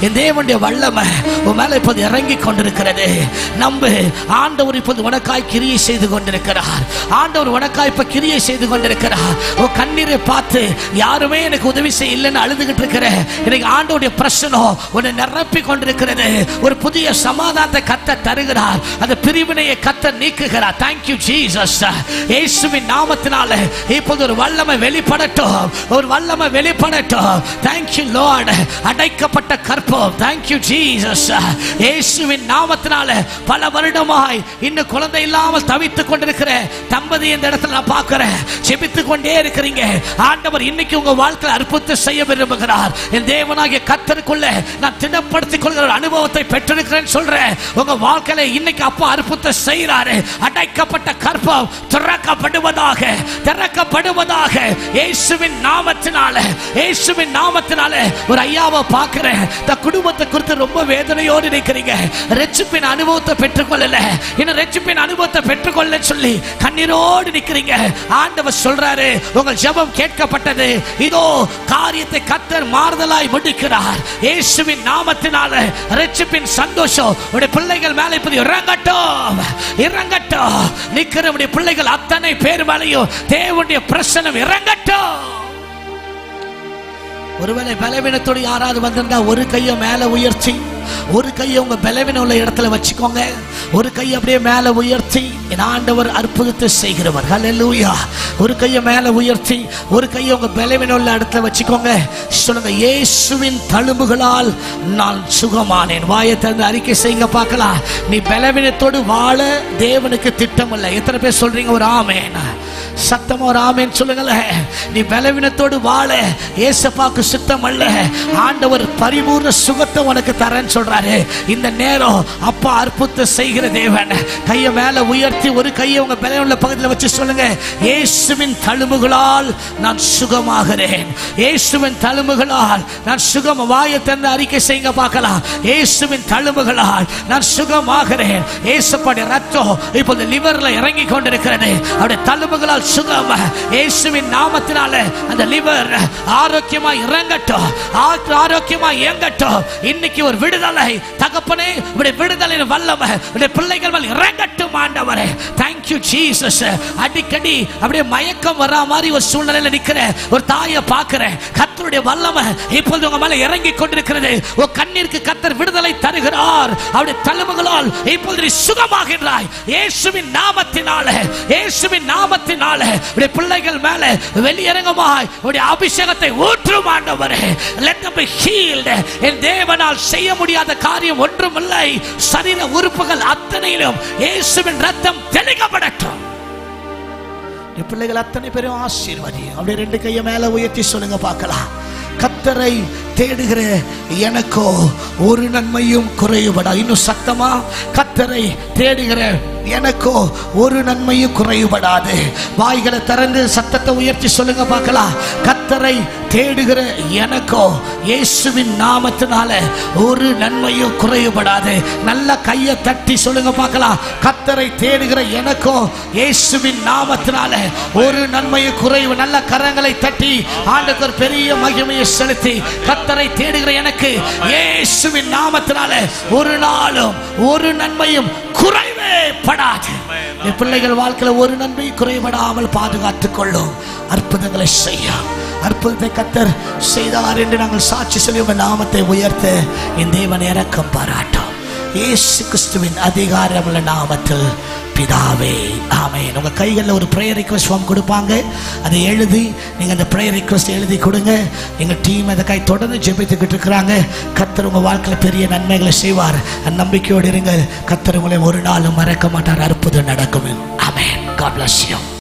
என் தேவனுடைய வல்லமை உன் மேல இப்போது இறங்கி கொண்டிருக்கிறது. நம்பு, ஆண்டவர் இப்போது உனக்காய் கிரியை செய்து கொண்டிருக்கிறார். ஆண்டவர் உனக்காய் இப்ப கிரியை செய்து கொண்டிருக்கிறார். உன் கண்ணீரை பார்த்து யாருமே எனக்கு உதவி செய்ய இல்லைன்னு அழுதுகிட்டு இருக்கிற எனக்கு ஆண்டவருடைய பிரசனம் உன்னை நிரப்பி கொண்டிருக்கிறது. ஒரு புதிய சமாதானத்தை கத்த தருகிறார். அந்த பிரிவினையை கத்த நீக்குகிறார். Thank you Jesus. இயேசுவின் நாமத்தினால இப்போது ஒரு வல்லமை வெளிப்படட்டும், ஒரு வல்லமை வெளிப்படட்டும். Thank you Lord. God. அடைக்கப்பட்ட கற்பம். Thank you Jesus. இயேசுவின் நாமத்தினால பல வருடமாய் இன்னும் குழந்தை இல்லாமல் தவித்துக் கொண்டிருக்கிற தம்பதி இந்த இடத்துல நான் பார்க்கிறேன். ஜெபித்துக் கொண்டே இருக்கிறீங்க. ஆண்டவர் இன்னைக்கு உங்க வாழ்க்கையில் அற்புதத்தை செய்ய விரும்புகிறார். என் தேவனாகிய கர்த்தருக்குள்ள நான் திடப்படுத்திக் கொள்கிற அனுபவத்தை பெற்றிருக்கிறேன் சொல்றேன். உங்க வாழ்க்கையில இன்னைக்கு அப்பா அற்புதத்தை செய்கிறாரு. அடைக்கப்பட்ட கற்பம் திறக்கப்படுவதாக, திறக்கப்படுவதாக இயேசுவின் நாமத்தினால, இயேசுவின் நாமத்தினால. ஒரு ஐயாவை பார்க்கிறேன். இந்த குடும்பத்தை குறித்து ரொம்ப வேதனையோடு நிற்கிறீங்க. ரட்சிப்பின் அனுபவத்தை பெற்றுக்கொள்ளல, இன்னும் ரட்சிப்பின் அனுபவத்தை பெற்றுக்கொள்ள சொல்லி கண்ணீரோடு நிற்கிறீங்க. ஆண்டவர் சொல்றாரு உங்கள் ஜெபம் கேட்கப்பட்டது. இதோ காரியத்தை கர்த்தர் மாறுதலாய் முடிக்கிறார். இயேசுவின் நாமத்தினால ரட்சிப்பின் சந்தோஷம் உடைய பிள்ளைகள் மேலே இப்படி இறங்கட்டும், இறங்கட்டும். நிற்கிற உடைய பிள்ளைகள் அத்தனை பேர் மேலேயும் தேவனுடைய பிரசன்னம் இறங்கட்டும். ஒருவேளை பலவீனத்தோடு யாராவது வந்திருந்தா ஒரு கையை மேல உயர்த்தி, ஒரு கையை உங்க பலவீனம் உள்ள இடத்துல வச்சுக்கோங்க. ஒரு கையை அப்படியே மேல உயர்த்தி, என் ஆண்டவர் அற்புதத்தை செய்கிறவர். ஹல்லேலூயா. ஒரு கையை மேல உயர்த்தி, ஒரு கையை உங்க பலவீனம் உள்ள இடத்துல வச்சுக்கோங்க. சொல்லுங்க, இயேசுவின் தழும்புகளால் நான் சுகமானேன். வாயை திறந்து அறிக்கை செய்யுங்க பார்க்கலாம். நீ பலவீனத்தோடு வாழ தேவனுக்கு திட்டம் இல்லை. எத்தனை பேர் சொல்றீங்க ஒரு ஆமென்? சத்தமா ஒரு ஆமென் சொல்லுங்களேன். நீ பலவீனத்தோடு வாழ ஏசப்பாக்கு சித்தம் அல்ல. ஆண்டவர் பரிபூர்ண சுகத்தை உனக்கு தரேன்னு சொல்றாரு. இந்த நேரம் அப்பா அற்புதத்தை செய்கிற தேவன். கையை மேல உயர்த்தி ஒரு கையை உங்க பலவீன பகுதியில் வச்சு சொல்லுங்க, இயேசுவின் தழும்புகளால் நான் சுகமாகிறேன். இயேசுவின் தழும்புகளால் நான் சுகம். வாயை திறந்து அறிக்கை செய்யுங்க பார்க்கலாம். இயேசுவின் தழும்புகளால் நான் சுகமாகிறேன். இயேசுடைய ரத்தம் இப்போது லிவர்ல இறங்கி கொண்டிருக்கிறது. அவருடைய தழும்புகளால் சுகம். இயேசுவின் நாமத்தினால அந்த லிவர் ஆரோக்கியமா இறங்கட்டும், ஆரோக்கியமா இயங்கட்டும். இன்னைக்கு ஒரு விடுதலை தகப்பனே, உடைய விடுதலையின் வல்லமை உடைய பிள்ளைகள் மேல் இறங்கட்டும் ஆண்டவரே. Thank you Jesus. அடிக்கடி அப்படியே மயக்கம் வரா மாதிரி ஒரு சூழ்நிலையில நிக்கிற ஒரு தாயை பார்க்கிறேன். கர்த்தருடைய வல்லமை இப்போது உங்க மேல இறங்கி கொண்டிருக்கிறது. ஒரு கண்ணீருக்கு கர்த்தர் விடுதலை தருகிறார். அவருடைய தழும்புகளால் இப்போது நீ சுகமாகிறாய். இயேசுவின் நாமத்தினால, இயேசுவின் நாமத்தினால உடைய பிள்ளைகள் மேல வெளியரங்கமாய் உடைய அபிஷேகத்தை ஊற்றும் ஆண்டவரே. Let them be healed. என் தேவனால் செய்ய முடியாத காரியம் ஒன்றுமில்லை. சரீர உறுப்புகள் அத்தனையிலும் இயேசுவின் ரத்தம் தெளிக்கப்படட்டும். பிள்ளைகள் அத்தனை பேரும் ஆசீர்வதி. அப்படியே ரெண்டு கையை மேல உயர்த்தி சொல்லுங்க பார்க்கலாம். கர்த்தரை தேடுகிற எனக்கோ ஒரு நன்மையும் குறைவுபடா. இன்னும் சத்தமா, கர்த்தரை தேடுகிற எனக்கோ ஒரு நன்மையும் குறைவுபடாது. வாய்களை திறந்து சத்தத்தை உயர்த்தி சொல்லுங்க பார்க்கலாம். கர்த்தரை தேடுகிற எனக்கோ இயேசுவின் நாமத்தினால ஒரு நன்மையும் குறைவுபடாது. நல்ல கையை தட்டி சொல்லுங்க பார்க்கலாம். கர்த்தரை தேடுகிற எனக்கோ இயேசுவின் நாமத்தினால ஒரு நன்மையும் குறைவு. நல்ல கரங்களை தட்டி ஆண்டவர் ஒரு பெரிய மகிமையை செலுத்தி, கர்த்தரை தேடுகிற எனக்கு இயேசுவின் நாமத்தினால ஒரு நாளும் ஒரு நன்மையும் குறைவே படாது. என் பிள்ளைகள் வாழ்க்கையில ஒரு நன்மை குறைபடாமல் பாதுகாத்துக் கொள்ளும். அற்புதங்களை செய்ய, அற்புதத்தை கர்த்தர் செய்தார் என்று நாங்கள் சாட்சி சொல்லி உங்கள் நாமத்தை உயர்த்த என் தேவன் இரக்கம் பாராட்டும். இயேசு கிறிஸ்துவின் அதிகாரமுள்ள நாமத்தில் பிதாவே, ஆமென். உங்க கைகளில் ஒரு ப்ரேயர் ரிக்வெஸ்ட் ஃபார்ம் கொடுப்பாங்க. அதை எழுதி நீங்க அந்த ப்ரேயர் ரிக்வெஸ்ட் எழுதி கொடுங்க. எங்க டீம் அதை கை தொடர்ந்து ஜெபித்துக்கிட்டு இருக்கிறாங்க. கர்த்தர் உங்க வாழ்க்கையில் பெரிய நன்மைகளை செய்வார். நம்பிக்கையோடு இருங்க. கர்த்தர் உங்களை ஒரு நாளும் மறக்க மாட்டார். அற்புதம் நடக்கும். ஆமென். God bless you.